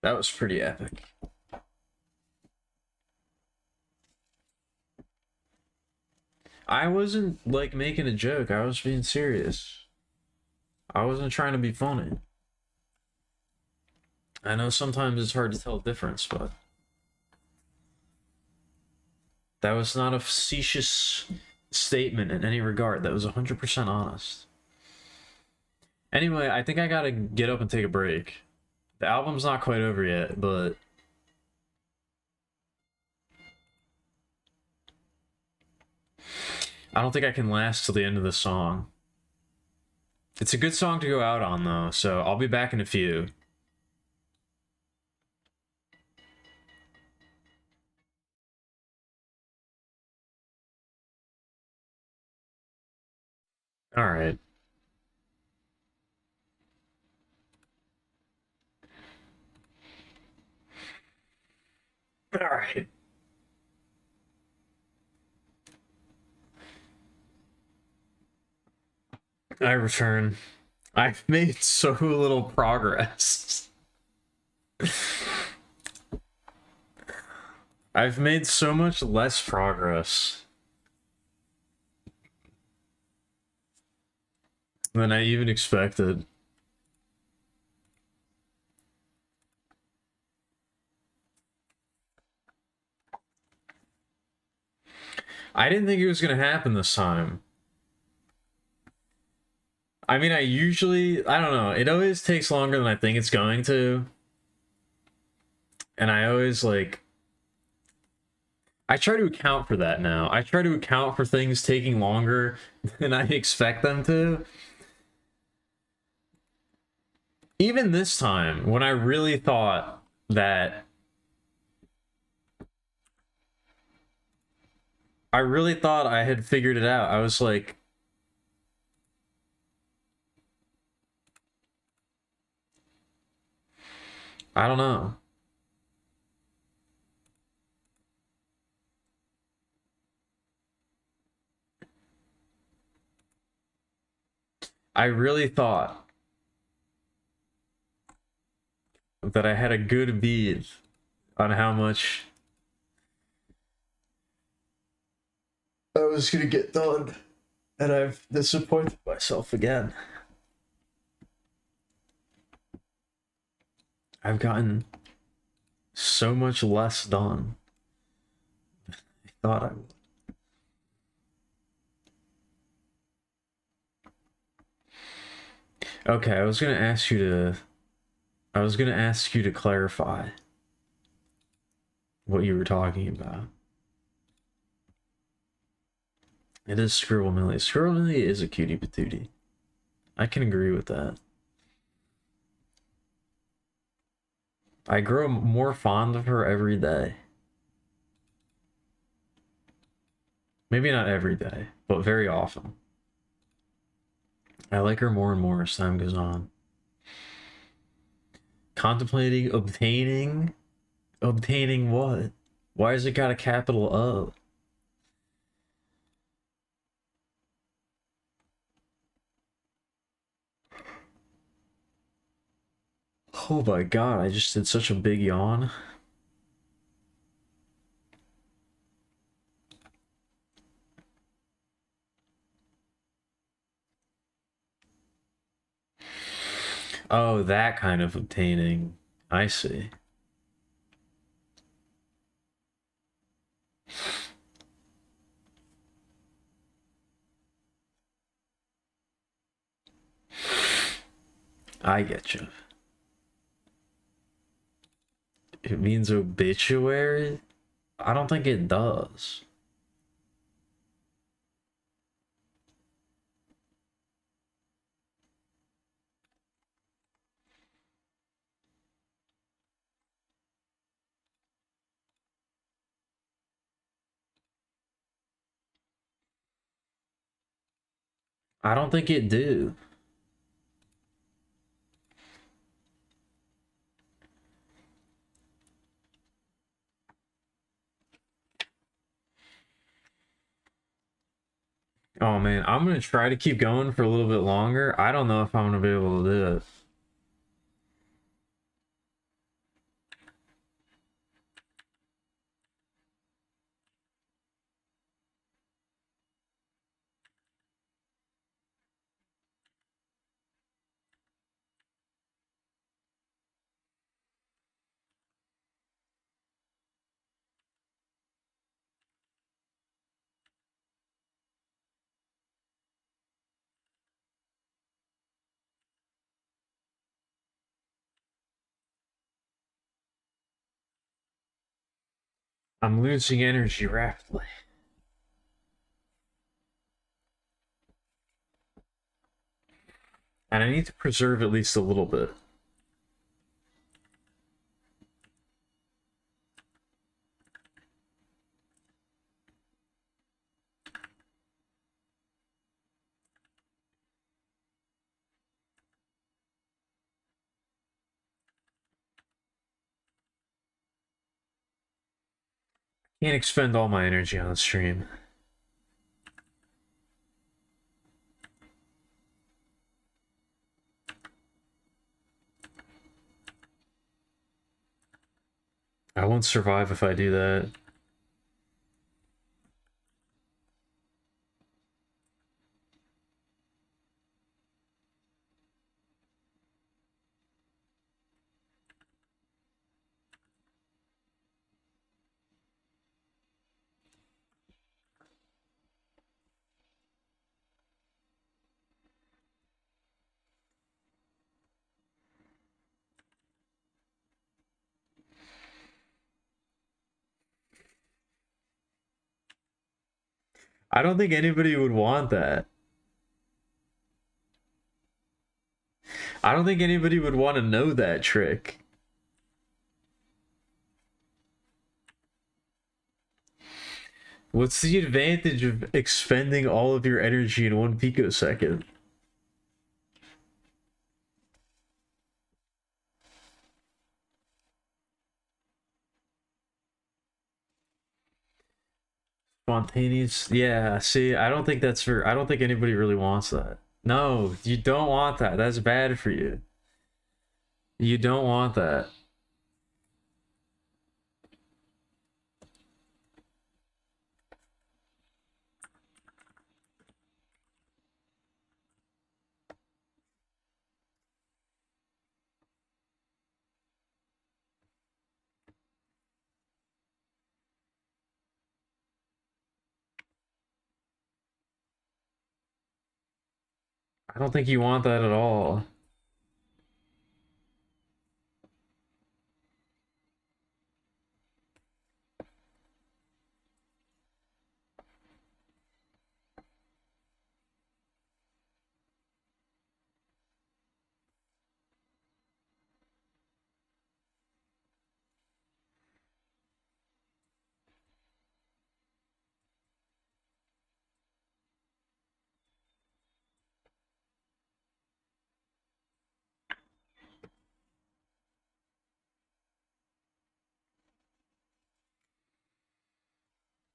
That was pretty epic. I wasn't like making a joke, I was being serious. I wasn't trying to be funny. I know sometimes it's hard to tell the difference, but that was not a facetious statement in any regard. That was 100% honest. Anyway, I think I gotta get up and take a break. The album's not quite over yet, but I don't think I can last till the end of the song. It's a good song to go out on, though, so I'll be back in a few. Alright. Alright. I return. I've made so little progress. I've made so much less progress than I even expected. I didn't think it was gonna happen this time. I mean, I don't know, it always takes longer than I think it's going to. And I always, like, I try to account for that now. I try to account for things taking longer than I expect them to. Even this time, when I really thought that... I really thought I had figured it out. I was like... I don't know. I really thought that I had a good bead on how much I was gonna get done, and I've disappointed myself again. I've gotten so much less done than I thought I would. Okay, I was gonna ask you to clarify what you were talking about. It is Squirrel Millie. Squirrel Millie is a cutie patootie. I can agree with that. I grow more fond of her every day. Maybe not every day, but very often. I like her more and more as time goes on. Contemplating obtaining what? Why has it got a capital O? Oh my god, I just did such a big yawn. Oh, that kind of obtaining. I see. I get you. It means obituary? I don't think it does. I don't think it do. Oh man, I'm gonna try to keep going for a little bit longer. I don't know if I'm gonna be able to do it. I'm losing energy rapidly. And I need to preserve at least a little bit. Can't expend all my energy on the stream. I won't survive if I do that. I don't think anybody would want that. I don't think anybody would want to know that trick. What's the advantage of expending all of your energy in 1 picosecond? Spontaneous. Yeah, see, I don't think that's for. I don't think anybody really wants that. No, you don't want that. That's bad for you. You don't want that. I don't think you want that at all.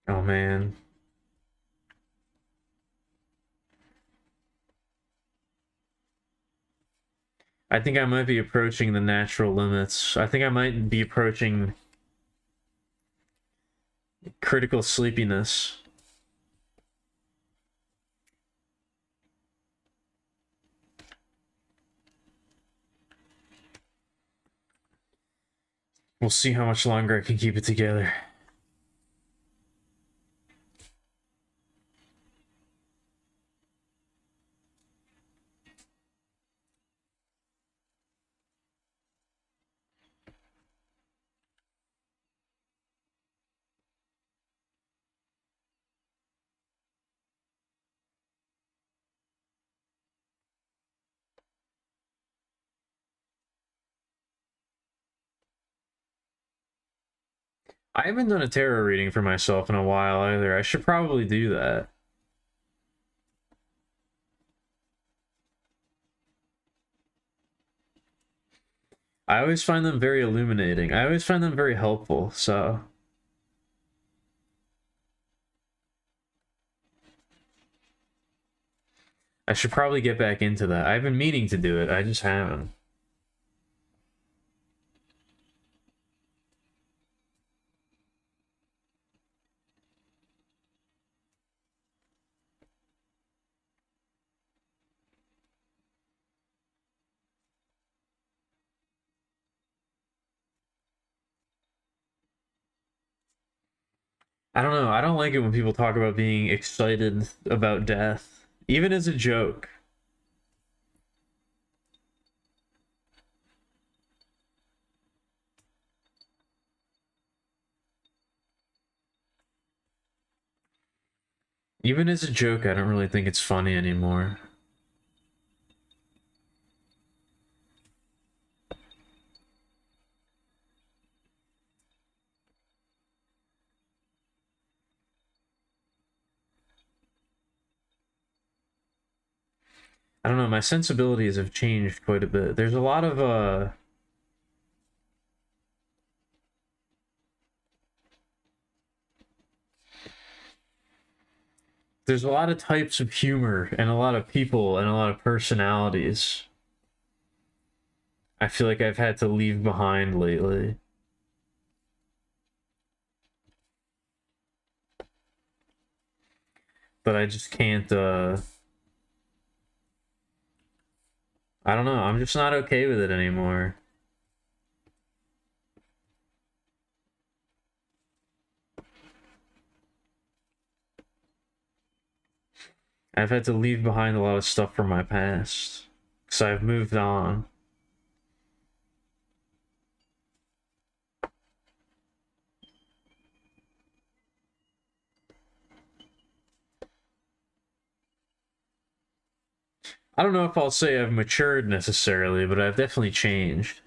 Oh man. I think I might be approaching the natural limits. I think I might be approaching critical sleepiness. We'll see how much longer I can keep it together. I haven't done a tarot reading for myself in a while either. I should probably do that. I always find them very illuminating. I always find them very helpful, so... I should probably get back into that. I've been meaning to do it, I just haven't. I don't know, I don't like it when people talk about being excited about death, even as a joke. Even as a joke, I don't really think it's funny anymore. I don't know, my sensibilities have changed quite a bit. There's a lot of, there's a lot of types of humor and a lot of people and a lot of personalities I feel like I've had to leave behind lately. But I just can't, I don't know, I'm just not okay with it anymore. I've had to leave behind a lot of stuff from my past. Because I've moved on. I don't know if I'll say I've matured necessarily, but I've definitely changed.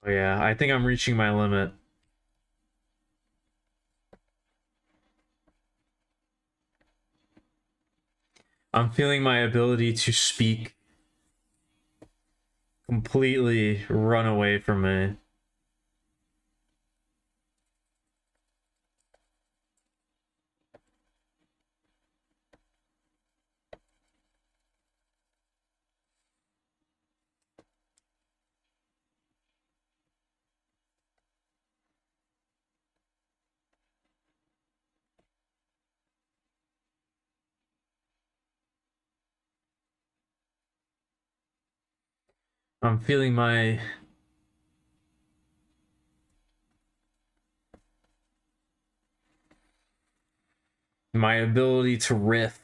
Oh yeah, I think I'm reaching my limit. I'm feeling my ability to speak completely run away from me. I'm feeling my ability to riff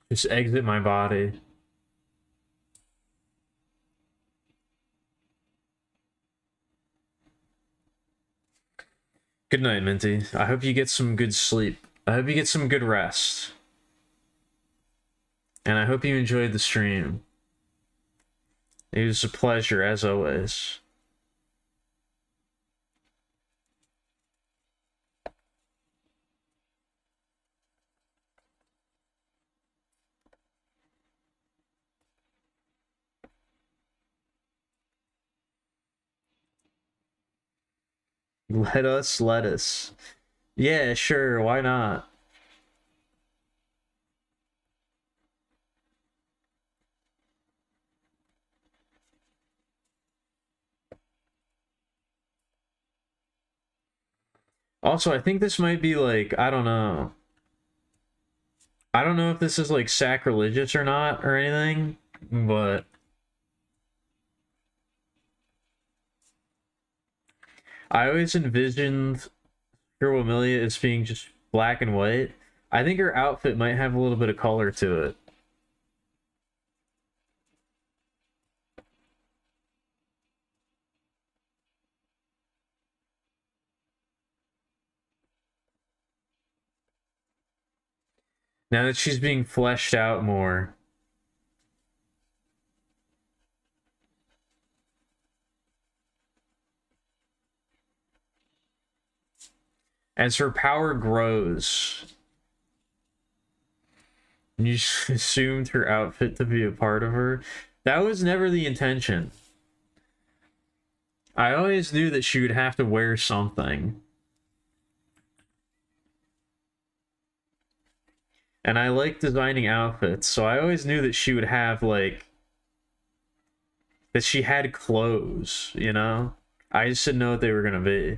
just exit my body. Good night, Minty. I hope you get some good sleep. I hope you get some good rest. And I hope you enjoyed the stream. It was a pleasure, as always. Let us. Yeah, sure, why not? Also, I think this might be like, I don't know. I don't know if this is like sacrilegious or not or anything, but I always envisioned Hero Amelia as being just black and white. I think her outfit might have a little bit of color to it. Now that she's being fleshed out more. As her power grows, you assumed her outfit to be a part of her. That was never the intention. I always knew that she would have to wear something. And I like designing outfits, so I always knew that she would have, like, that she had clothes, you know? I just didn't know what they were gonna be.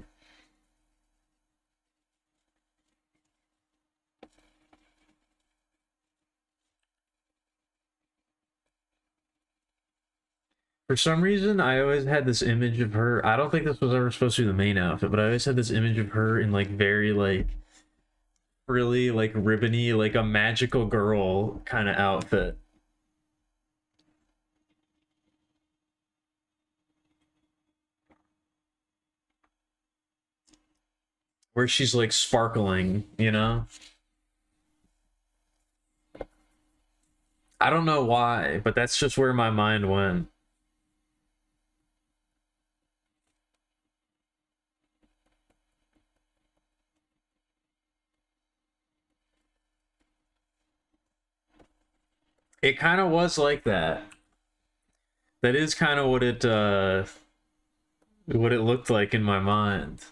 For some reason, I always had this image of her. I don't think this was ever supposed to be the main outfit, but I always had this image of her in, like, very, like, really, like, ribbony, like a magical girl kind of outfit. Where she's, like, sparkling, you know? I don't know why, but that's just where my mind went. It kind of was like that. That is kind of what it looked like in my mind.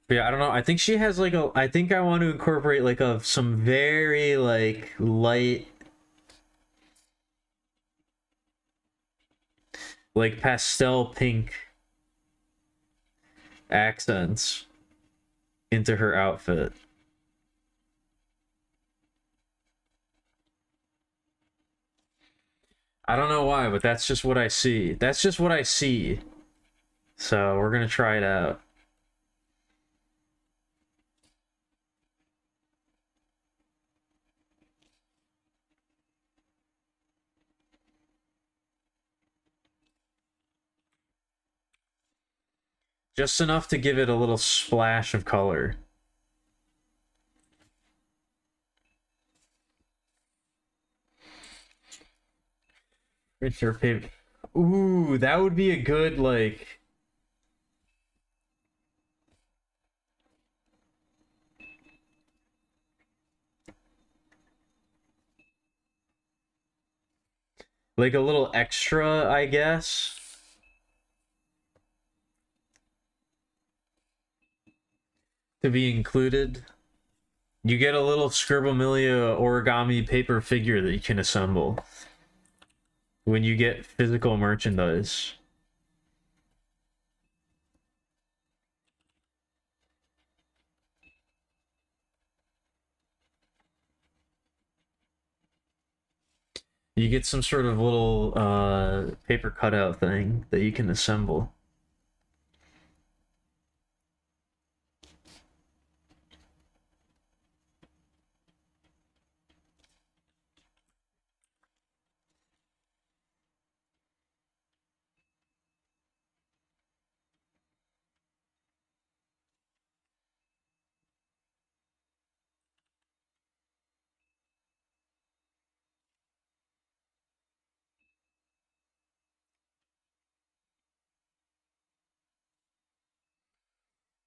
But yeah, I don't know. I think she has like a. I think I want to incorporate like some very like light, like pastel pink accents into her outfit. I don't know why, but that's just what I see. That's just what I see. So we're gonna try it out. Just enough to give it a little splash of color. What's your favorite? Ooh, that would be a good like. Like a little extra, I guess. To be included. You get a little Scribamilia origami paper figure that you can assemble when you get physical merchandise. You get some sort of little paper cutout thing that you can assemble.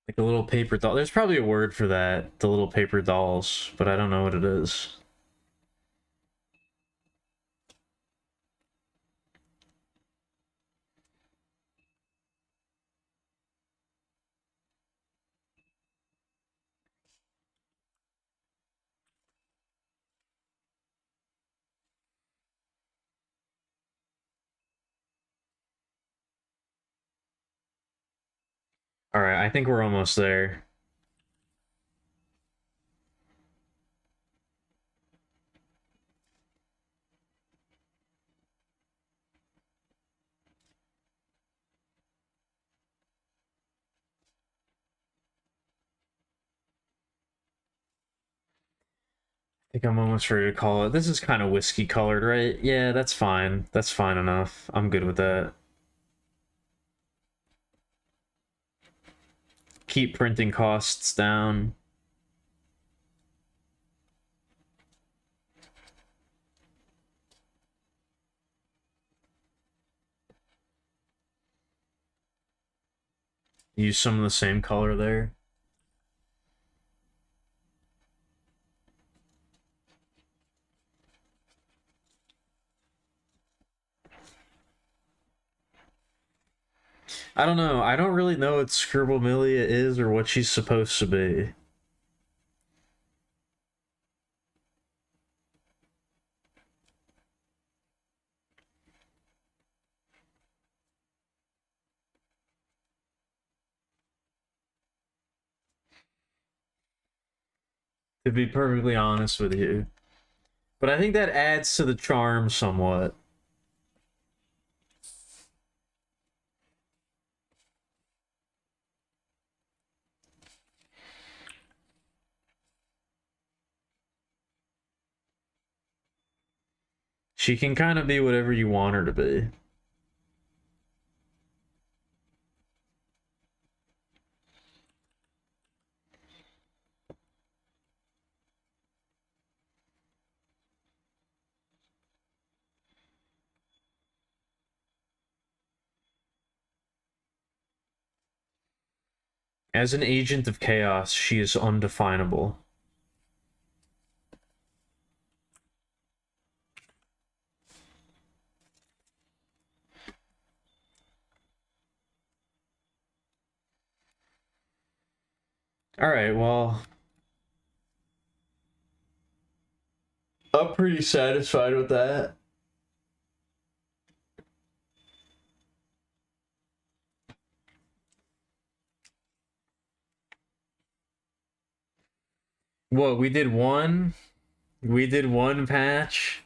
Like a little paper doll. There's probably a word for that, the little paper dolls, but I don't know what it is. All right, I think we're almost there. I think I'm almost ready to call it. This is kind of whiskey colored, right? Yeah, that's fine. That's fine enough. I'm good with that. Keep printing costs down. Use some of the same color there. I don't know. I don't really know what Scribblemelia is or what she's supposed to be. To be perfectly honest with you. But I think that adds to the charm somewhat. She can kind of be whatever you want her to be. As an agent of chaos, she is undefinable. Alright, well, I'm pretty satisfied with that. What, we did one? We did one patch?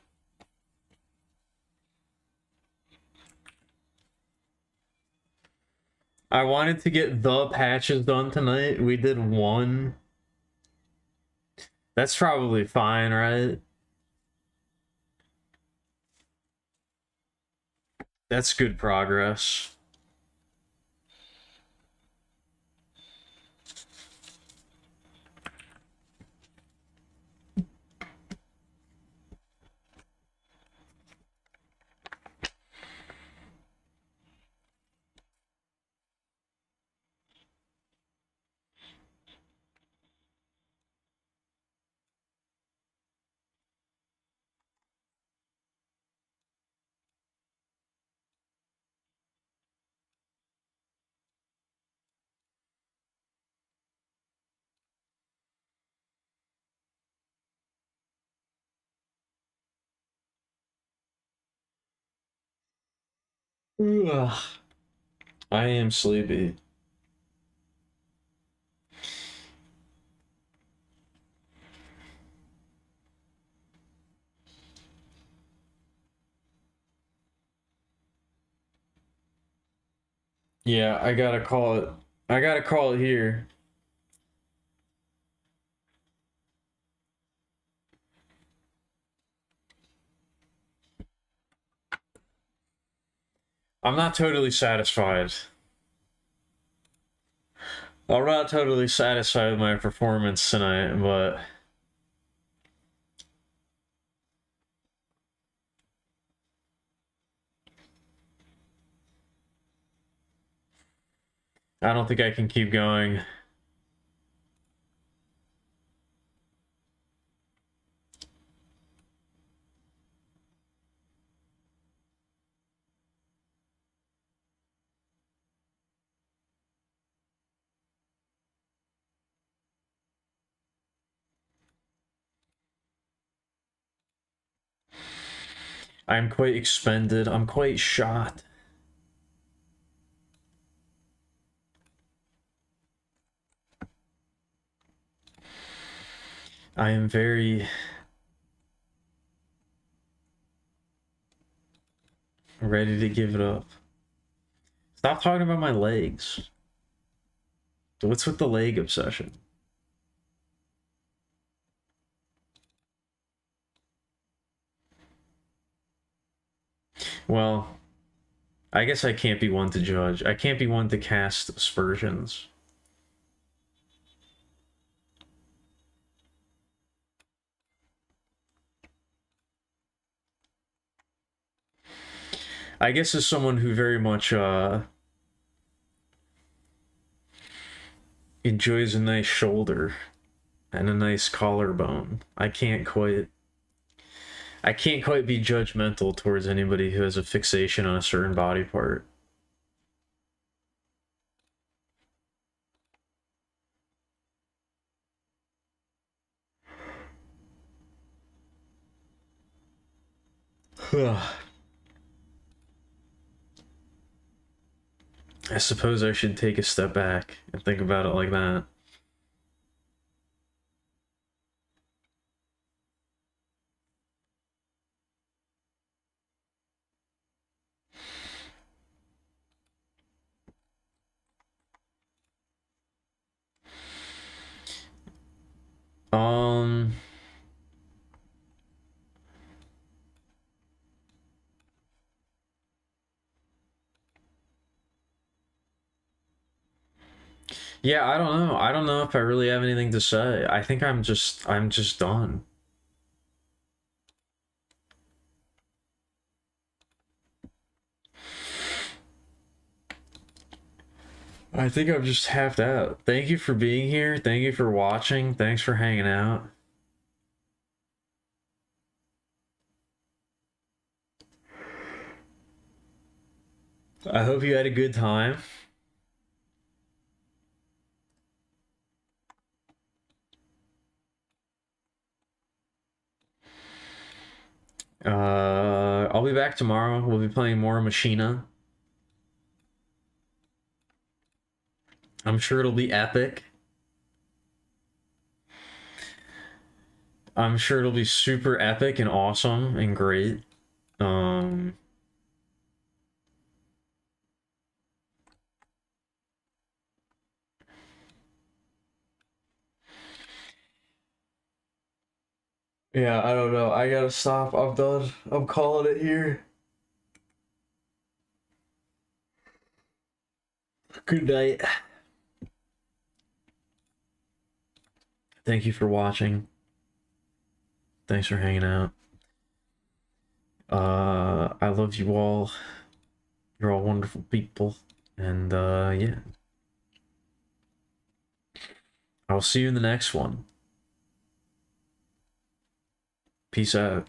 I wanted to get the patches done tonight. We did one. That's probably fine, right? That's good progress. Ugh. I am sleepy. Yeah, I gotta call it. I gotta call it here. I'm not totally satisfied. I'm not totally satisfied with my performance tonight, but I don't think I can keep going. I'm quite expended. I'm quite shot. I am very ready to give it up. Stop talking about my legs. What's with the leg obsession? Well, I guess I can't be one to judge. I can't be one to cast aspersions. I guess as someone who very much enjoys a nice shoulder and a nice collarbone, I can't quite be judgmental towards anybody who has a fixation on a certain body part. I suppose I should take a step back and think about it like that. Um, yeah, I don't know. I don't know if I really have anything to say. I think I'm just done. I think I'm just halved out. Thank you for being here. Thank you for watching. Thanks for hanging out. I hope you had a good time. I'll be back tomorrow. We'll be playing more Machina. I'm sure it'll be epic. I'm sure it'll be super epic and awesome and great. Um, yeah, I don't know. I gotta stop. I'm done. I'm calling it here. Good night. Thank you for watching. Thanks for hanging out. I love you all. You're all wonderful people. And yeah. I'll see you in the next one. Peace out.